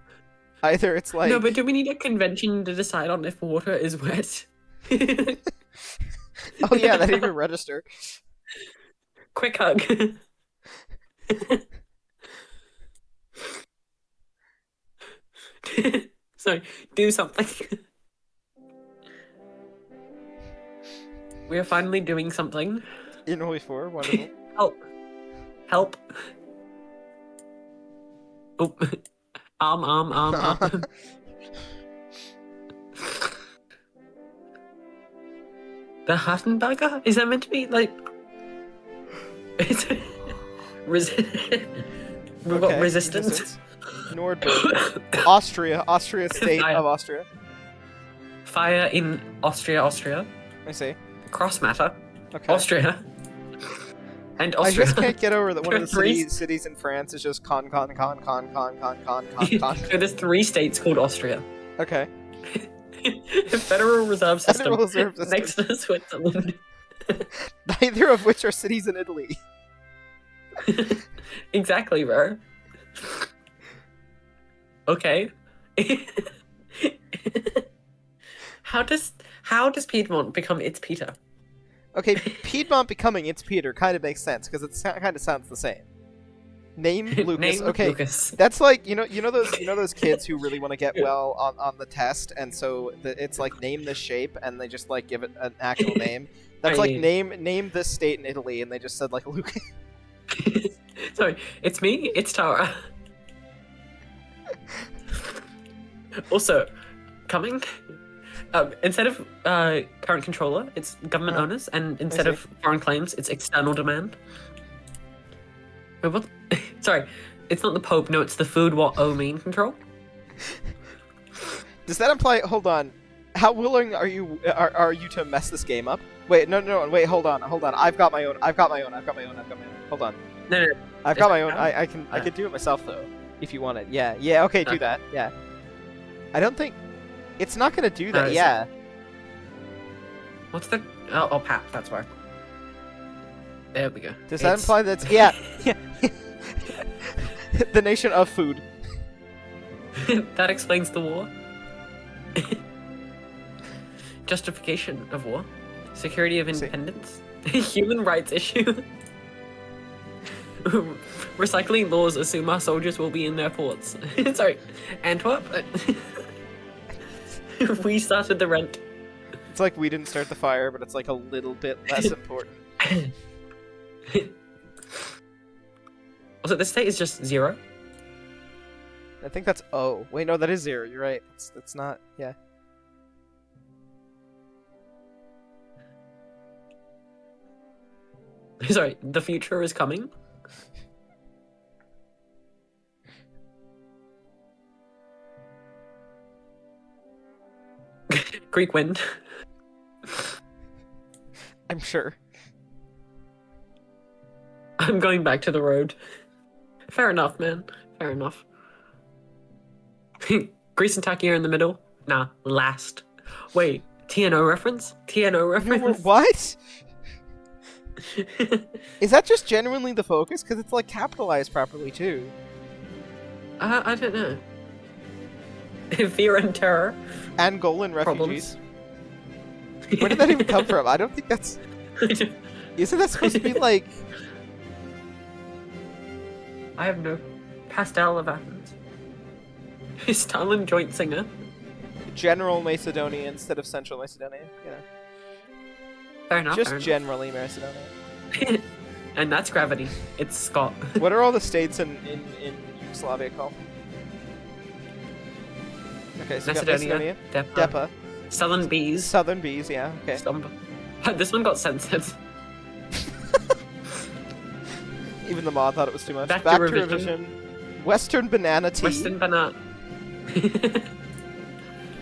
Either it's like No, but do we need a convention to decide on if water is wet? oh yeah, that even register. Quick hug. Sorry, do something. We are finally doing something. In HOI4, wonderful. Help. Help. Oh. Arm. The Hattenberger? Is that meant to be like... It's... We've got Okay, resistance. Nordberg. Austria state Fire. of Austria. Fire in Austria. I see. Cross matter. Okay. Austria. And I Austria. just can't get over that one of the Three- cities in France is just con. So there's 3 states called Austria. Okay. Federal Reserve System. Federal Reserve System. Next to Switzerland. Neither of which are cities in Italy. Exactly, bro. Okay. How does Piedmont become its Peter? Okay, Piedmont becoming its Peter kind of makes sense because it kind of sounds the same. Name Lucas. Name Okay, Lucas. that's like you know those kids who really want to get well on the test, and so it's like name this shape, and they just like give it an actual name. That's like name this state in Italy, and they just said like Lucas. Sorry, it's me. It's Tara. Also, coming. Instead of current controller, it's government owners, and instead of foreign claims, it's external demand. Wait, what? Sorry, it's not the Pope. No, it's the food what O mean control. Does that imply? Hold on. How willing are you to mess this game up? Wait, no, wait, hold on. I've got my own. Hold on. No. I've got my own. I can do it myself though, if you want it. Yeah. Okay, do that. Yeah. I don't think it's not gonna do that. Yeah. What's the? Oh, Pap. That's why. There we go. Does that imply that's yeah? The nation of food. That explains the war. Justification of war. Security of independence. Human rights issue. Recycling laws assume our soldiers will be in their ports. Sorry, Antwerp. We started the rent. It's like we didn't start the fire, but it's like a little bit less important. Also, this state is just 0. I think that's O. Wait, no, that is 0. You're right. That's not. Yeah. Sorry, the future is coming. Greek wind. I'm sure. I'm going back to the road. Fair enough, man. Fair enough. Greece and Turkey are in the middle. Nah, last. Wait, TNO reference? TNO reference? What? Is that just genuinely the focus? Because it's like capitalized properly too. I don't know. Fear and terror. Angolan refugees. Where did that even come from? I don't think that's... Isn't that supposed to be like... I have no... Pastel of Athens. Stalin joint singer. General Macedonia instead of Central Macedonia, you know. Fair enough. Just generally Macedonia. And that's gravity. It's Scott. What are all the states in Yugoslavia called? Okay, so Macedonia, Depa. Southern Bees. Southern Bees, yeah, okay. This one got censored. Even the mod thought it was too much. Back to revision. Western Banana Tea. Western Banana.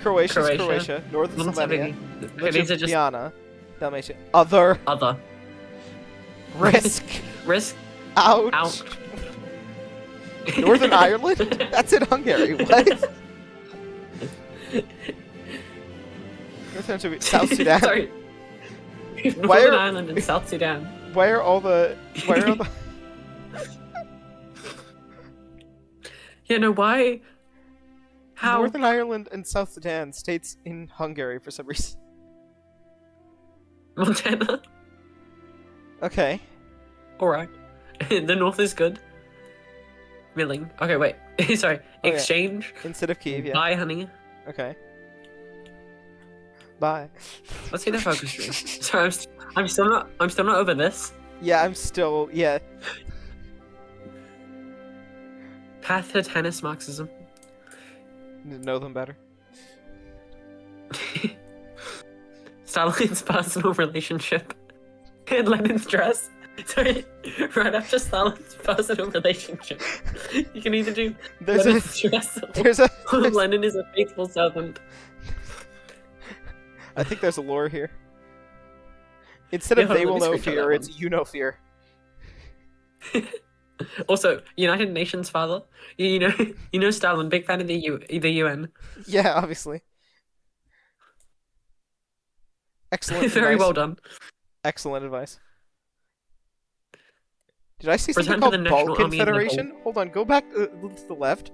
Croatia. Northern Slovenia. Okay, these are just... Ljubljana. Dalmatia. Other. Risk. Out. Northern Ireland? That's in Hungary. What? South Sudan. Sorry. Northern Ireland and South Sudan. Why are all the... Yeah, no, why? How? Northern Ireland and South Sudan, states in Hungary for some reason. Montana? Okay. Alright. The north is good. Milling. Okay, wait. Sorry. Exchange. Yeah. Instead of Kiev, yeah. Bye, honey. Okay. Bye. Let's see the focus tree. Sorry, I'm still not over this. Yeah, I'm still, yeah. Path to tennis Marxism. Need to know them better. Stalin's personal relationship. And Lenin's dress. Sorry, right after Stalin's personal relationship. You can either do Lenin's dress or Lenin is a faithful servant. I think there's a lore here. Instead of they will know fear, it's you know fear. Also, United Nations father. You know Stalin, big fan of the UN. Yeah, obviously. Excellent. Very well done. Excellent advice. Did I see something called Balkan Federation? Hold on, go back to the left.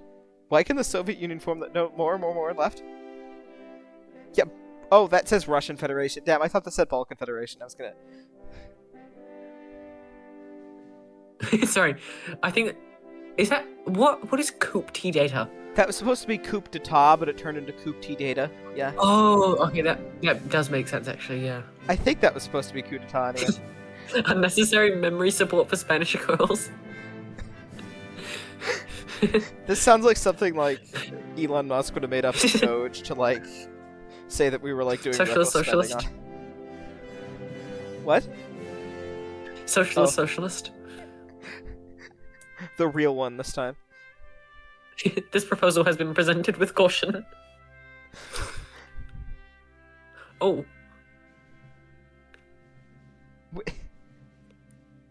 Why can the Soviet Union form that? No, more left. Yep. Oh, that says Russian Federation. Damn, I thought that said Balkan Federation. I was gonna... Sorry, I think... Is that... What is coup T data? That was supposed to be coup d'etat, but it turned into coup T data. Yeah. Oh, okay, that does make sense, actually, yeah. I think that was supposed to be coup d'etat anyway. Unnecessary memory support for Spanish girls. This sounds like something like Elon Musk would have made up a Doge to, like, say that we were, like, doing socialist. What? Socialist. The real one this time. This proposal has been presented with caution. Oh.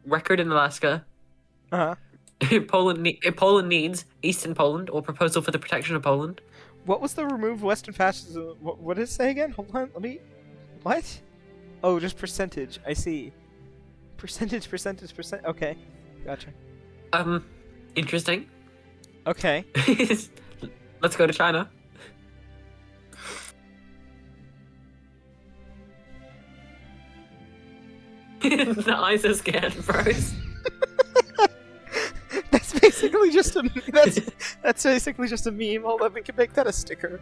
Record in Alaska. Uh-huh. Poland needs Eastern Poland, or proposal for the protection of Poland. What was the remove Western fascism? What did it say again? Hold on, let me... What? Oh, just percentage. I see. Percentage. Okay. Gotcha. Interesting. Okay. Let's go to China. The eyes are scared, bros. That's basically just a that's basically just a meme. Hold on, we can make that a sticker.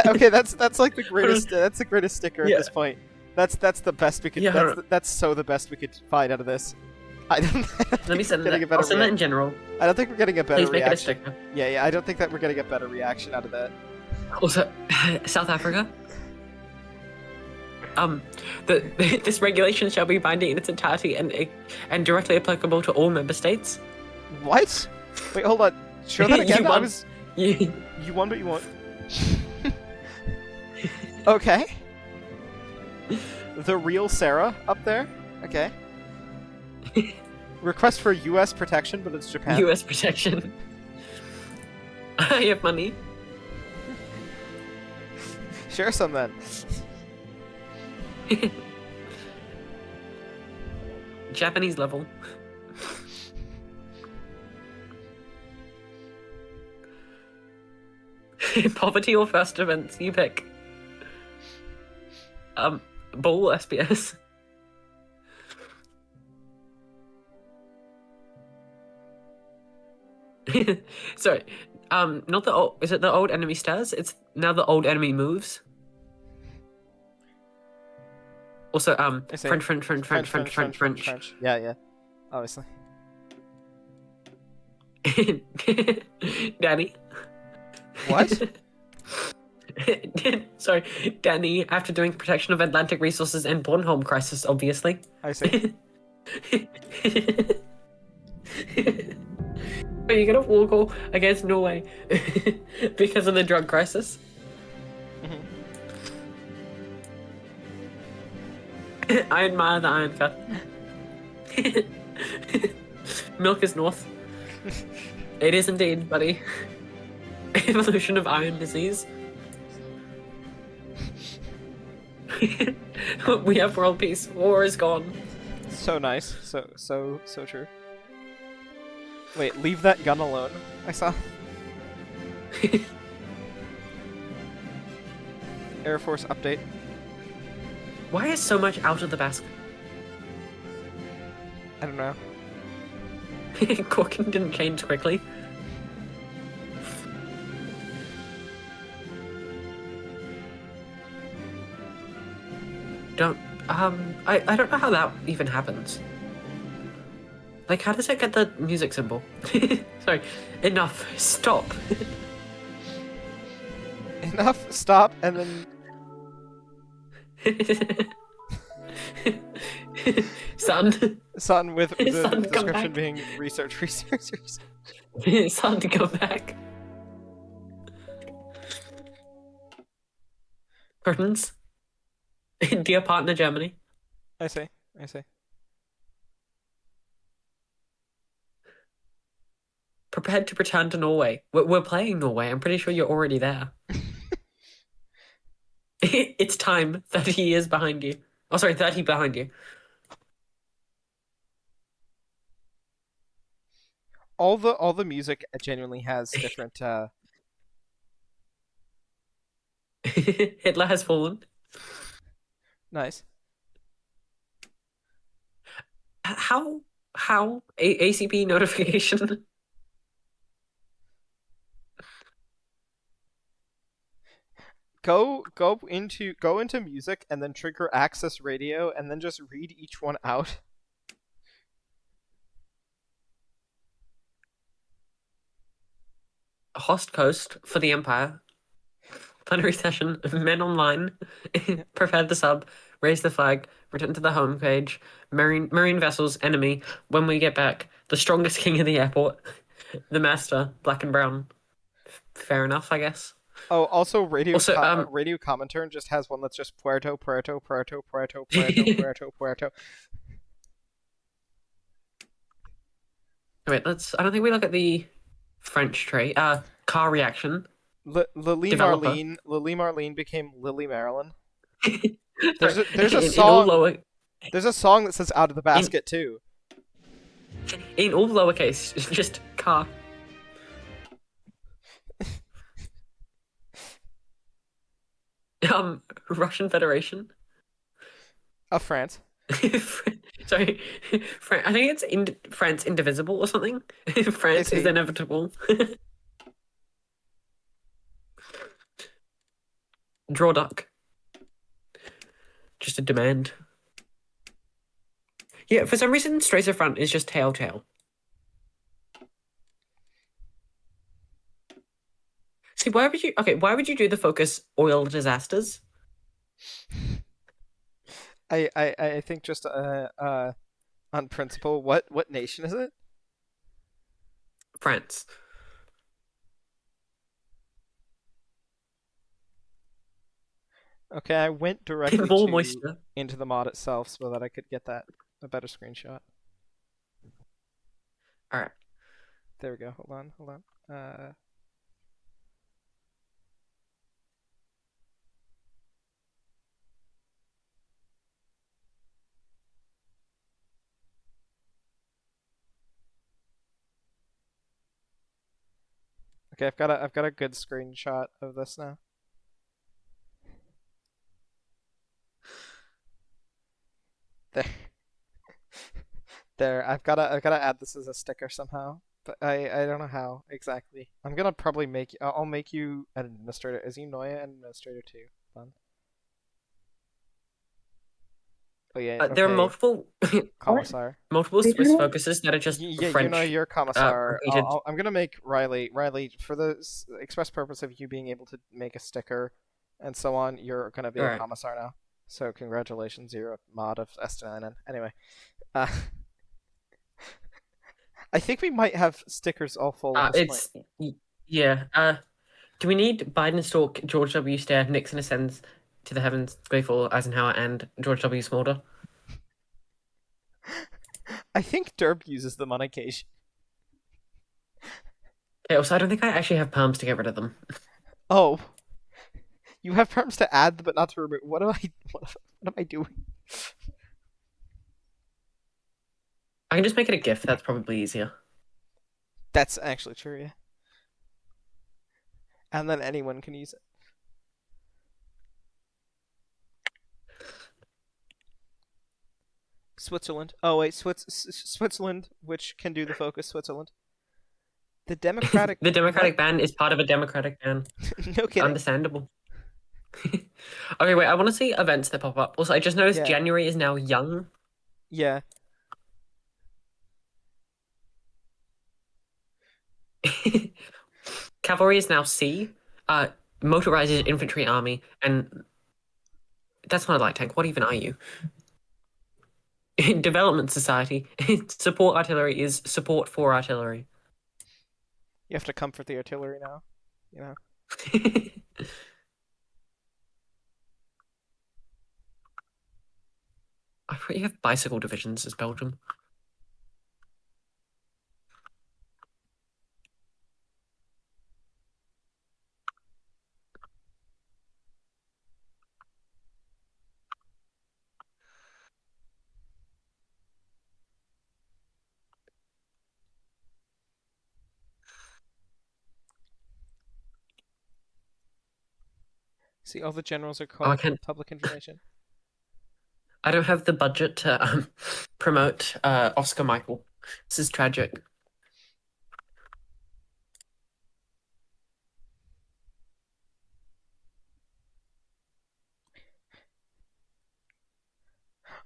Okay, that's like the greatest. That's the greatest sticker at this point. That's the best we could. Yeah, that's so the best we could find out of this. I don't Let me send that. I'll send that in general. I don't think we're getting a better Please make reaction. it a sticker. Yeah, I don't think that we're getting a better reaction out of that. Also, South Africa. This regulation shall be binding in its entirety and directly applicable to all member states. What? Wait, hold on. Show that again. You won. You won, but you won. Okay. The real Sarah up there. Okay. Request for U.S. protection, but it's Japan. U.S. protection. I have money. Share some then. Japanese level. Poverty or first events, you pick. Bull SPS. Sorry, not the old. Is it the old enemy stares? It's now the old enemy moves. Also, French. Yeah. Obviously. Danny. What? Sorry, Danny, after doing protection of Atlantic resources and Bornholm crisis, obviously. I see. Are you gonna war against Norway because of the drug crisis? I admire the iron cut. Milk is north. It is indeed, buddy. Evolution of iron disease. We have world peace. War is gone. So nice. So true. Wait, leave that gun alone. I saw. Air Force update. Why is so much out of the basket? I don't know. Cooking didn't change quickly. I don't know how that even happens. Like, how does it get the music symbol? Sorry, enough, stop. Enough, stop, and then... Son with the Son, description being research. Son, to go back. Curtains. Dear partner, Germany. I see. Prepared to return to Norway. We're playing Norway. I'm pretty sure you're already there. It's time. 30 years behind you. Oh, sorry, 30 behind you. All the music genuinely has different. Hitler has fallen. Nice. How ACP notification? Go into music and then trigger access radio and then just read each one out. Host coast for the Empire. Plenary session. Men online. Prepare the sub. Raise the flag. Return to the home page. Marine vessels. Enemy. When we get back. The strongest king of the airport. The master. Black and brown. Fair enough, I guess. Oh, also radio Also, radio Comintern just has one that's just Puerto, Puerto, Puerto, Puerto, Puerto, Puerto, Puerto. Wait, I don't think we look at the French trait. Car reaction. Lily Developer. Marlene became Lily Marilyn. Sorry, There's a in song. all lower, There's a song that says "Out of the Basket" too. in all lowercase, just car. Russian Federation. Of France. Sorry, I think it's France indivisible or something. France is inevitable. Draw duck. Just a demand. Yeah, for some reason, Stracer front is just tail. See, why would you do the focus oil disasters? I think just on principle. What nation is it? France. Okay, I went directly into the mod itself so that I could get a better screenshot. All right. There we go. Hold on. Okay, I've got a good screenshot of this now. There. I've gotta add this as a sticker somehow, but I don't know how exactly. I'm gonna probably I'll make you an administrator. Is you Noya an administrator too? Fun. Oh yeah. There are multiple commissar. multiple Swiss focuses that are just French. You know, you're commissar. I'm gonna make Riley for the express purpose of you being able to make a sticker and so on. You're gonna be a commissar now. So congratulations, you're a mod of S9N. Anyway, I think we might have stickers all full. At this point. Yeah. Do we need Biden stalk, George W. Stare, Nixon ascends to the heavens, grateful Eisenhower, and George W. Smolder? I think Derb uses them on occasion. Okay, also, I don't think I actually have perms to get rid of them. Oh. You have perms to add, but not to remove. What am I doing? I can just make it a GIF. That's probably easier. That's actually true, yeah. And then anyone can use it. Switzerland. Oh wait, Switzerland, which can do the focus. Switzerland. The Democratic. The Democratic ban is part of a Democratic ban. No kidding. Understandable. Okay, wait. I want to see events that pop up. Also, I just noticed January is now young. Yeah. Cavalry is now C. Motorized infantry army, and that's not a light tank. What even are you? Development society. Support artillery is support for artillery. You have to comfort the artillery now. You know. I thought you have bicycle divisions as Belgium. See, all the generals are called public information. I don't have the budget to promote Oscar Michael. This is tragic.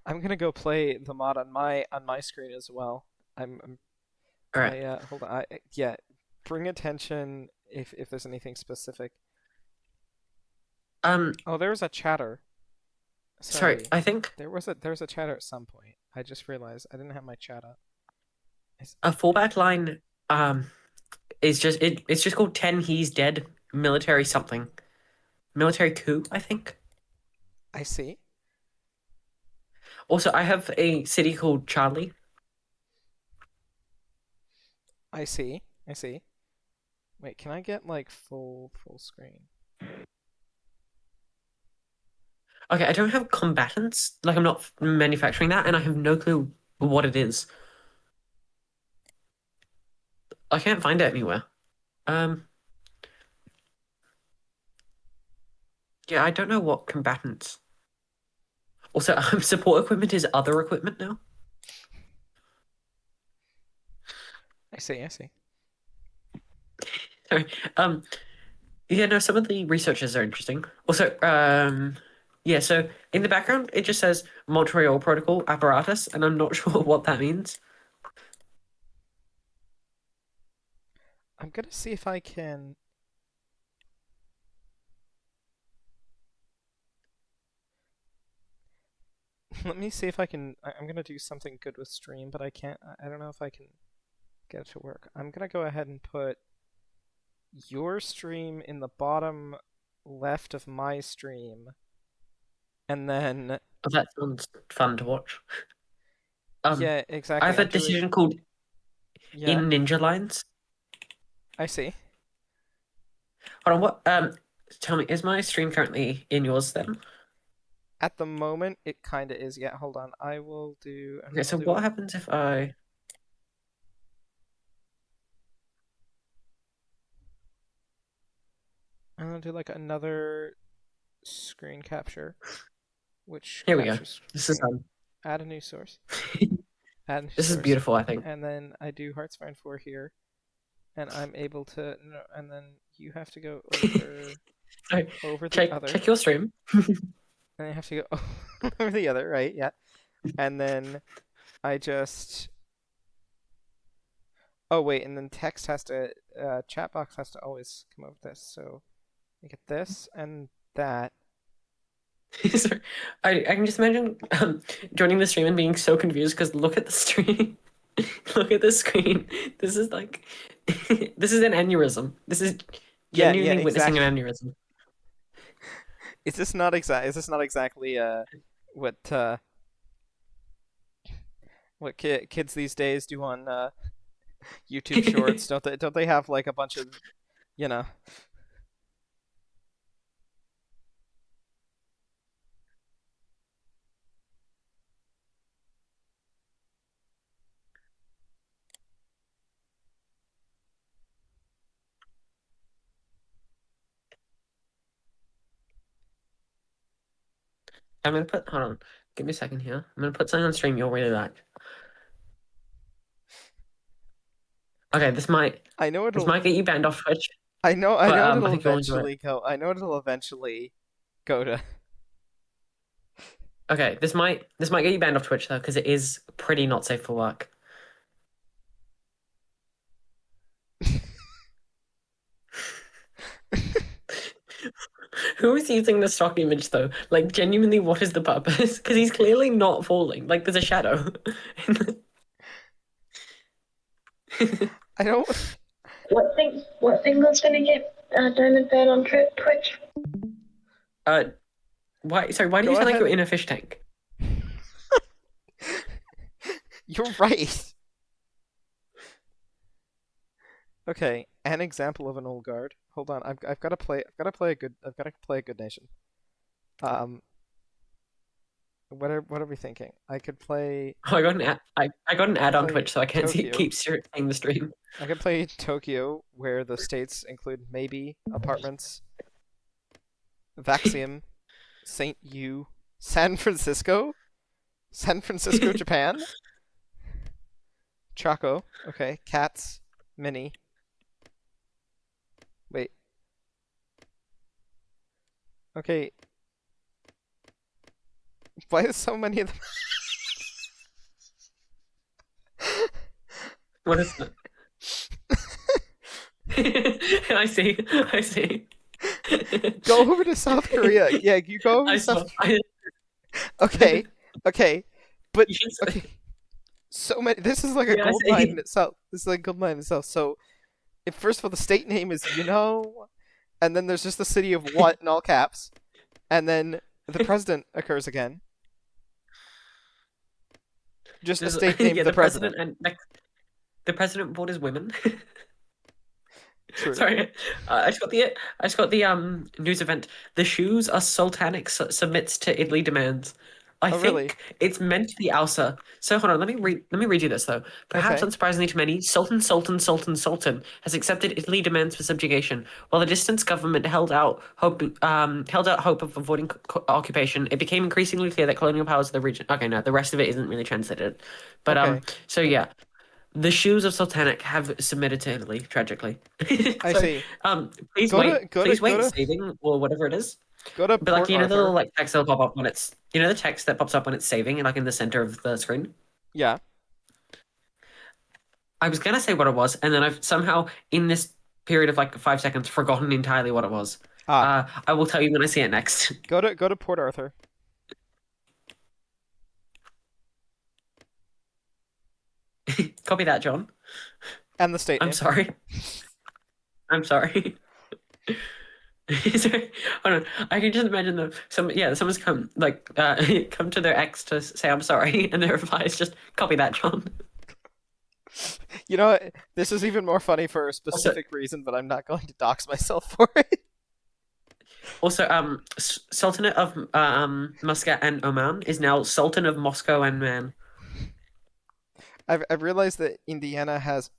I'm gonna go play the mod on my screen as well. I'm all right. Hold on. Bring attention if there's anything specific. Oh, there's a chatter. Sorry, I think there's a chatter at some point. I just realized I didn't have my chat up. A fallback line is just it's just called 10 he's dead. military something. Military coup, I think. I see. Also, I have a city called Charlie. I see. I see. Wait, can I get like full screen? Okay, I don't have combatants. Like, I'm not manufacturing that, and I have no clue what it is. I can't find it anywhere. Yeah, I don't know what combatants. Also, support equipment is other equipment now. I see. I see. Sorry. Yeah, no, some of the researchers are interesting. Also, yeah, so in the background, it just says Montreal Protocol apparatus, and I'm not sure what that means. I'm gonna see if I can. Let me see if I can. I'm gonna do something good with stream, but I can't. I don't know if I can get it to work. I'm gonna go ahead and put your stream in the bottom left of my stream, and then. Oh, that sounds fun to watch. Yeah, exactly. I have a decision called In Ninja Lines. I see. Hold on, what? Tell me, is my stream currently in yours then? At the moment, it kind of is. Yeah, hold on. I will do. Okay, so what happens if I? I'm gonna do like another screen capture, which Here we go. captures This is screen. Add a new source. Add a new This is source. beautiful, I think. And then I do Heartsfire 4 here, and I'm able to. No, and then you have to go over. Sorry, over the other. Check your stream. And I have to go over the other, right? Yeah. And then I just. Oh wait, and then text has to. Chat box has to always come over this. So, you get this and that. Sorry. I can just imagine joining the stream and being so confused because look at the stream. Look at the screen. This is like this is an aneurysm. This is genuinely witnessing an aneurysm. Is this not exactly what kids these days do on YouTube Shorts? Don't they have like a bunch of, you know? I'm gonna put. Hold on. Give me a second here. I'm gonna put something on stream you'll really like. Okay, this might. I know This might get you banned off Twitch. I know it'll I eventually go. I know it'll eventually go to. Okay, this might get you banned off Twitch though, because it is pretty not safe for work. Who is using the stock image though? Like, genuinely, what is the purpose? Because he's clearly not falling. Like, there's a shadow. I don't. What single's gonna get Diamond banned on Twitch? Why? Sorry, why do you sound like you're in a fish tank? You're right. Okay, an example of an old guard. Hold on, I've got to play a good nation. What are we thinking? I could play. Oh, I got an ad on Twitch, so I can't Tokyo. keep seeing the stream. I could play Tokyo, where the states include maybe apartments, Vaxium, Saint U, San Francisco, Japan, Chaco. Okay, cats, mini. Wait. Okay. Why is so many of them? What is that? I see. Go over to South Korea. Yeah, you go over to South Korea. Okay, but okay. So many. This is like a gold mine in itself. So, if first of all, the state name is and then there's just the city of what in all caps, and then the president occurs again. Just a state named yeah, the president. The president borders women. True. Sorry, I just got the news event. The shoes are sultanic submits to Italy demands. I think really? it's meant to be Alsa. So hold on, let me read you this though. Perhaps Okay. unsurprisingly to many, Sultan has accepted Italy demands for subjugation. While the distant government held out hope of avoiding occupation, it became increasingly clear that colonial powers of the region. Okay, no, the rest of it isn't really translated. But Okay. so yeah. The shoes of Sultanic have submitted to Italy, tragically. I see. Please wait, saving or whatever it is. Go to But like Port you know the Arthur. little like text that'll pop up when it's the text that pops up when it's saving and like in the center of the screen. Yeah. I was gonna say what it was, and then I've somehow in this period of like 5 seconds forgotten entirely what it was. I will tell you when I see it next. Go to Port Arthur. Copy that, John. And the state I'm name. sorry. I'm sorry. Sorry. Hold on. I can just imagine them. Someone's come come to their ex to say I'm sorry, and their reply is just copy that, John. You know what? This is even more funny for a specific reason, but I'm not going to dox myself for it. Also, Sultanate of Muscat and Oman is now Sultan of Moscow and Man. I've realized that Indiana has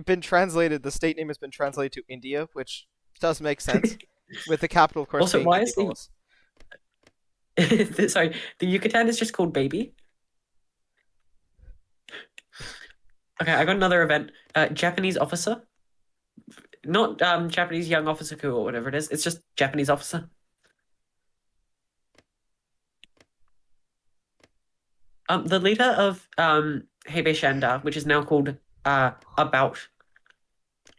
been translated. The state name has been translated to India, which does make sense, with the capital, of course, Also, being why is Nicolas. Sorry, the Yucatan is just called Baby. Okay, I got another event. Japanese officer, not Japanese young officer coup or whatever it is. It's just Japanese officer. The leader of Hebe Shanda, which is now called About,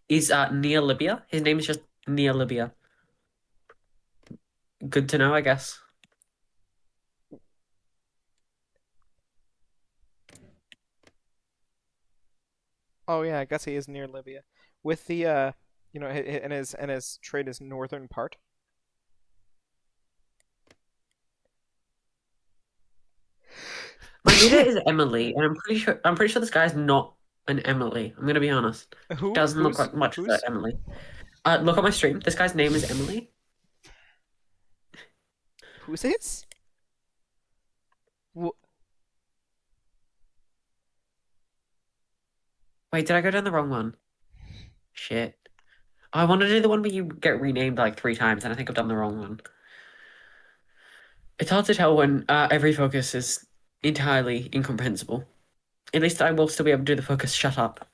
is near Libya. His name is just near Libya. Good to know, I guess. Oh yeah, I guess he is near Libya, with the and his trade is northern part. My leader is Emily, and I'm pretty sure this guy's not an Emily. I'm gonna be honest. Who Doesn't look like much of Emily. Look at my stream. This guy's name is Emily. Who's this? Wait, did I go down the wrong one? Shit. I wanted to do the one where you get renamed like 3 times, and I think I've done the wrong one. It's hard to tell when every focus is entirely incomprehensible. At least I will still be able to do the focus shut up.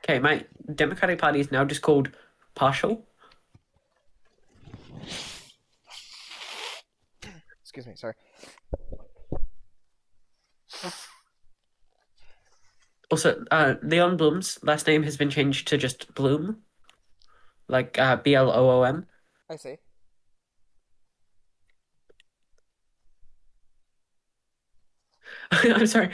Okay, my Democratic Party is now just called Partial. Excuse me, sorry. Also, Leon Bloom's last name has been changed to just Bloom. Like Bloom. I see. I'm sorry.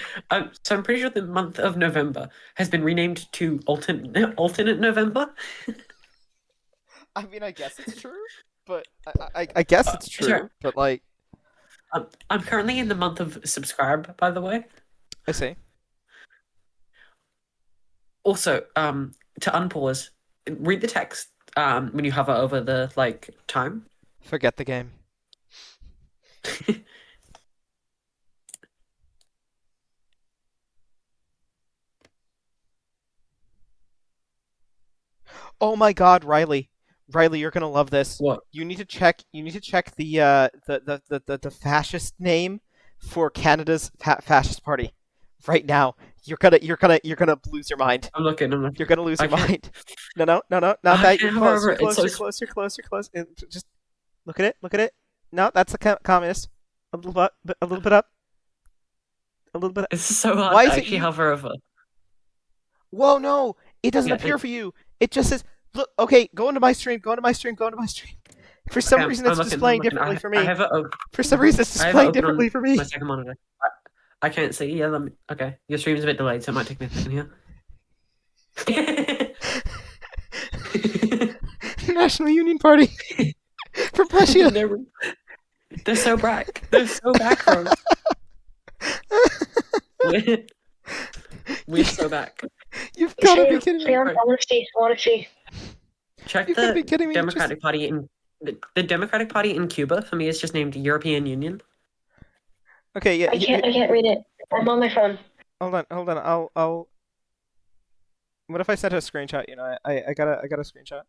So I'm pretty sure the month of November has been renamed to alternate November. I mean, I guess it's true, but I guess it's true, sure. But like, I'm currently in the month of subscribe, by the way. I see. Also, to unpause, read the text when you hover over the time. Forget the game. Oh my God, Riley! Riley, you're gonna love this. What? You need to check. You need to check the fascist name for Canada's fascist party right now. You're gonna lose your mind. I'm looking. You're gonna lose your mind. No, not that. You're close. You're close. Just look at it. No, that's the communist. A little bit up. It's so hard Why to is it actually you? hover over. Whoa, no! It doesn't Yeah, appear for you. It just says, "Look, okay, go into my stream. For some reason, it's displaying differently for me. For some reason, it's displaying differently for me. My second monitor. I can't see. Yeah, okay. Your stream's a bit delayed, so it might take me a second here. National Union Party for Prussia. They're so back. They're so back from. We're so back. You've got to be kidding me. I want to see. Check You've got to be kidding me. Democratic Party in the Democratic Party in Cuba for me is just named European Union. Okay, yeah. I can't read it. I'm on my phone. Hold on. I'll. What if I sent a screenshot? You know, I got a screenshot.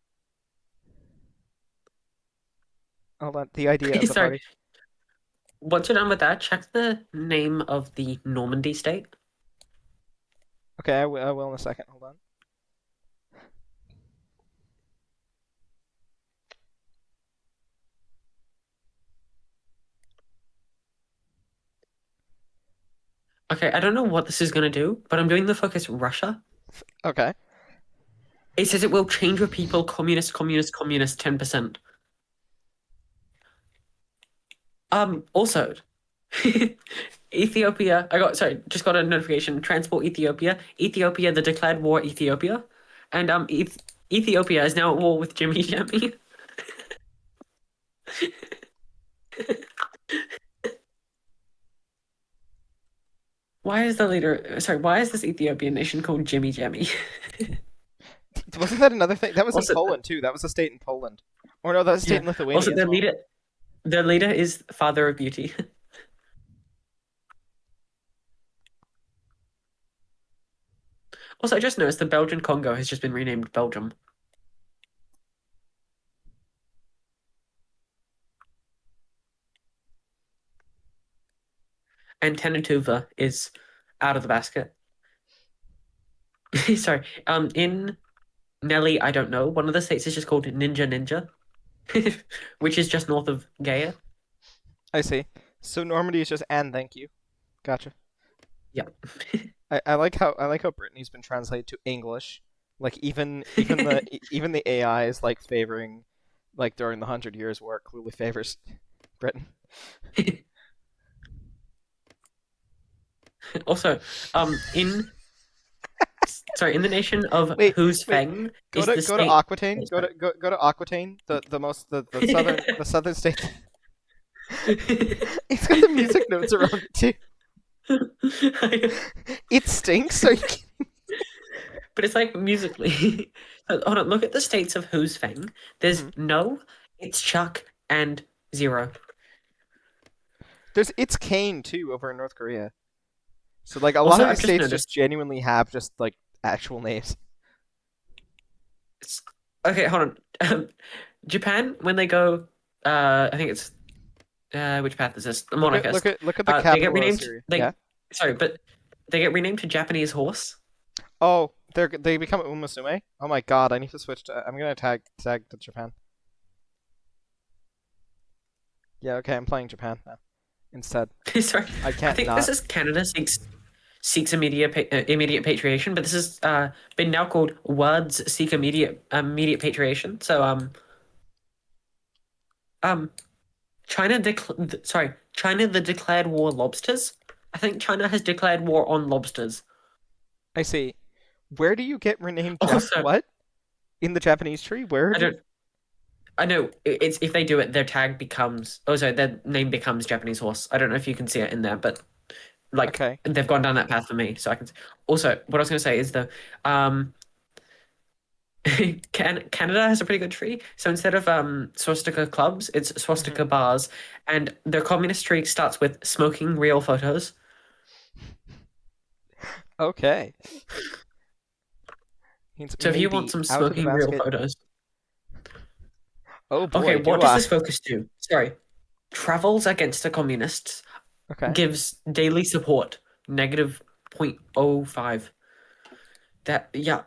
Hold on. The idea of the Sorry. party. Once you're done with that, check the name of the Normandy state. Okay, I will in a second. Hold on. Okay, I don't know what this is going to do, but I'm doing the focus Russia. Okay. It says it will change your people communist 10%. Also, Ethiopia, just got a notification. Transport Ethiopia, the declared war Ethiopia, and Ethiopia is now at war with Jimmy Jimmy. Why is this Ethiopian nation called Jimmy Jimmy? Wasn't that another thing? That was Also, in Poland too. That was a state in Poland. Or no, that was a state in Lithuania. Also, as well. their leader is Father of Beauty. Also, I just noticed the Belgian Congo has just been renamed Belgium. And Tenatuva is out of the basket. Sorry. In Nelly, I don't know. One of the states is just called Ninja, which is just north of Gaia. I see. So Normandy is just and thank you. Gotcha. Yeah. I like how Brittany's been translated to English. Like even the AI is like favoring, like during the 100 Years' War, it clearly favors Britain. Also, in the nation of whose fang go to Aquitaine. Go to Aquitaine. The southern state. It's got the music notes around it too. It stinks. Are you kidding? But it's like musically. Hold on, look at the states of whose fang. There's no, it's Chuck, and zero. It's Kane too over in North Korea. So like a lot of these states just genuinely have just like actual names. Okay, hold on. Japan, when they go, I think it's which path is this? The monarchist. Look at the capital they get renamed. of Syria. Yeah? Sorry, but they get renamed to Japanese horse. Oh, they become Umasume. Oh my god, I need to switch to. I'm gonna tag to Japan. Yeah, okay, I'm playing Japan now instead. Sorry, I can't. I think this is Canada seeks immediate patriation, but this has been now called WODs seek immediate patriation. So China the declared war lobsters. I think China has declared war on lobsters. I see. Where do you get renamed? What? In the Japanese tree? Where? I know it's if they do it, their tag becomes. Oh, sorry, their name becomes Japanese horse. I don't know if you can see it in there, but like they've gone down that path for me, so I can. Also, what I was going to say is Canada has a pretty good tree. So instead of swastika clubs, it's swastika bars, and their communist tree starts with smoking real photos. Okay. So if you want some smoking real photos. Oh boy. Okay, what does this focus do? Sorry. Travels against the communists. Okay. Gives daily support -0.05.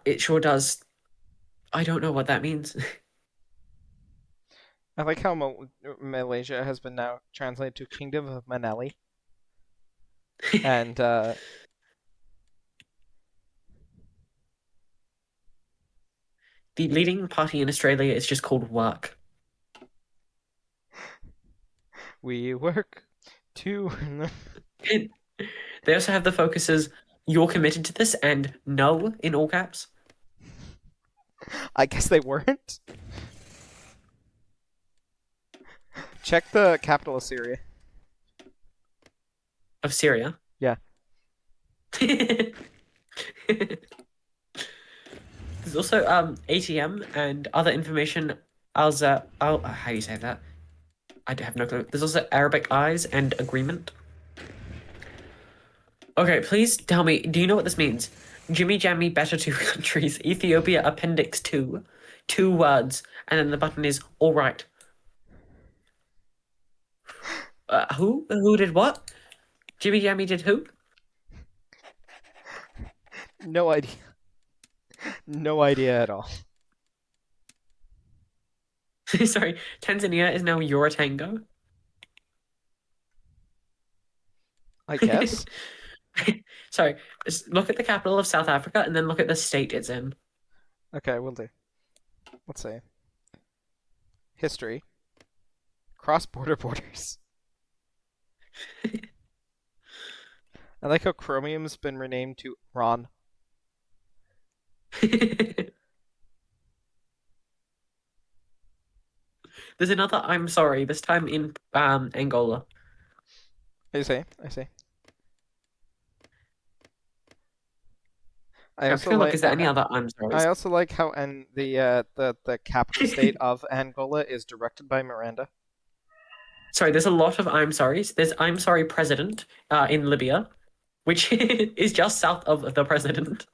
It sure does. I don't know what that means. I like how Malaysia has been now translated to Kingdom of Manali. And the leading party in Australia is just called Work. We work to. They also have the focuses "You're committed to this" and "No" in all caps. I guess they weren't. Check the capital of Syria. Of Syria. Yeah. There's also ATM and other information. How do you say that? I have no clue. There's also Arabic eyes and agreement. Okay, please tell me. Do you know what this means? Jimmy Jammy better two countries. Ethiopia Appendix 2. 2 words, and then the button is all right. Who? Who did what? Jimmy Jammy did who? No idea. No idea at all. Sorry, Tanzania is now Euratango. I guess. Sorry, look at the capital of South Africa and then look at the state it's in. Okay, we'll do. Let's see. History. Cross-border borders. I like how Chromium's been renamed to Ron. There's another I'm sorry, this time in Angola. I see. I I'm also gonna like. look, is there any other I'm sorry? I also like how the capital state of Angola is directed by Miranda. Sorry, there's a lot of I'm sorries. There's I'm sorry president in Libya, which is just south of the president.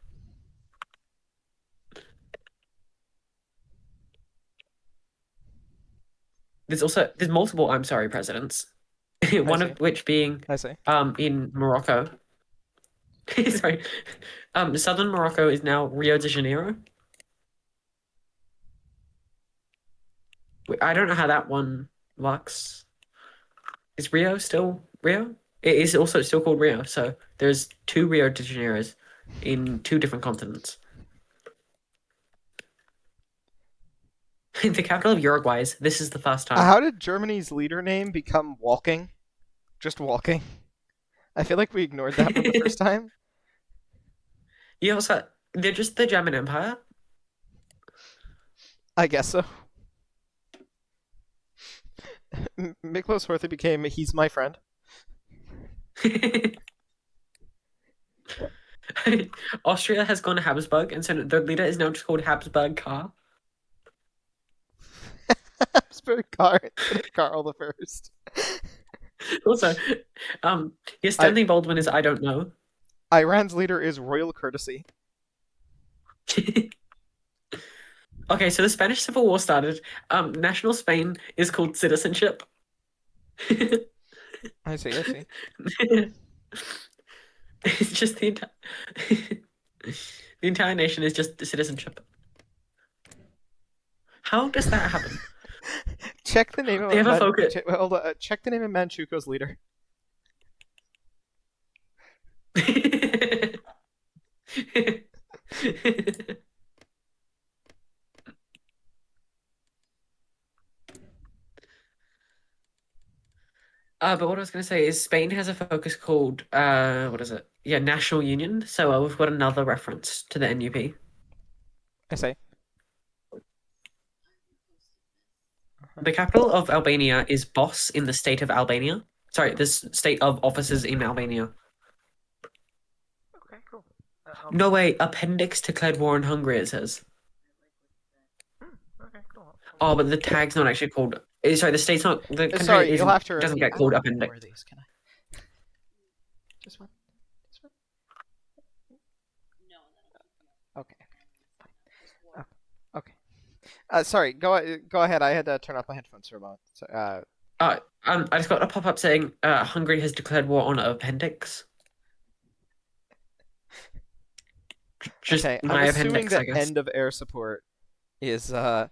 There's multiple I'm sorry presidents. One of which being I see. in Morocco. Sorry. Southern Morocco is now Rio de Janeiro. I don't know how that one works. Is Rio still Rio? It is also still called Rio, so there's 2 Rio de Janeiros in 2 different continents. The capital of Uruguay is, this is the first time. How did Germany's leader name become Walking? Just Walking. I feel like we ignored that one the first time. You also, they're just the German Empire. I guess so. Miklos Horthy became He's My Friend. Austria has gone to Habsburg, and so their leader is now just called Habsburg Car. Habsburg Car instead of Karl the First. Also, his Stanley Baldwin is I don't know. Iran's leader is Royal Courtesy. Okay, so the Spanish Civil War started. National Spain is called citizenship. I see. It's just the entire nation is just citizenship. How does that happen? Check the name of They have a focus. Hold on, check the name of Manchukuo's leader. But what I was going to say is Spain has a focus called, what is it? Yeah, National Union. So we've got another reference to the NUP. I say. The capital of Albania is Bos in the state of Albania. Sorry, this state of offices in Albania. Okay, cool. No way, appendix declared war on Hungary, it says. Okay, cool. Oh, but the tag's not actually called. Sorry, the state's not. The country Sorry, you'll have to doesn't repeat. get called I don't know appendix. more of these, can I? This one? Okay. Fine. Okay. Sorry. Go ahead. I had to turn off my headphones for a moment. So, I just got a pop-up saying Hungary has declared war on appendix. Just okay. my I'm assuming appendix, I that guess. end of air support is I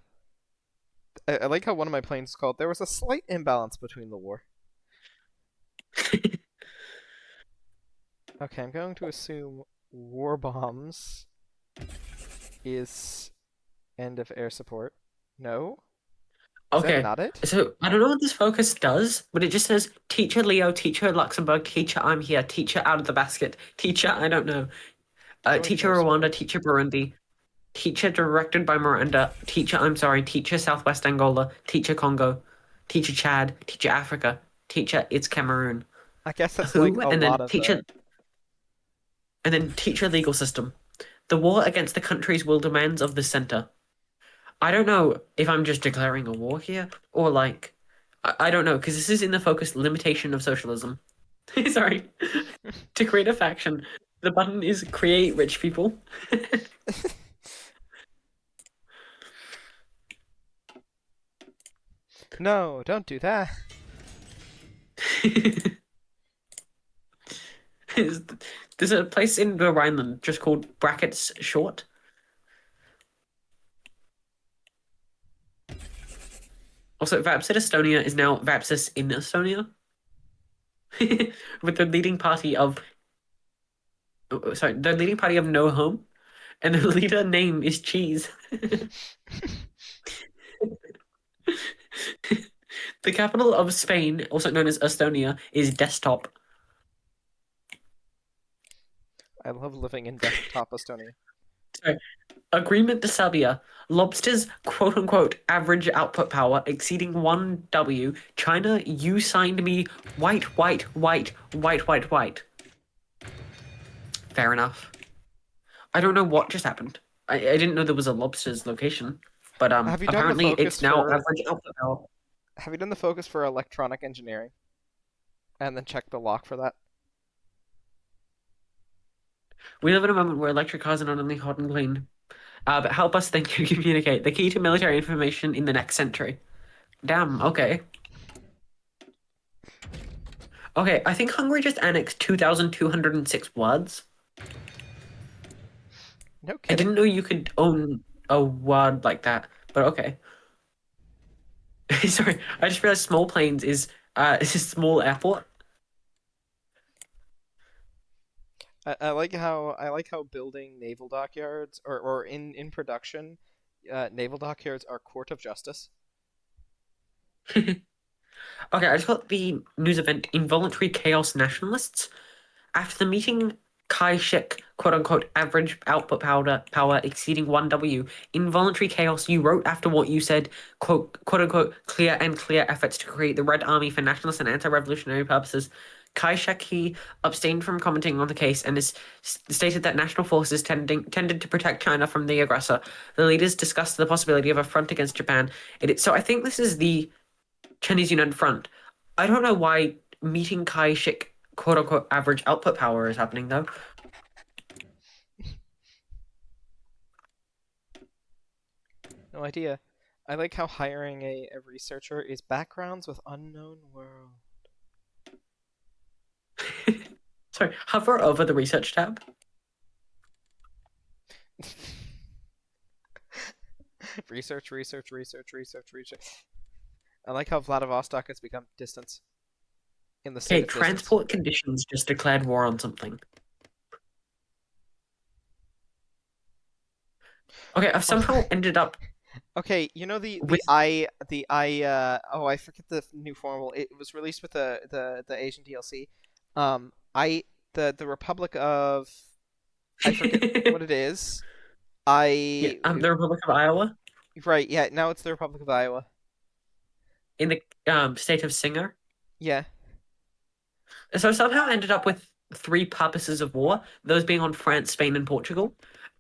like how one of my planes is called. There was a slight imbalance between the war. Okay, I'm going to assume war bombs is end of air support. No? Is that Okay, not it? so I don't know what this focus does, but it just says teacher Leo, teacher Luxembourg, teacher I'm here, teacher out of the basket, teacher I don't know, Join teacher force. Rwanda, teacher Burundi, teacher directed by Miranda, teacher I'm sorry, teacher Southwest Angola, teacher Congo, teacher Chad, teacher Africa, teacher it's Cameroon. I guess that's Who? like a And then lot of teacher, and then teacher legal system. The war against the country's will demands of the center. I don't know if I'm just declaring a war here or like I don't know because this is in the focus limitation of socialism. Sorry. To create a faction, the button is create rich people. No, don't do that. There's a place in the Rhineland just called Brackets Short. Also, Vapsid Estonia is now Vapsis in Estonia. With the leading party of the leading party of No Home, and the leader name is Cheese. The capital of Spain, also known as Estonia, is Desktop. I love living in desktop Estonia. Sorry. Agreement to Sabia. Lobster's quote-unquote average output power exceeding 1 W. China, you signed me white. Fair enough. I don't know what just happened. I didn't know there was a lobster's location. But Have you done the apparently focus it's now for- average output power. Have you done the focus for electronic engineering? And then check the lock for that? We live in a moment where electric cars are not only hot and clean, but help us think and communicate. The key to military information in the next century. Damn, okay. Okay, I think Hungary just annexed 2,206 words. No I kidding. didn't know you could own a word like that, but okay. Sorry, I just realized Small Plains is a small airport. I like how building naval dockyards or in production, naval dockyards are court of justice. Okay, I just got the news event Involuntary Chaos Nationalists. After the meeting, Kai Shek, quote unquote, average output power exceeding 1 W. Involuntary chaos, you wrote after what you said, quote unquote, clear efforts to create the Red Army for nationalist and anti-revolutionary purposes. Kai Shek, he abstained from commenting on the case and is stated that national forces tended to protect China from the aggressor. The leaders discussed the possibility of a front against Japan. So I think this is the Chinese United Front. I don't know why meeting Kai Shek, quote unquote, average output power is happening though. No idea. I like how hiring a researcher is backgrounds with unknown world. Sorry, hover over the research tab. Research. I like how Vladivostok has become distance. In the state Okay, of distance. transport conditions just declared war on something. Okay, I've somehow ended up. Okay, you know I forget the new formal. It was released with the Asian DLC. The Republic of I forget what it is. The Republic of Iowa Right, yeah, now it's the Republic of Iowa. in the state of Singer. Yeah. So I somehow ended up with 3 purposes of war, those being on France, Spain, and Portugal.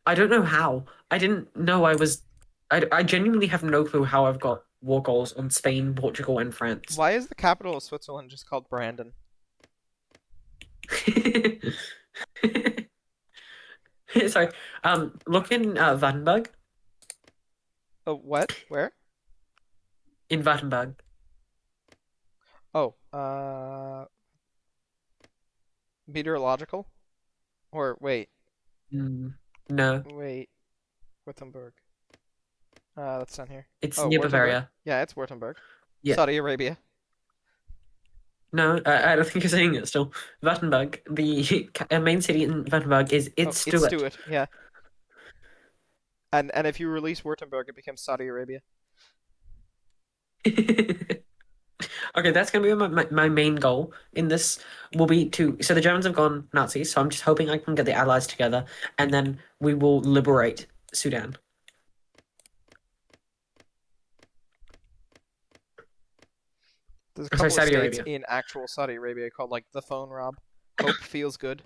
I don't know how. I didn't know I genuinely have no clue how I've got war goals on Spain, Portugal, and France. Why is the capital of Switzerland just called Brandon? Sorry. Look in Vattenberg. Oh, what? Where? In Vattenberg. Oh, meteorological? Or wait. No. Wait. Württemberg. That's down here. It's Oh, near Württemberg? Bavaria. Yeah, it's Württemberg. Yeah. Saudi Arabia. No, I don't think you're saying it still. Vattenberg, the main city in Vattenberg is It's Stuart, yeah. And if you release Württemberg, it becomes Saudi Arabia. Okay, that's gonna be my main goal in this will be to so the Germans have gone Nazi, so I'm just hoping I can get the Allies together and then we will liberate Sudan. There's a Sorry, couple of Saudi states Arabia. in actual Saudi Arabia called like the phone, Rob. Hope feels good.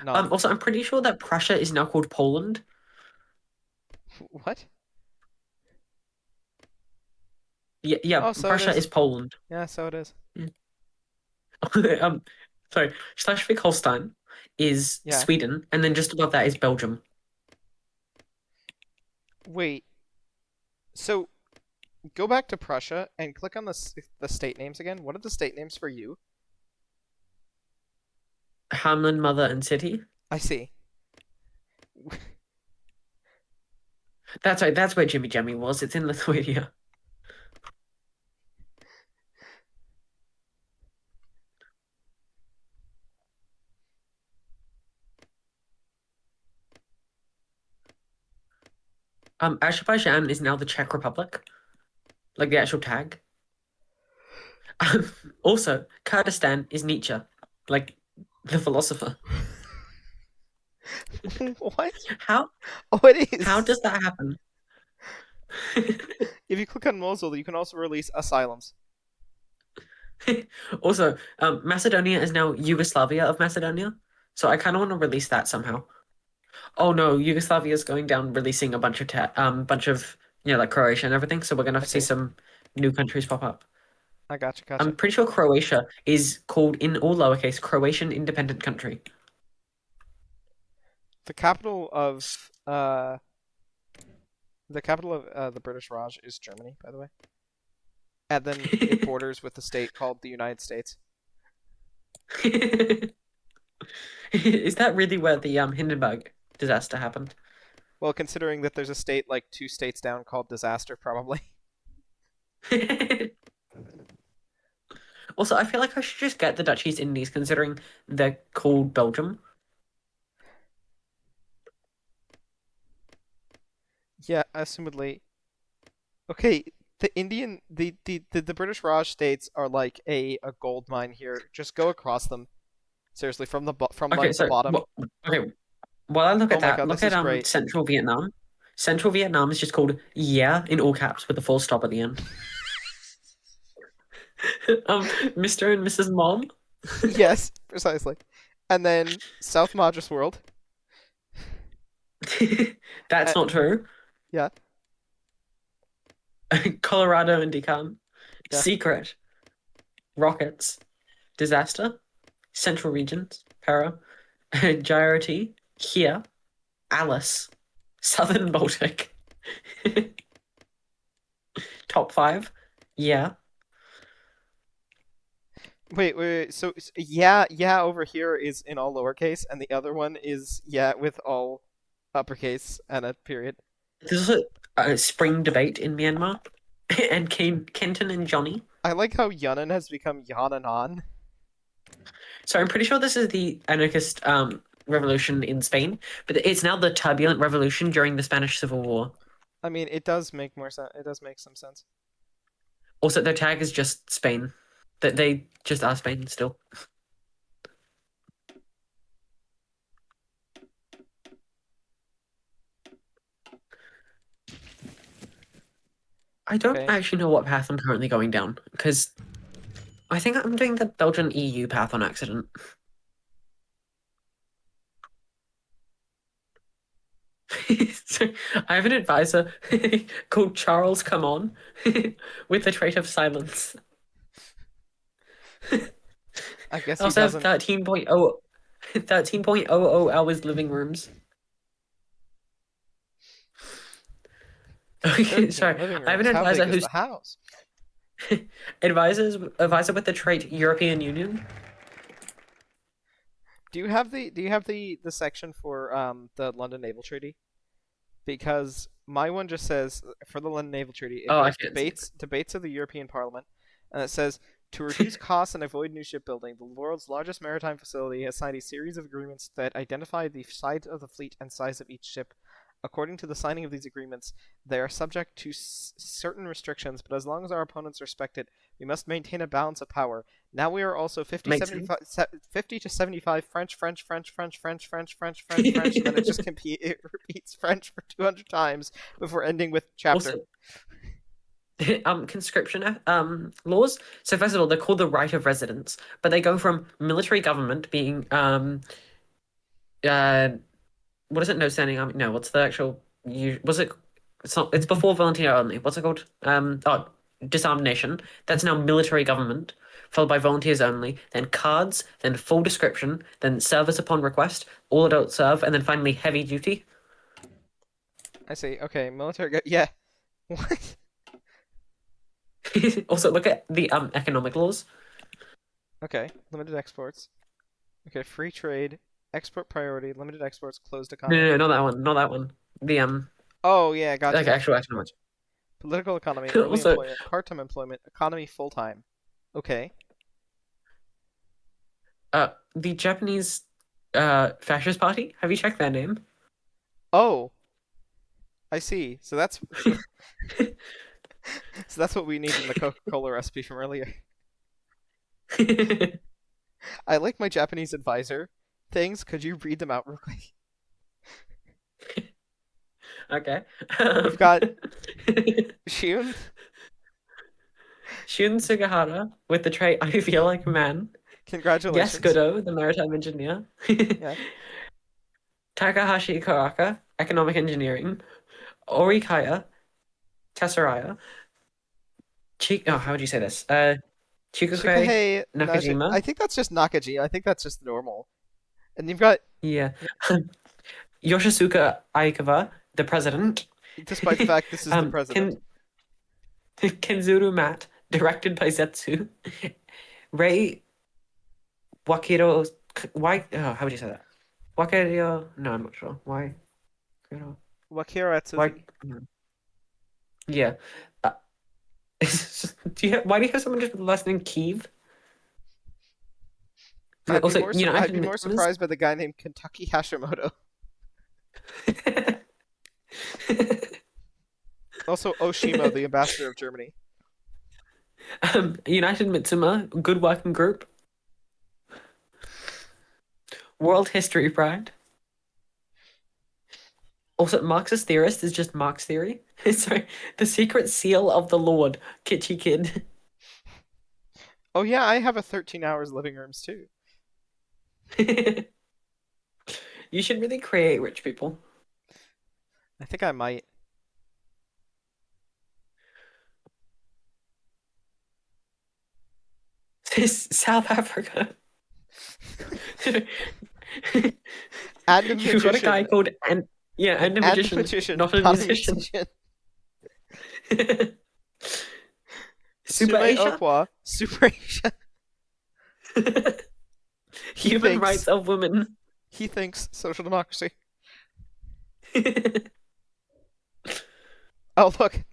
None. Also, I'm pretty sure that Prussia is now called Poland. What? Yeah, Oh, so it Prussia is. is Poland. Yeah, so it is. Sorry, Schleswig-Holstein is Yeah. Sweden, and then just above that is Belgium. Wait. So, go back to Prussia and click on the state names again. What are the state names for you? Hamlin, Mother, and City. I see. That's right. That's where Jimmy Jemmy was. It's in Lithuania. Azerbaijan is now the Czech Republic, like the actual tag. Also, Kurdistan is Nietzsche, like the philosopher. What? How? Oh, it is. How does that happen? If you click on Mosul, you can also release asylums. Also, Macedonia is now Yugoslavia of Macedonia, so I kind of want to release that somehow. Oh no, Yugoslavia is going down, releasing a bunch of like Croatia and everything. So we're gonna see some new countries pop up. I gotcha. I'm pretty sure Croatia is called in all lowercase Croatian Independent Country. The capital of the British Raj is Germany, by the way. And then it borders with a state called the United States. Is that really where the Hindenburg disaster happened? Well, considering that there's a state like 2 states down called Disaster, probably. Also, I feel like I should just get the Dutch East Indies, considering they're called Belgium. Yeah, assumedly. Okay, the British Raj states are like a gold mine here. Just go across them. Seriously, from the bottom. Okay, while I look at that, God, look at great. Central Vietnam. Central Vietnam is just called Yeah in all caps with a full stop at the end. Mr. and Mrs. Mom. Yes, precisely. And then South Madras World. That's not true. Yeah. Colorado and Decan. Yeah. Secret. Rockets. Disaster. Central Regions. Para. Gyarity. Here. Alice. Southern Baltic. Top 5. Yeah. Wait. So yeah over here is in all lowercase, and the other one is yeah with all uppercase and a period. There's a spring debate in Myanmar, and Kenton and Johnny. I like how Yunnan has become Yananan. So I'm pretty sure this is the anarchist revolution in Spain, but it's now the turbulent revolution during the Spanish Civil War. I mean, it does make more sense. It does make some sense. Also, their tag is just Spain. That they just are Spain still. I don't actually know what path I'm currently going down, because I think I'm doing the Belgian EU path on accident. So I have an advisor called Charles Come On with the trait of silence. I guess I also have 13.00 hours living rooms. Okay, sorry. I have an advisor who's the house. advisor with the trait European Union. Do you have the section for the London Naval Treaty? Because my one just says for the London Naval Treaty, debates of the European Parliament, and it says to reduce costs and avoid new shipbuilding, the world's largest maritime facility has signed a series of agreements that identify the size of the fleet and size of each ship According to the signing of these agreements, they are subject to certain restrictions, but as long as our opponents respect it, we must maintain a balance of power. Now we are also 50 to 75 French, French, French, French, French, French, French, French, French, and then it repeats French for 200 times before ending with chapter. Also, conscription laws. So first of all, they're called the right of residence, but they go from military government being what is it? No standing army. No, what's the actual? Was it? It's not. It's before volunteer only. What's it called? Disarmed nation. That's now military government, followed by volunteers only. Then cards. Then full description. Then service upon request. All adults serve, and then finally heavy duty. I see. Okay, military. Yeah. What? Also, look at the economic laws. Okay, limited exports. Okay, free trade. Export priority, limited exports, closed economy. No, not that one. Not that one. The Oh yeah, gotcha. Like actual economics. Political economy, early Also, employment, part-time employment, economy full-time. Okay. The Japanese fascist party. Have you checked their name? Oh. I see. So that's so that's what we need in the Coca-Cola recipe from earlier. I like my Japanese advisor things. Could you read them out real quick? Okay. We've got Shun Sugihara with the trait "I feel like a man." Congratulations. Yes, Godo, the maritime engineer. Yeah. Takahashi Karaka, economic engineering. Orikaya, Tesseraya. How would you say this? Chikuhei Nakajima. I think that's just Nakaji. I think that's just normal. And you've got Yeah. Yoshisuke Aikawa, the president. Despite the fact this is the president. Kenzuru Matt, directed by Zetsu. Rei Wakiro. Why? How would you say that? Wakiro. No, I'm not sure. Why? Wakiro Atsuki. Yeah. Why do you have someone just with the last name Kiev? I'd be more surprised by the guy named Kentucky Hashimoto. Also Oshima, the ambassador of Germany. United Mitsuma, good working group. World History Pride. Also, Marxist theorist is just Marx theory. Sorry, the secret seal of the Lord, Kitschy Kid. Oh yeah, I have a 13 hours living rooms too. You should really create rich people. I think I might. South Africa. And a magician. You've got a guy called and a magician, not a musician. Super Asia. Super Asia. Human rights of women. He thinks social democracy. Oh look.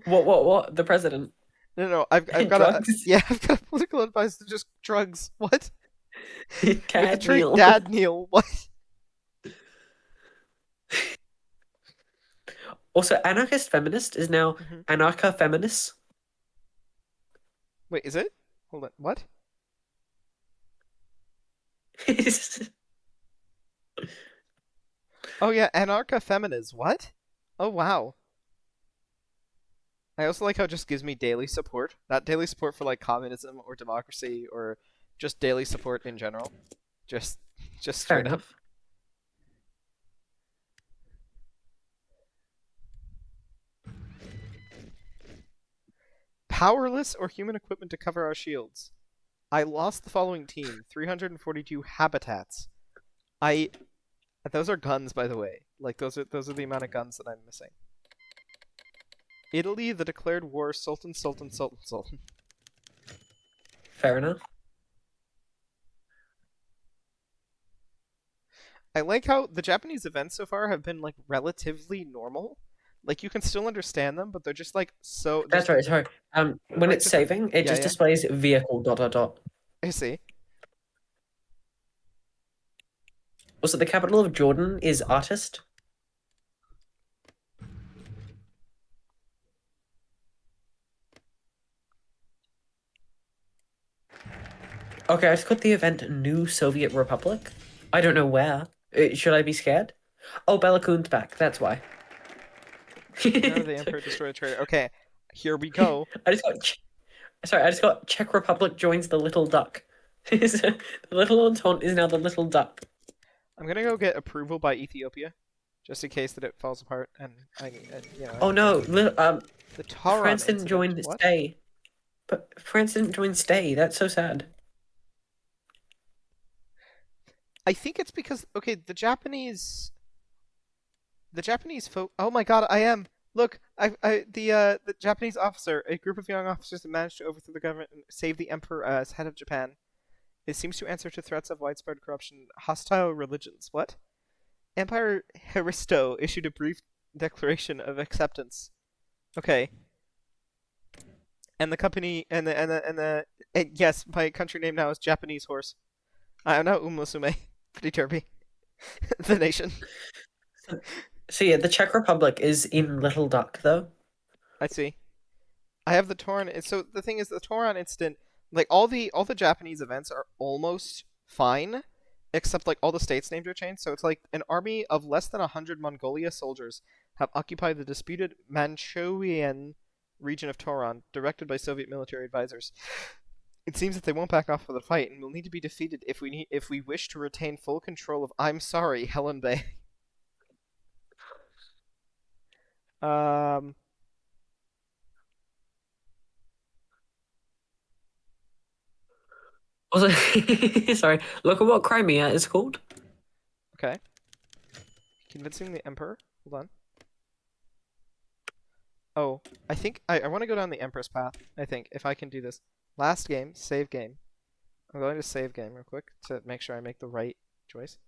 What? The president? No. I've got a political advice to just drugs. What? Dad Neil. What? Also, anarchist feminist is now anarcha feminist. Wait, is it? Hold on. What? Oh yeah, anarcha feminist. What? Oh wow. I also like how it just gives me daily support. Not daily support for like communism or democracy or just daily support in general. Just straight up. Powerless or human equipment to cover our shields. I lost the following team. 342 habitats. Those are guns, by the way. Like those are the amount of guns that I'm missing. Italy, the declared war, Sultan. Fair enough. I like how the Japanese events so far have been like relatively normal. Like you can still understand them, but they're just like so. That's right. Sorry. When it's saving, it just displays vehicle ... I see. Also, the capital of Jordan is Artist. Okay, I just got the event New Soviet Republic. I don't know where. Should I be scared? Oh, Bella Kun's back. That's why. No, the Emperor destroyed the trader. Okay, here we go. I just got Czech Republic joins the Little Duck. The Little Entente is now the Little Duck. I'm gonna go get approval by Ethiopia, just in case that it falls apart. And Oh no, the Taran France didn't incident. join What? Stay. But France didn't join Stay. That's so sad. I think it's because the Japanese folk. Oh my God, I am. Look, the Japanese officer, a group of young officers that managed to overthrow the government and save the emperor as head of Japan. It seems to answer to threats of widespread corruption, hostile religions. What? Empire Haristo issued a brief declaration of acceptance. Okay. And the company and yes, my country name now is Japanese Horse. I am now Ummusume. Pretty derby. The nation. So yeah, the Czech Republic is in Little Duck, though. I see. I have the Toran. So the thing is, the Toran incident, like all the Japanese events are almost fine, except like all the states' names are changed. So it's like an army of less than 100 Mongolia soldiers have occupied the disputed Manchurian region of Toran, directed by Soviet military advisors. It seems that they won't back off of the fight, and will need to be defeated if we wish to retain full control of I'm sorry, Helen Bay. Also, sorry. Look at what Crimea is called. Okay. Convincing the Emperor. Hold on. Oh, I think I want to go down the Empress path. I think if I can do this. Last game, save game. I'm going to save game real quick to make sure I make the right choice.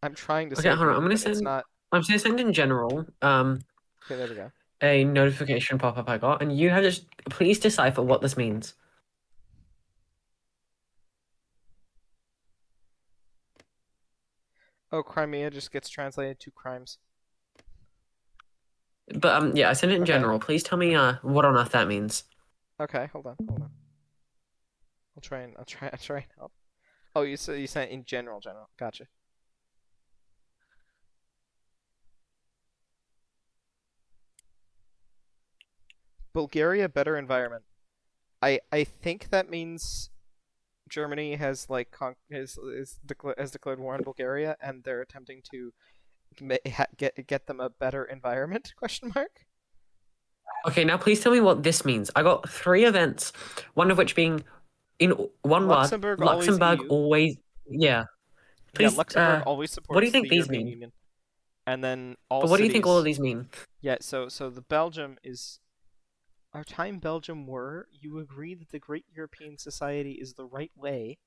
I'm trying to save hold on. game, I'm gonna but it's send. not. I'm gonna send in general. Okay, there we go. A notification pop-up I got, and you have to please decipher what this means. Oh, Crimea just gets translated to crimes. But yeah, I sent it in Okay. general. Please tell me what on earth that means. Okay, hold on. I'll try and help. Oh, you sent it in general. Gotcha. Bulgaria better environment. I think that means Germany has like has declared war on Bulgaria, and they're attempting to get them a better environment? Question mark. Okay, now please tell me what this means. I got 3 events, one of which being in one Luxembourg, word. Luxembourg always EU. always, yeah. Please, Yeah, Luxembourg always supports what do you think the these European mean? Union. And then all But what do you think all of cities- these mean? Yeah, so the Belgium is our time Belgium were, you agree that the Great European Society is the right way.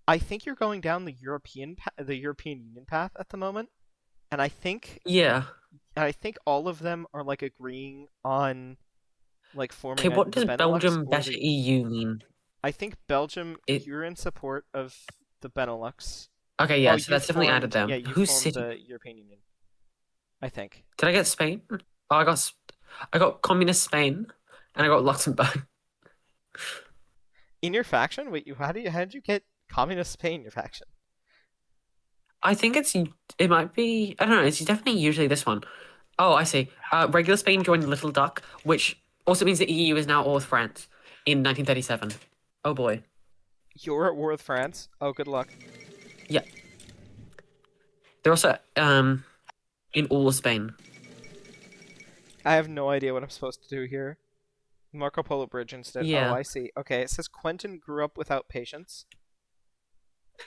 I think you're going down the European Union path at the moment, and I think all of them are like agreeing on like forming. Okay, what the does Benelux Belgium or better the- EU mean? I think Belgium, you're in support of the Benelux. Okay, yeah, Oh, so that's definitely added there. Yeah, you Who's formed city? the European Union. I think. Did I get Spain? Oh, I got communist Spain, and I got Luxembourg. In your faction? Wait, how did you get communist Spain in your faction? I think it might be, I don't know, it's definitely usually this one. Oh, I see. Regular Spain joined Little Duck, which also means the EU is now at war with France in 1937. Oh boy. You're at war with France? Oh, good luck. Yeah. They're also in all of Spain. I have no idea what I'm supposed to do here. Marco Polo Bridge instead. Yeah. Oh, I see. Okay, it says Quentin grew up without patience.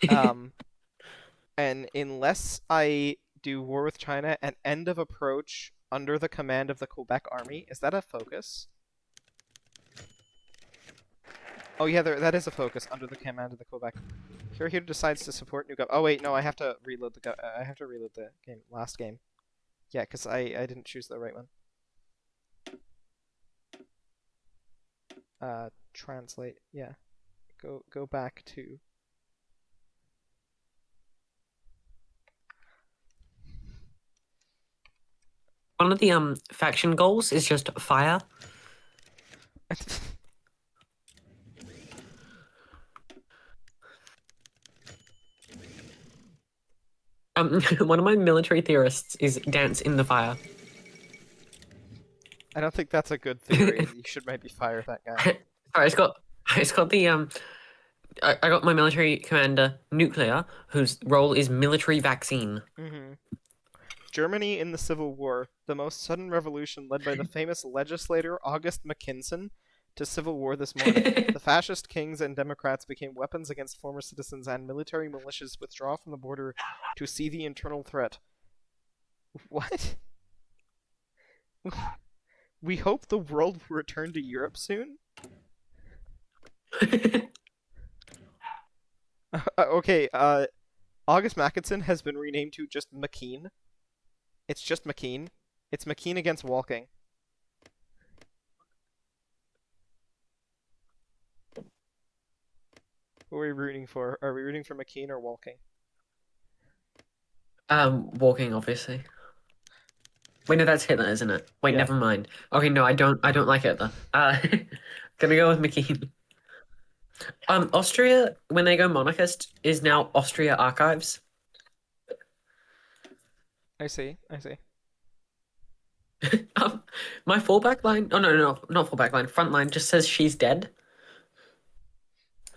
And unless I do war with China and end of approach under the command of the Quebec Army, is that a focus? Oh yeah, that is a focus under the command of the Quebec. Hirohito decides to support new government. Oh wait, no, I have to reload the game. Last game. Yeah, because I didn't choose the right one. Translate. Yeah. Go back to. One of the faction goals is just fire. One of my military theorists is dance in the fire. I don't think that's a good theory. You should maybe fire that guy. Sorry, it's got the I got my military commander nuclear, whose role is military vaccine. Mm-hmm. Germany in the Civil War, the most sudden revolution led by the famous legislator August Mackinson to civil war this morning. The fascist kings and democrats became weapons against former citizens, and military militias withdraw from the border to see the internal threat. What? We hope the world will return to Europe soon? Okay, August Mackinson has been renamed to just McKean. It's just McKean. It's McKean against walking. Who are we rooting for? Are we rooting for McKean or walking? Walking, obviously. Wait, no, that's Hitler, isn't it? Wait, Yeah. never mind. Okay, no, I don't like Hitler. Gonna go with McKean. Austria, when they go monarchist, is now Austria Archives. I see. My fallback line. Oh no, not fallback line. Front line just says she's dead.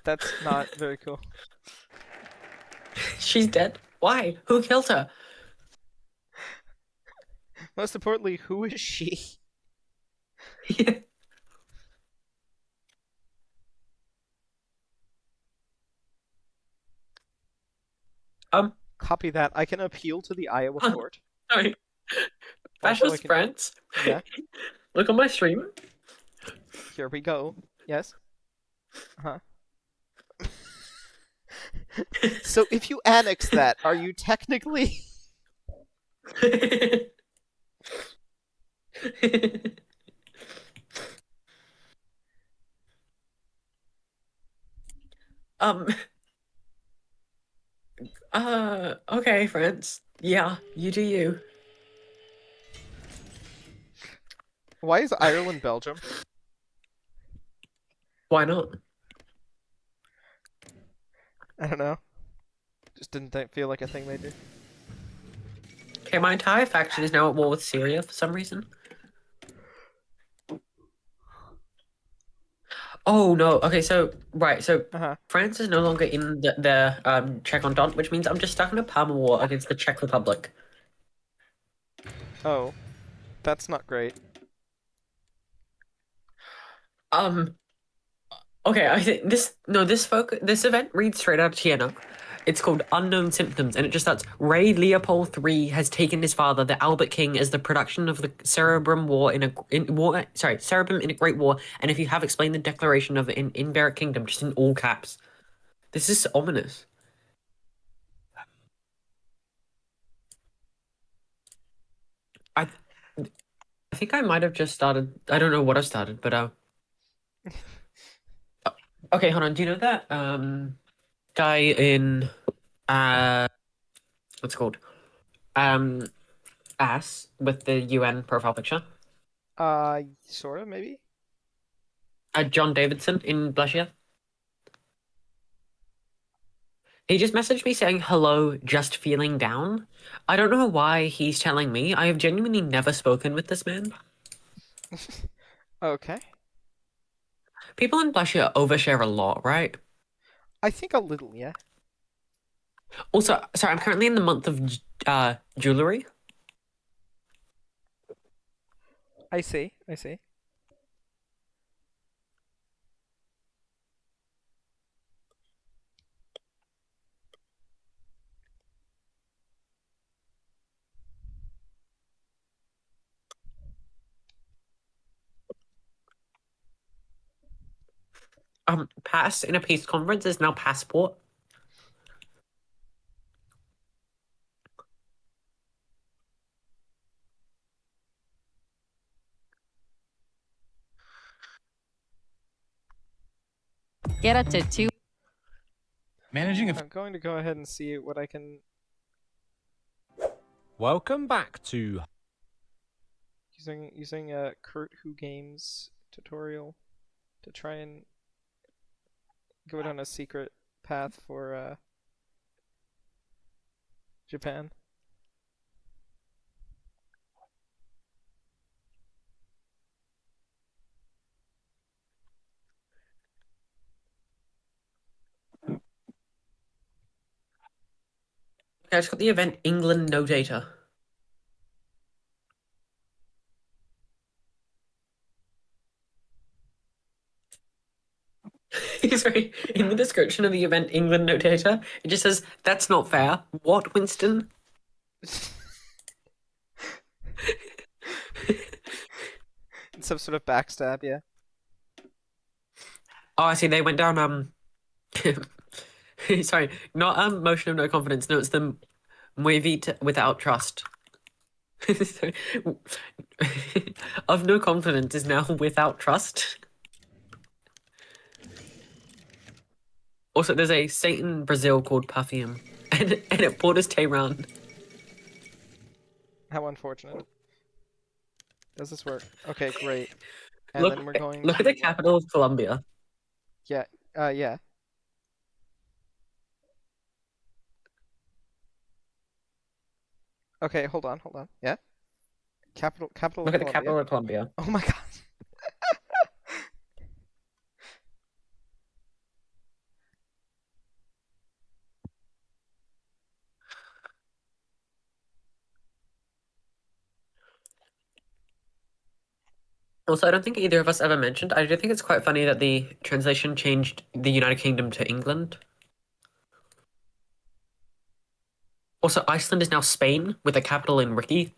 That's not very cool. She's dead. Why? Who killed her? Most importantly, who is she? Yeah. Copy that. I can appeal to the Iowa court. Sorry. Also, Fascist France. Yeah. Look on my stream. Here we go. Yes. So if you annex that, are you technically... Okay, France. Yeah, you do you. Why is Ireland Belgium? Why not? I don't know. Just didn't feel like a thing they do. Okay, my entire faction is now at war with Syria for some reason. Oh no. Okay, so France is no longer in the Czech Entente, which means I'm just stuck in a perma war against the Czech Republic. Oh, that's not great. Okay, I think this event reads straight out of TNO. It's called Unknown Symptoms, and it just starts, Ray Leopold III has taken his father, the Albert King, as the production of the Cerebrum Cerebrum in a Great War, and if you have, explained the declaration of in Inveric Kingdom, just in all caps. This is ominous. I think I might have just started, I don't know what I started, but okay, hold on, do you know that, guy in what's it called? Ass with the UN profile picture. Sort of, maybe? John Davidson in Blushia. He just messaged me saying, hello, just feeling down. I don't know why he's telling me. I have genuinely never spoken with this man. Okay. People in Blushia overshare a lot, right? I think a little, yeah. Also, sorry, I'm currently in the month of jewelry. I see. Pass in a peace conference is now passport. Get up to 2. Managing a... I'm going to go ahead and see what I can... Welcome back to Using a Kurt Who Games tutorial to try and go down a secret path for Japan. Okay, I just got the event England no data. Sorry, in the description of the event England no data, it just says, "That's not fair." What, Winston? Some sort of backstab, yeah. Oh, I see. They went down. Sorry, not motion of no confidence. No, it's the movie without trust. Of no confidence is now without trust. Also, there's a state in Brazil called Perfume, and it borders Tehran. How unfortunate. Does this work? Okay, great. And Look, then we're going look to... at the capital of Colombia. Yeah, yeah. Okay, hold on. Yeah? Capital Look of at the Colombia. capital of Colombia. Oh my god. Also, I don't think either of us ever mentioned. I do think it's quite funny that the translation changed the United Kingdom to England. Also, Iceland is now Spain with a capital in Ricky.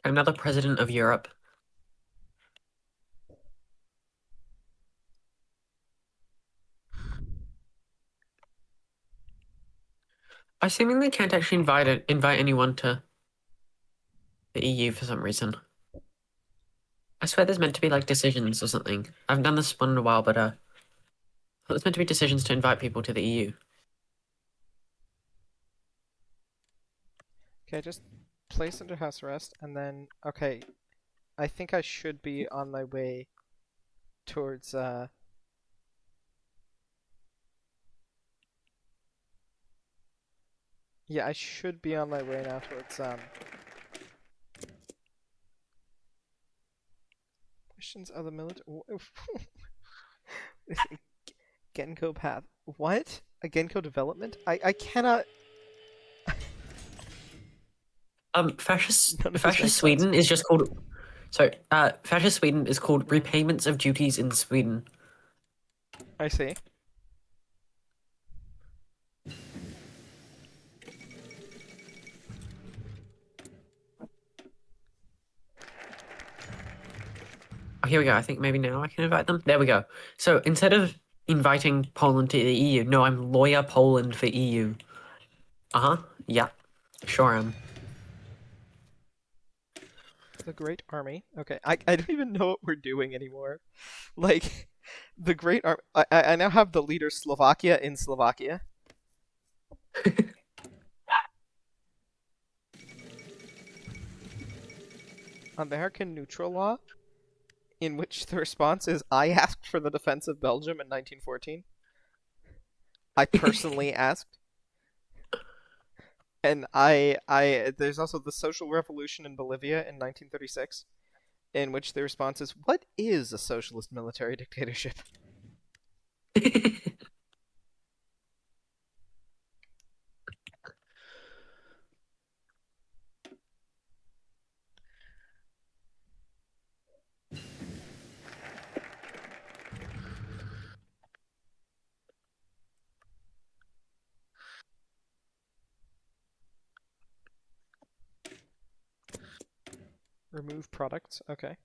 I'm now the president of Europe. I seemingly can't actually invite anyone to the EU for some reason. I swear there's meant to be like decisions or something. I haven't done this one in a while, but I thought there's meant to be decisions to invite people to the EU. Okay, just place under house arrest, and then... Okay, I think I should be on my way towards, Yeah, I should be on my way now towards, Questions of the military... Genko path. What? A Genko development? I cannot... Fascist None of this makes sense. Sweden is just called... Sorry, Fascist Sweden is called Repayments of Duties in Sweden. I see. Oh, here we go. I think maybe now I can invite them. There we go. So instead of inviting Poland to the EU, no, I'm lawyer Poland for EU. Uh-huh. Yeah. Sure am. The Great Army. Okay, I don't even know what we're doing anymore. Like, the Great Army... I now have the leader Slovakia in Slovakia. American neutral law, in which the response is, I asked for the defense of Belgium in 1914. I personally asked. And there's also the social revolution in Bolivia in 1936, in which the response is, what is a socialist military dictatorship? Remove products. Okay.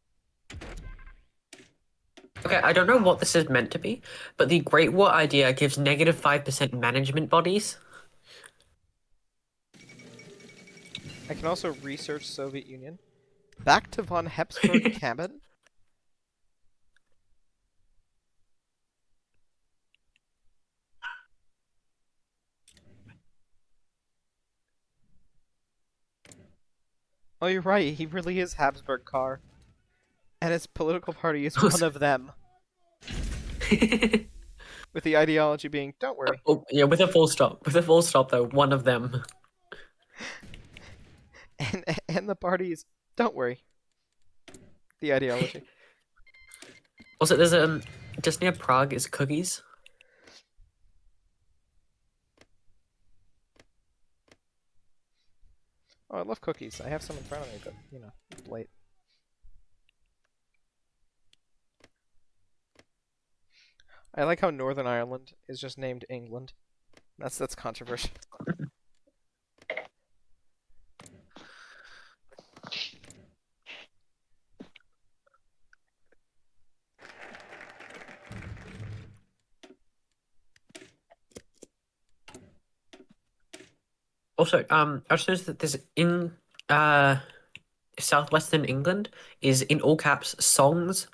Okay, I don't know what this is meant to be, but the Great War idea gives -5% management bodies. I can also research Soviet Union. Back to von Habsburg cabin. Oh, you're right. He really is Habsburg car. And his political party is one of them. With the ideology being, don't worry. Oh, yeah, with a full stop. With a full stop, though, one of them. And the party is, don't worry. The ideology. Also, there's just near Prague is cookies. Oh, I love cookies. I have some in front of me, but, you know, it's late. I like how Northern Ireland is just named England. That's controversial. Also, I just noticed that there's in southwestern England is in all caps songs.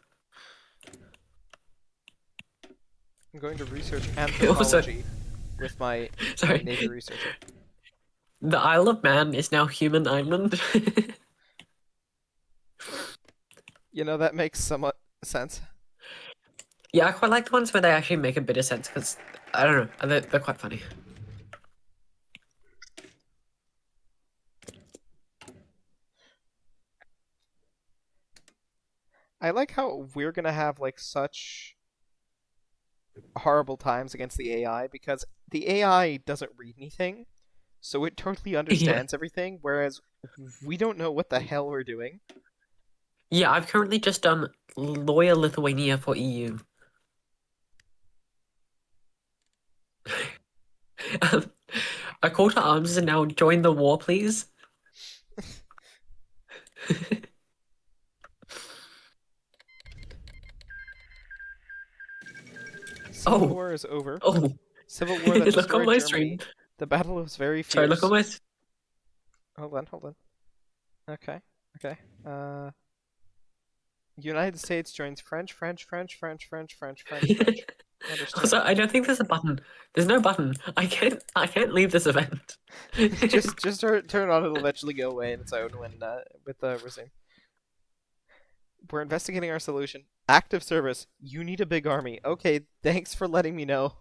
I'm going to research anthropology with my Navy researcher. The Isle of Man is now Human Island. You know, that makes somewhat sense. Yeah, I quite like the ones where they actually make a bit of sense, because, I don't know, they're quite funny. I like how we're gonna have, like, such horrible times against the AI, because the AI doesn't read anything, so it totally understands everything, whereas we don't know what the hell we're doing. Yeah, I've currently just done Lawyer Lithuania for EU. A call to arms is now join the war, please. Civil War is over. Oh. Civil War that Look on destroyed my Germany. stream. The battle was very fierce. Sorry, look on my... Hold on. Okay. United States joins French. Understood. Also, I don't think there's a button. There's no button. I can't leave this event. just turn it on. It'll eventually go away in its own when with the resume. We're investigating our solution. Active service. You need a big army. Okay, thanks for letting me know.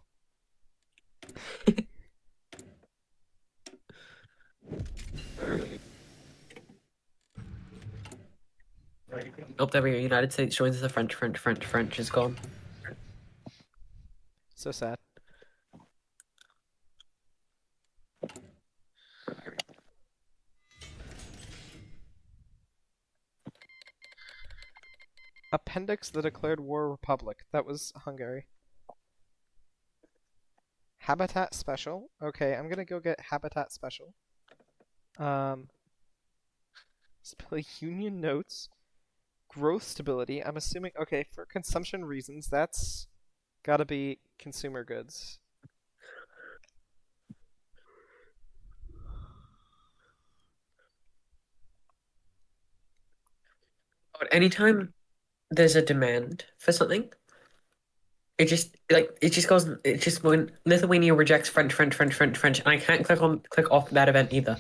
Oh, there we go. United States joins the French. French is gone. So sad. Appendix the Declared War Republic. That was Hungary. Habitat Special. Okay, I'm gonna go get Habitat Special. Union Notes. Growth Stability. I'm assuming... Okay, for consumption reasons, that's gotta be consumer goods. But anytime there's a demand for something, it just goes. It just when Lithuania rejects French, and I can't click off that event either.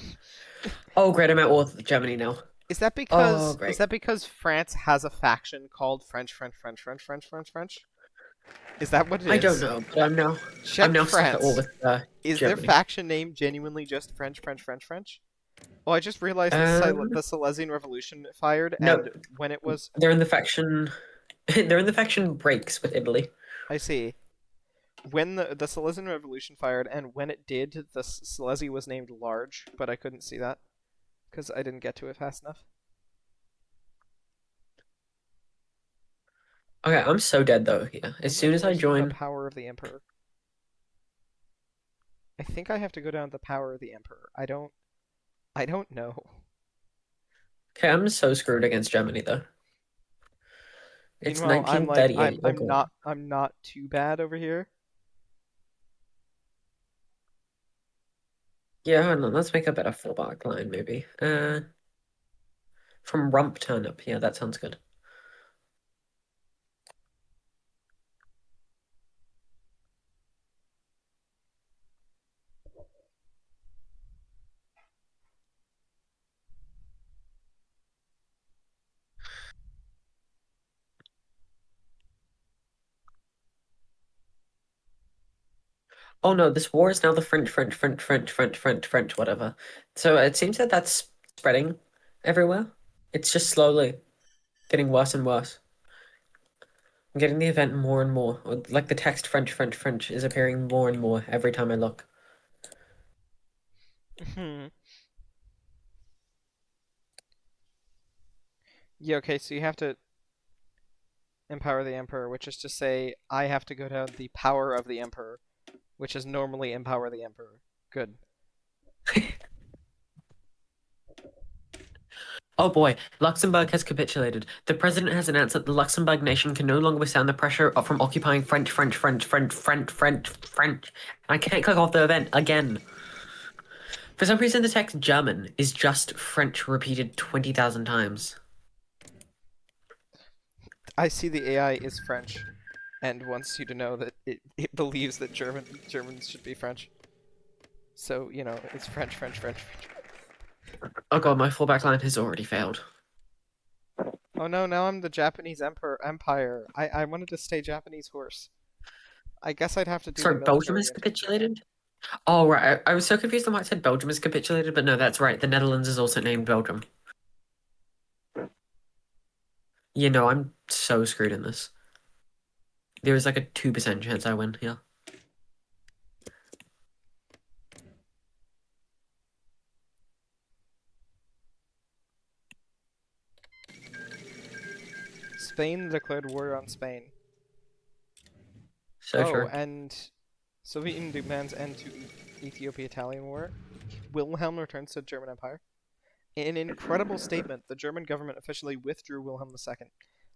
Oh, great! I'm at war with Germany now. Is that because France has a faction called French? Is that what it is? I don't know, but I'm now stuck at war with Is Germany. their faction name genuinely just French? Oh, I just realized the Silesian Revolution fired, and when it was... They're in the faction... They're in the faction breaks with Italy. I see. When the Silesian Revolution fired, and when it did, the Silesia was named Large, but I couldn't see that, because I didn't get to it fast enough. Okay, I'm so dead, though, yeah. As soon as I join... The Power of the Emperor. I think I have to go down to the Power of the Emperor. I don't know. Okay, I'm so screwed against Germany, though. It's Meanwhile, I'm like, 1938. I'm not too bad over here. Yeah, hold on, let's make a better fallback line, maybe. From Rump Turnip. Yeah, that sounds good. Oh no, this war is now the French, whatever. So it seems that that's spreading everywhere. It's just slowly getting worse and worse. I'm getting the event more and more. Like the text French is appearing more and more every time I look. Yeah, okay, so you have to empower the Emperor, which is to say, I have to go down the power of the Emperor, which is normally empower the Emperor. Good. Oh boy, Luxembourg has capitulated. The president has announced that the Luxembourg nation can no longer withstand the pressure from occupying French. I can't click off the event again. For some reason, the text German is just French repeated 20,000 times. I see the AI is French, and wants you to know that it believes that Germans should be French. So, you know, it's French. Oh god, my fallback line has already failed. Oh no, now I'm the Japanese Empire. I wanted to stay Japanese horse. I guess I'd have to do Sorry, the Belgium military has capitulated? Oh, right. I was so confused on why it said Belgium has capitulated, but no, that's right. The Netherlands is also named Belgium. You know, I'm so screwed in this. There is like a 2% chance I win here. Spain declared war on Spain. So sure. And Soviet Union demands end to Ethiopia-Italian war. Wilhelm returns to German Empire. In an incredible statement, the German government officially withdrew Wilhelm II.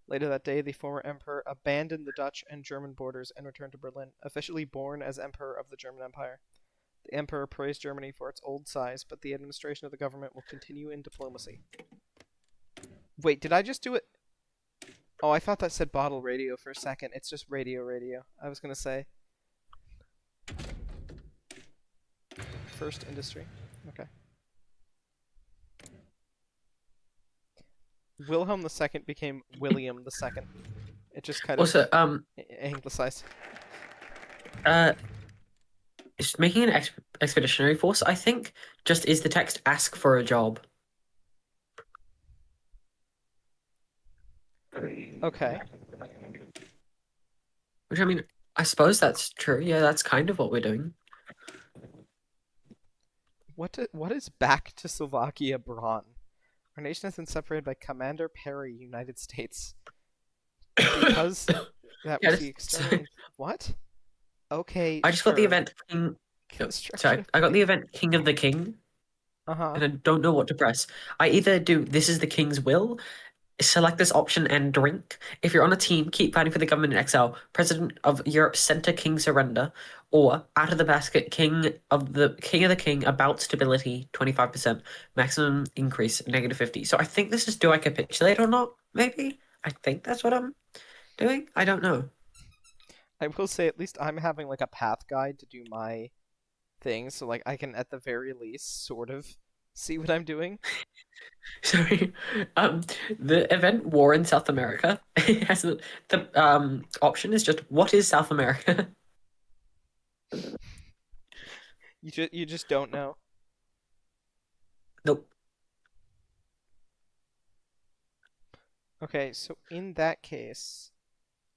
Later that day, the former emperor abandoned the Dutch and German borders and returned to Berlin, officially born as Emperor of the German Empire. The emperor praised Germany for its old size, but the administration of the government will continue in diplomacy. Wait, did I just do it? Oh, I thought that said bottle radio for a second. It's just radio. I was gonna say. First industry. Okay. Wilhelm II became William II. It just kind of Also, anglicized. It's making an expeditionary force, I think, just is the text ask for a job. Okay. Which, I mean, I suppose that's true. Yeah, that's kind of what we're doing. What is back to Slovakia Braun? Our nation has been separated by Commander Perry, United States. Because that was the external... What? Okay, I just got the event King... Sorry, I got the event King of the King. And I don't know what to press. I either do this is the King's will, select this option and drink. If you're on a team, keep fighting for the government in exile. President of Europe, center King surrender. Or out of the basket, King of the King about stability, 25%. Maximum increase, -50. So I think this is do I capitulate or not? Maybe. I think that's what I'm doing. I don't know. I will say at least I'm having like a path guide to do my thing, so like I can at the very least sort of see what I'm doing. Sorry, the event War in South America has the option is just what is South America? You just don't know. Nope. Okay, so in that case,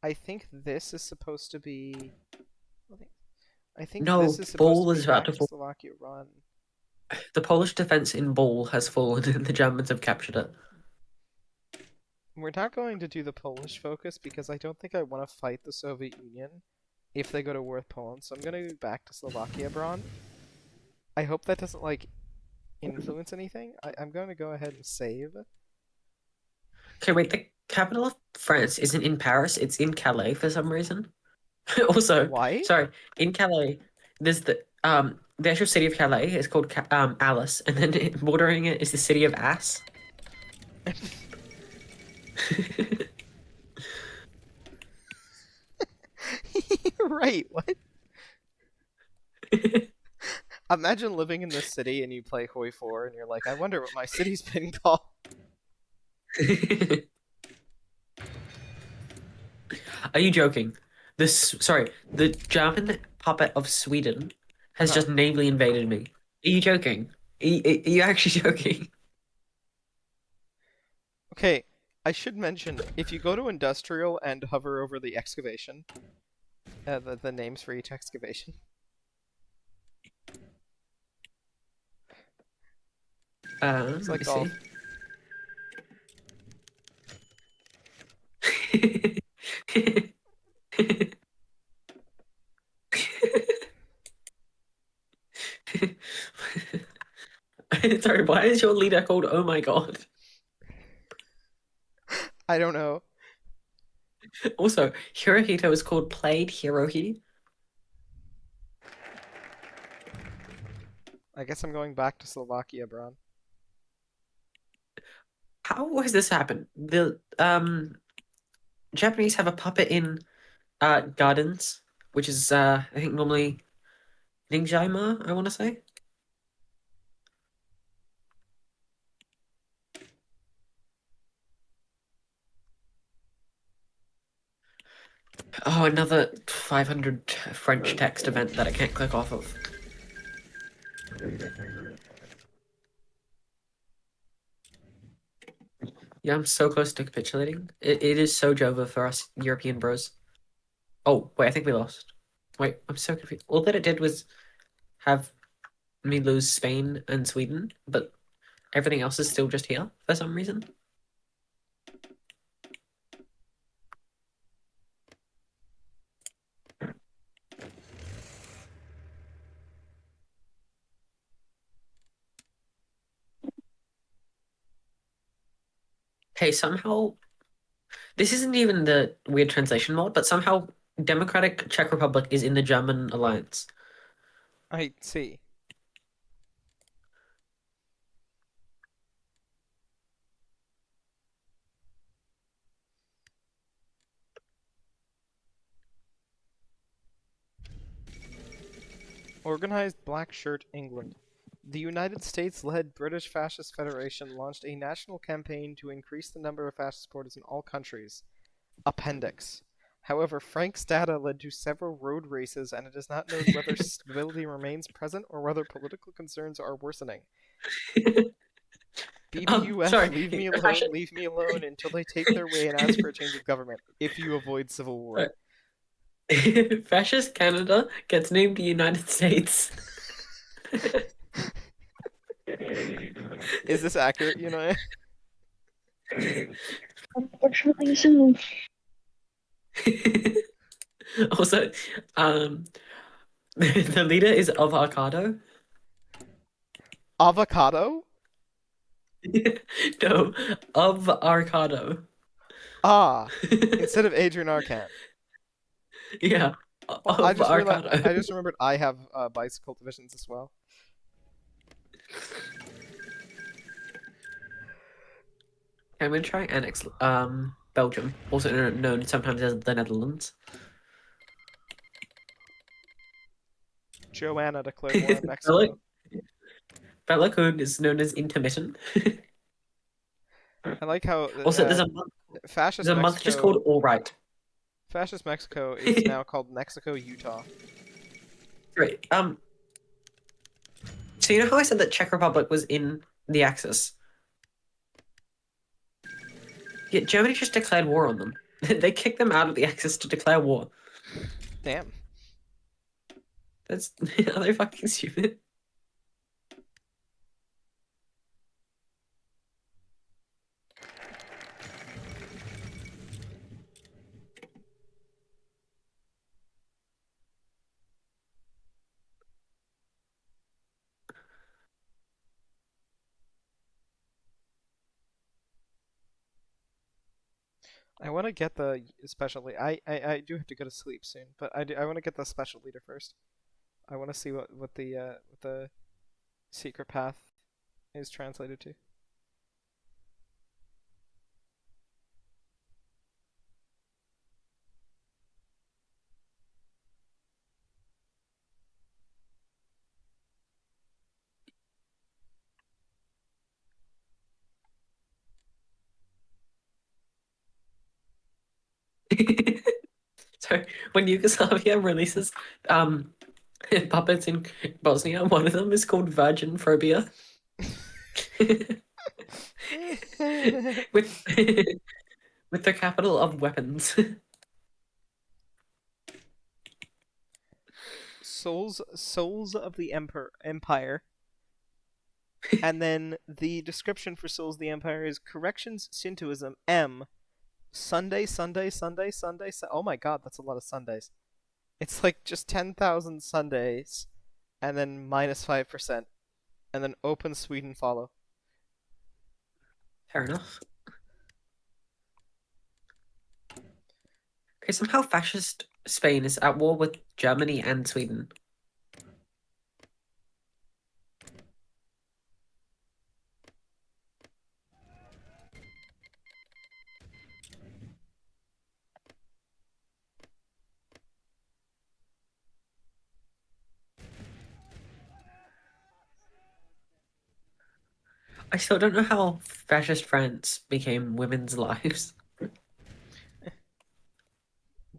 I think this is supposed to be. I think no, this is supposed to be about to fall. Slovakia run. The Polish defense in Bol has fallen, and the Germans have captured it. We're not going to do the Polish focus because I don't think I want to fight the Soviet Union if they go to war with Poland. So I'm going to go back to Slovakia, Braun. I hope that doesn't like influence anything. I'm going to go ahead and save. Okay, wait. capital of France isn't in Paris, it's in Calais for some reason. Also, Why? sorry, in Calais, there's the actual city of Calais is called Alice, and then bordering it is the city of Ass. Right, what? Imagine living in this city and you play HOI4 and you're like, I wonder what my city's been called. Are you joking? The German puppet of Sweden has just naval invaded me. Are you joking? Are you actually joking? Okay, I should mention, if you go to industrial and hover over the excavation, the names for each excavation. It's like golf. Sorry, why is your leader called Oh My God? I don't know. Also, Hirohito is called Played Hirohi. I guess I'm going back to Slovakia, Bron. How has this happened? The Japanese have a puppet in Gardens, which is I think normally Ningjaima, I want to say. Oh, another 500 French text event that I can't click off of. Yeah, I'm so close to capitulating. It is so Jova for us European bros. Oh, wait, I think we lost. Wait, I'm so confused. All that it did was have me lose Spain and Sweden, but everything else is still just here for some reason. Hey, somehow this isn't even the weird translation mod, but somehow Democratic Czech Republic is in the German alliance. I see. Organized Black Shirt England. The United States-led British Fascist Federation launched a national campaign to increase the number of fascist supporters in all countries. Appendix. However, Frank's data led to several road races, and it is not known whether stability remains present or whether political concerns are worsening. BBUF, leave me alone until they take their way and ask for a change of government, if you avoid civil war. Fascist Canada gets named the United States. Is this accurate, Unai? Unfortunately, so. Also, the leader is Avocado. Avocado? No, of Arcado. Ah, instead of Adrian Arcan. Yeah. Well, I just remembered I have bicycle divisions as well. I'm gonna try annex Belgium, also known sometimes as the Netherlands. Joanna declared war on Mexico. Belacoon is known as intermittent. I like how also there's a month just called All Right. Fascist Mexico is now called Mexico, Utah. Great. So you know how I said that Czech Republic was in the Axis? Yeah, Germany just declared war on them. They kicked them out of the Axis to declare war. Damn. Are they fucking stupid? I want to get the special leader. I do have to go to sleep soon, but I want to get the special leader first. I want to see what the secret path is translated to. So when Yugoslavia releases puppets in Bosnia, one of them is called Virgin Phobia. with with the capital of weapons. Souls of the Empire. And then the description for Souls of the Empire is Corrections Shintoism M. Sunday. Oh my god, that's a lot of Sundays. It's like just 10,000 Sundays, and then minus 5%, and then open Sweden follow. Fair enough. Okay, somehow fascist Spain is at war with Germany and Sweden. I still don't know how fascist France became women's lives.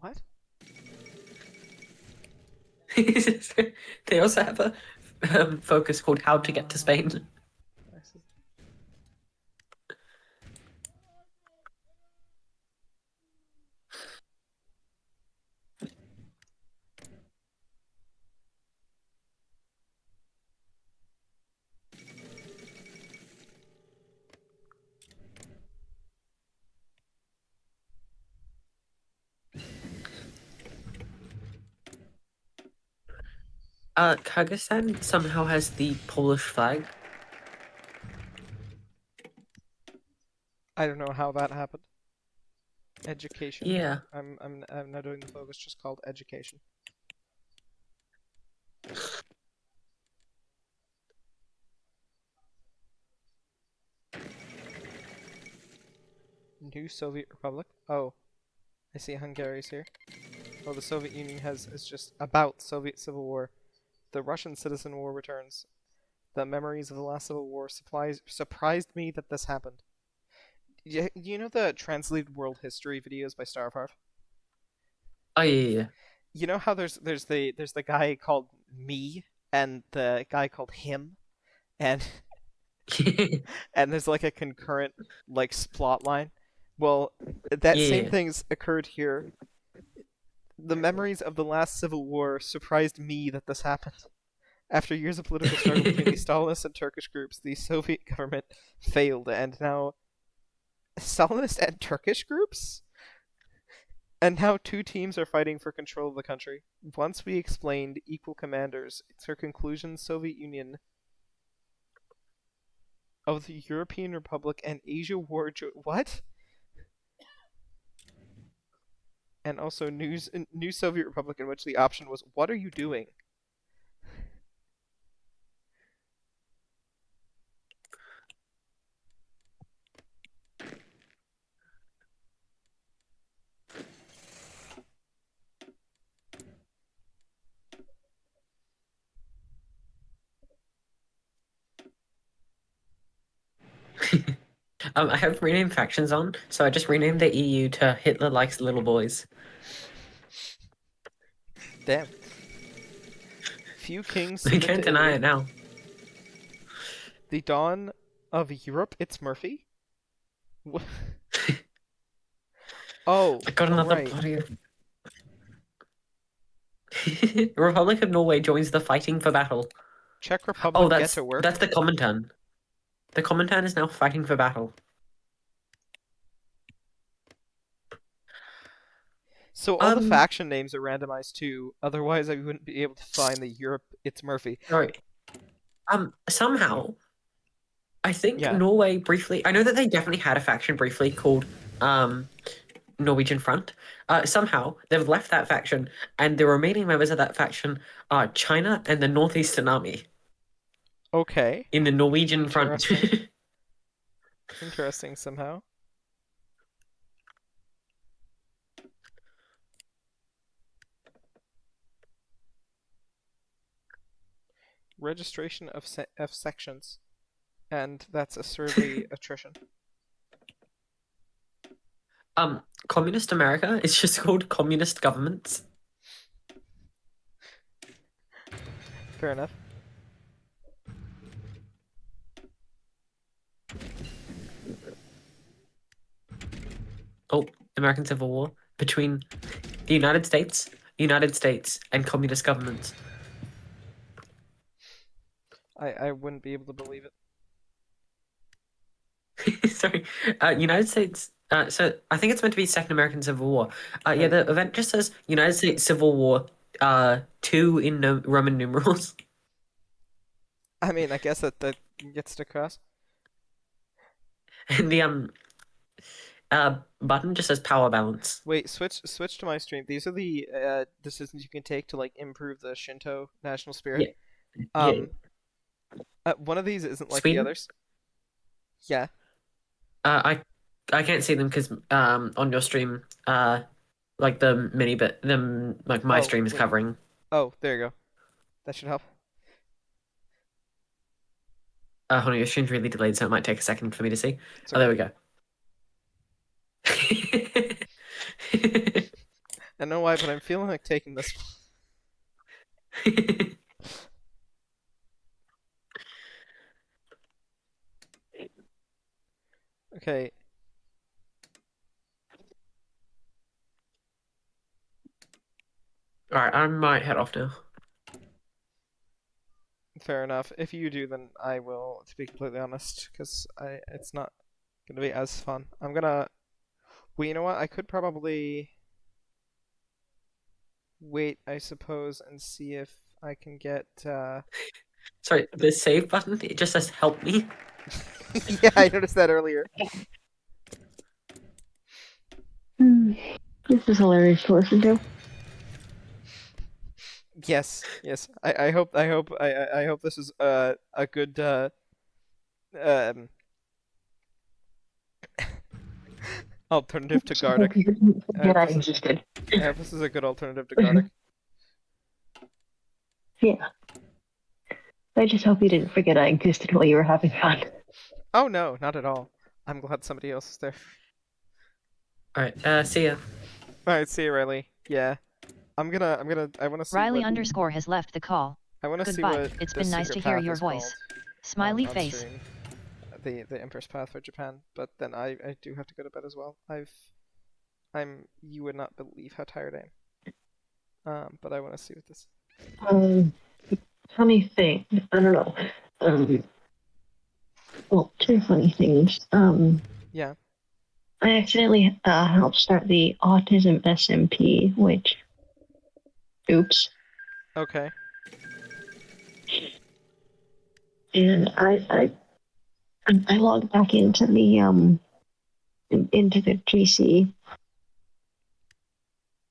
What? They also have a focus called How to Get to Spain. I see. Kyrgyzstan somehow has the Polish flag. I don't know how that happened. Education. Yeah. I'm not doing the focus, just called education. New Soviet Republic. Oh, I see Hungary's here. Oh, the Soviet Union is just about Soviet Civil War. The Russian Citizen War returns. The memories of the last Civil War surprised me that this happened. You know the translated world history videos by Starfart? Oh yeah. You know how there's the guy called me and the guy called him, and and there's like a concurrent like plot line. Well, that same thing's occurred here. The memories of the last Civil War surprised me that this happened. After years of political struggle between the Stalinist and Turkish groups, the Soviet government failed, and now Stalinist and Turkish groups? And now two teams are fighting for control of the country. Once we explained equal commanders, it's her conclusion Soviet Union of the European Republic and Asia War... What? And also new Soviet Republic in which the option was, what are you doing? I have renamed factions on, so I just renamed the EU to Hitler Likes Little Boys. Damn. Few kings. You can't deny it now. The dawn of Europe, it's Murphy? Oh, I got another right. bloody... The Republic of Norway joins the fighting for battle. Czech Republic, get to work. That's the Comintern. The Comintern is now fighting for battle. So all the faction names are randomized too, otherwise I wouldn't be able to find the Europe, it's Murphy. Sorry. Somehow, I think Norway briefly... I know that they definitely had a faction briefly called Norwegian front. Somehow they've left that faction, and the remaining members of that faction are China and the Northeastern Army. Okay. In the Norwegian front. Interesting somehow. Registration of sections, and that's a survey attrition. Communist America is just called communist governments. Fair enough. Oh, American Civil War between the United States, and communist governments. I wouldn't be able to believe it. Sorry, United States. So I think it's meant to be Second American Civil War. Yeah, the event just says United States Civil War 2 in Roman numerals. I mean, I guess that gets to cross. And the button just says power balance. Wait, switch to my stream. These are the decisions you can take to like improve the Shinto national spirit. Yeah. One of these isn't like Sweden? the others. Yeah. I can't see them because on your stream like the mini bit like my stream is covering. Oh, there you go. That should help. Hold on, your stream's really delayed, so it might take a second for me to see. Oh, there we go. I don't know why, but I'm feeling like taking this. Okay. Alright, I might head off now. Fair enough. If you do, then I will, to be completely honest, because it's not going to be as fun. I'm going to... Well, you know what? I could probably wait, I suppose, and see if I can get... Sorry, the save button, it just says help me. Yeah, I noticed that earlier. This is hilarious to listen to. Yes. I hope this is a good alternative to Gardic. I existed. I hope this is a good alternative to Gardic. Yeah. I just hope you didn't forget I existed while you were having fun. Oh no, not at all. I'm glad somebody else is there. Alright, see ya. Alright, see you, Riley. Yeah. I want to see Riley what... has left the call. I want to see Goodbye. what It's the been nice to secret hear path your is voice. called, Smiley on face. stream. The Empress Path for Japan, but then I do have to go to bed as well. You would not believe how tired I am. But I want to see what this... Funny thing, I don't know. Well, two funny things. Yeah. I accidentally helped start the Autism SMP, which... Oops. Okay. And I logged back into the GC,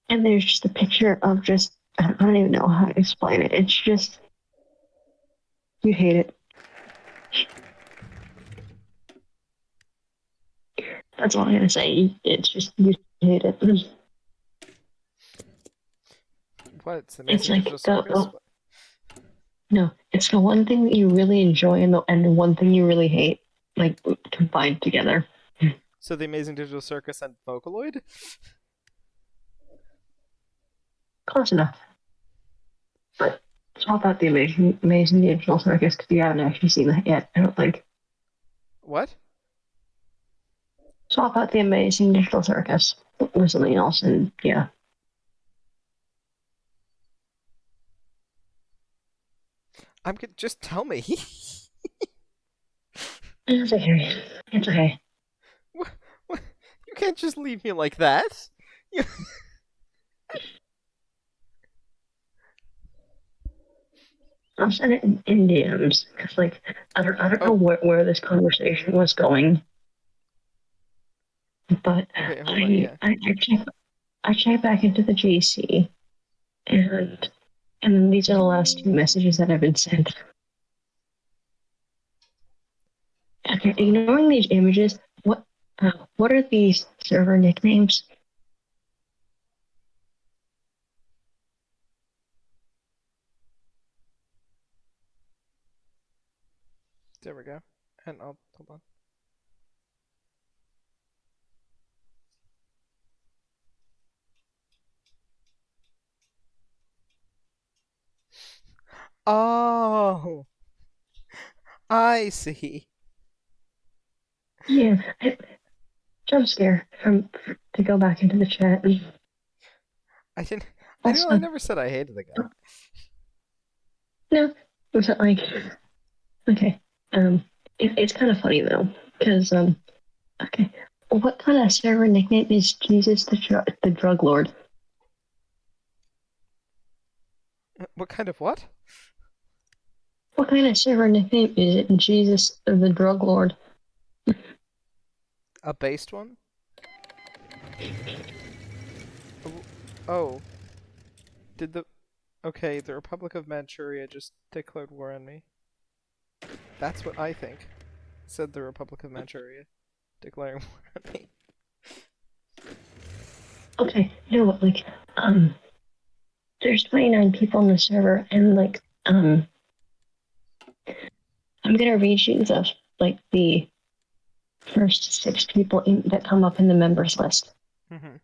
and there's just a picture of just I don't even know how to explain it. It's just you hate it. That's all I'm gonna say. It's just you hate it. What? It's Amazing Digital Circus? No, it's the one thing that you really enjoy and the one thing you really hate, like combined together. So the Amazing Digital Circus and Vocaloid? Close enough. But swap out the Amazing Digital Circus because you haven't actually seen that yet, I don't think. What? Swap out the Amazing Digital Circus with something else, and yeah. Just tell me. It's okay. It's okay. What? You can't just leave me like that. I'll send it in DMs because, like, I don't know where this conversation was going. but Okay, hold on, yeah. I checked back into the GC, and these are the last two messages that have been sent. Okay, ignoring these images, what are these server nicknames? There we go. And I'll hold on. Oh, I see. Yeah, jump scare to go back into the chat. I didn't. Also, I never said I hated the guy. No, it was like okay. It's kind of funny though, because okay, what kind of server nickname is Jesus the Drug Lord? What kind of what? What kind of server nickname is it? Jesus the Drug Lord. A based one? Oh. Did the... Okay, the Republic of Manchuria just declared war on me. That's what I think. Said the Republic of Manchuria. Declaring war on me. Okay, you know what, like, there's 29 people on the server, and like, I'm gonna read you the first 6 people that come up in the members list. Mm-hmm.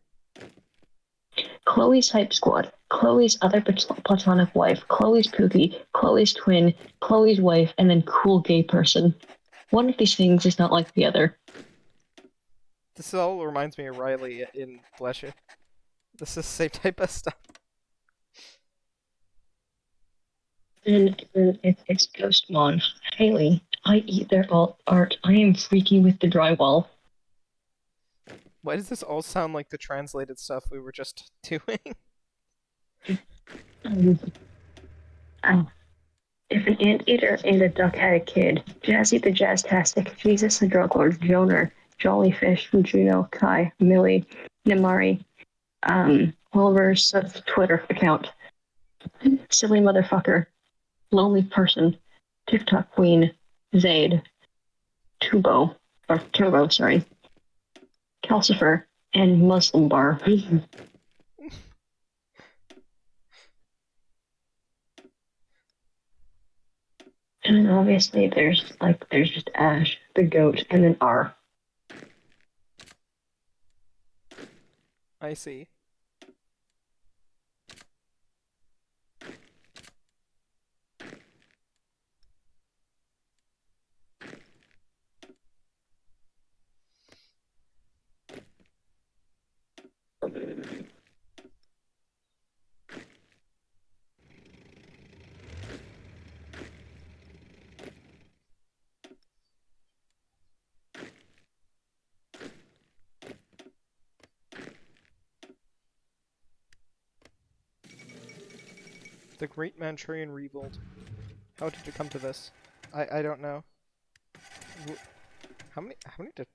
Chloe's Hype Squad, Chloe's other platonic wife, Chloe's Pookie, Chloe's twin, Chloe's wife, and then cool gay person. One of these things is not like the other. This all reminds me of Riley in Bless You. This is the same type of stuff. And it's Ghostmon. Haley, I eat their art. I am freaky with the drywall. Why does this all sound like the translated stuff we were just doing? If an anteater and a duck had a kid, Jazzy the Jazztastic, Jesus the Drug Lord, Joner, Jollyfish, Juno, Kai, Millie, Namari, Wilbur's Twitter account, Silly Motherfucker, Lonely Person, TikTok Queen, Zaid, Turbo, sorry, Calcifer, and Muslim Bar. And then obviously there's just Ash, the goat, and then R. I see. The Great Manchurian Rebuild. How did it come to this? I don't know. How many did...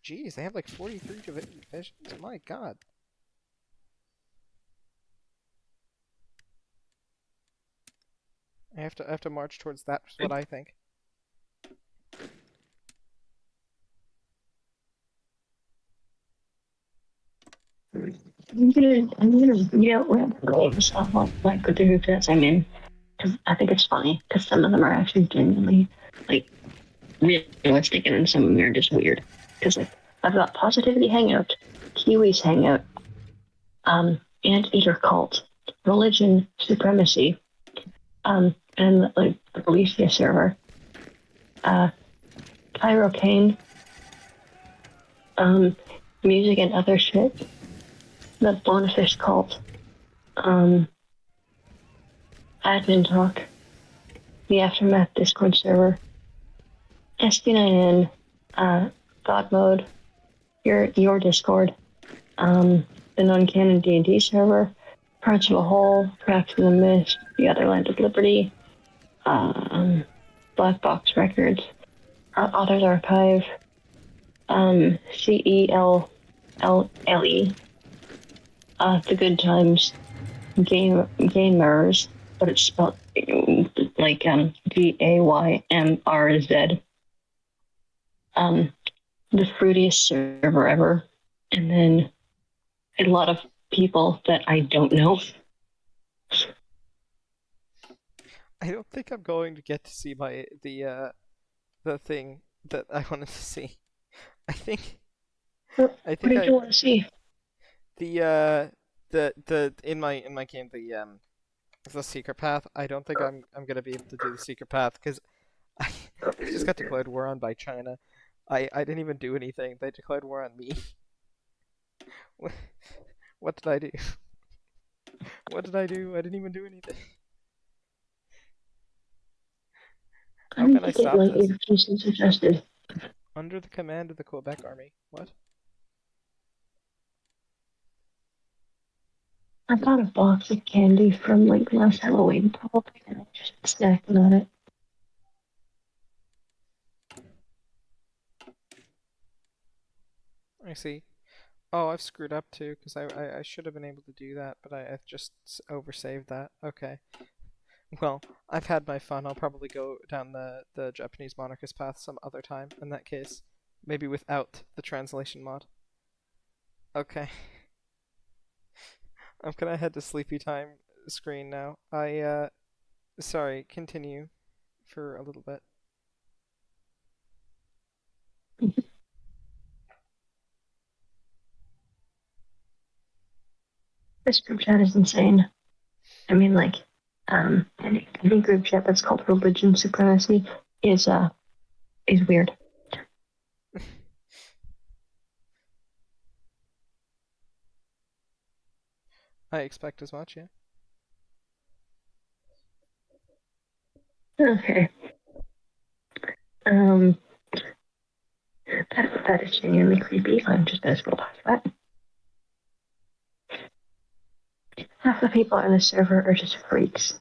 Jeez, they have like 43 divisions? My god. I have to march towards that, is what I think. I'm gonna read out random stuff like the group that I'm in, because I think it's funny, because some of them are actually genuinely, like, realistic, and then some of them are just weird. Because, like, I've got Positivity Hangout, Kiwis Hangout, Anteater Cult, Religion Supremacy, and, like, the Alicia server, Cairo Kane, Music and Other Shit, the Bonefish Cult, Admin Talk, the Aftermath Discord server, SB9N, God Mode, your Discord, the Non-Canon D&D server, Parts of a Whole, Cracks in the Mist, the Other Land of Liberty, Black Box Records, Authors Archive, CEL L-E. The Good Times Gamers, but it's spelled like Gaymrz. The fruitiest server ever, and then a lot of people that I don't know. I don't think I'm going to get to see the thing that I wanted to see. I think What did you want to see? The in my game the secret path. I don't think I'm gonna be able to do the secret path because I just got declared war on by China. I didn't even do anything. They declared war on me. What did I do? What did I do? I didn't even do anything. How can I stop this? Suggested. Under the command of the Quebec Army. What? I got a box of candy from like last Halloween, probably, and I just snacking on it. I see. Oh, I've screwed up too, because I should have been able to do that, but I've just oversaved that. Okay. Well, I've had my fun. I'll probably go down the Japanese monarchist path some other time, in that case. Maybe without the translation mod. Okay. I'm gonna head to sleepy time screen now. Sorry, continue for a little bit. This group chat is insane. I mean, like, any group chat that's called religion supremacy is weird. I expect as much, yeah. Okay. That is genuinely creepy. I'm just gonna scroll past that. Half the people on the server are just freaks.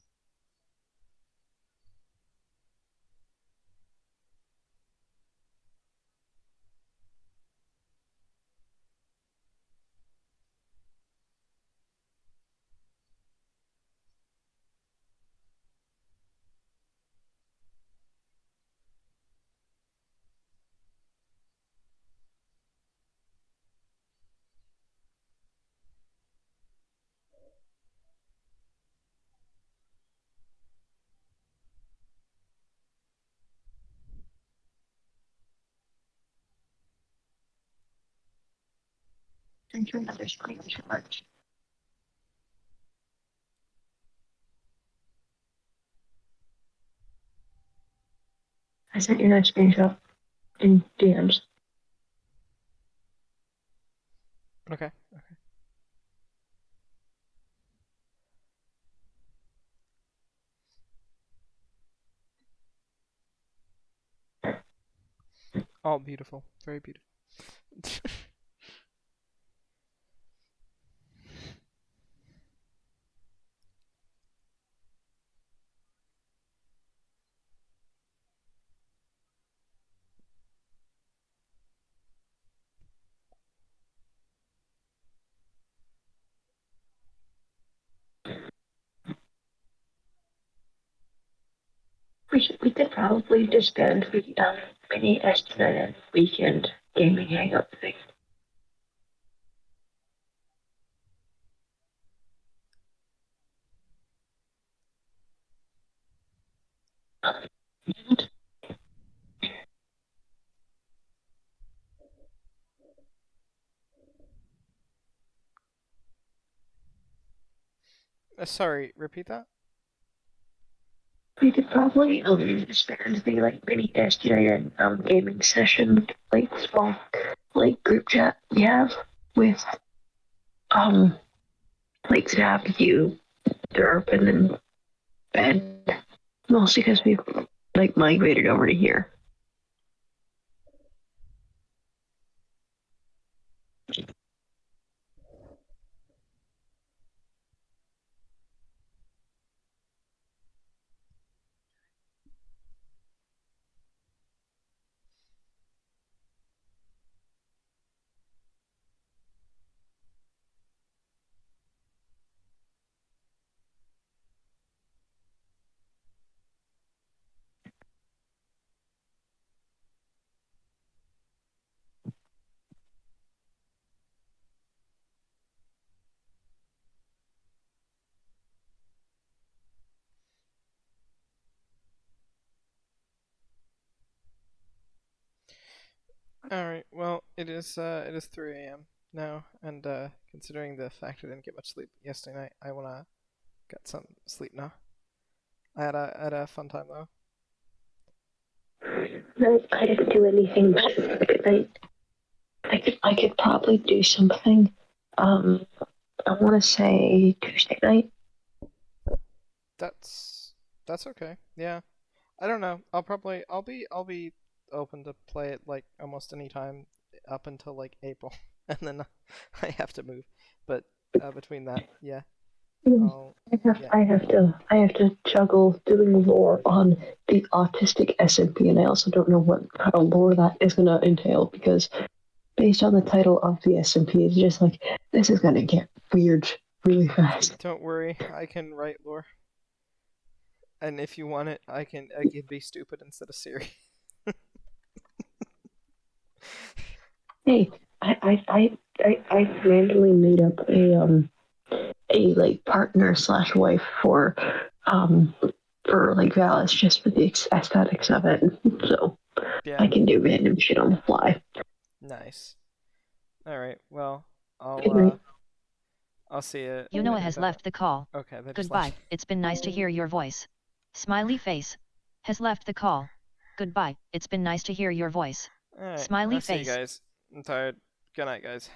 Into another screenshot. I sent you that screenshot in DMs. Okay. All beautiful. Very beautiful. We could probably disband the mini S9 weekend gaming hangout thing. Sorry, repeat that? We could probably disband the like mini S9 gaming session, like small like group chat we have with like Zap, you, Derp, and then Ben. Mostly because we've like migrated over to here. Alright, well, it is 3 a.m. now, and considering the fact I didn't get much sleep yesterday night, I wanna get some sleep now. I had a fun time though. No, I didn't do anything but good night. I could probably do something. I want to say Tuesday night. That's okay. Yeah. I don't know. I'll be open to play it like almost any time up until like April, and then I have to move. But between that, yeah. I have to juggle doing lore on the autistic SMP, and I also don't know what kind of lore that is gonna entail because based on the title of the SMP, it's just like this is gonna get weird really fast. Don't worry, I can write lore. And if you want it, I can be stupid instead of serious. Hey, I randomly made up a like partner slash wife for like Valis just for the aesthetics of it. So Yeah. I can do random shit on the fly. Nice. All right. Well, I'll see you. Yunoa has left the call. Okay. Goodbye. It's been nice to hear your voice. Smiley face. Has left the call. Goodbye. It's been nice to hear your voice. All right. Smiley I'll see you face. guys. I'm tired. Good night, guys.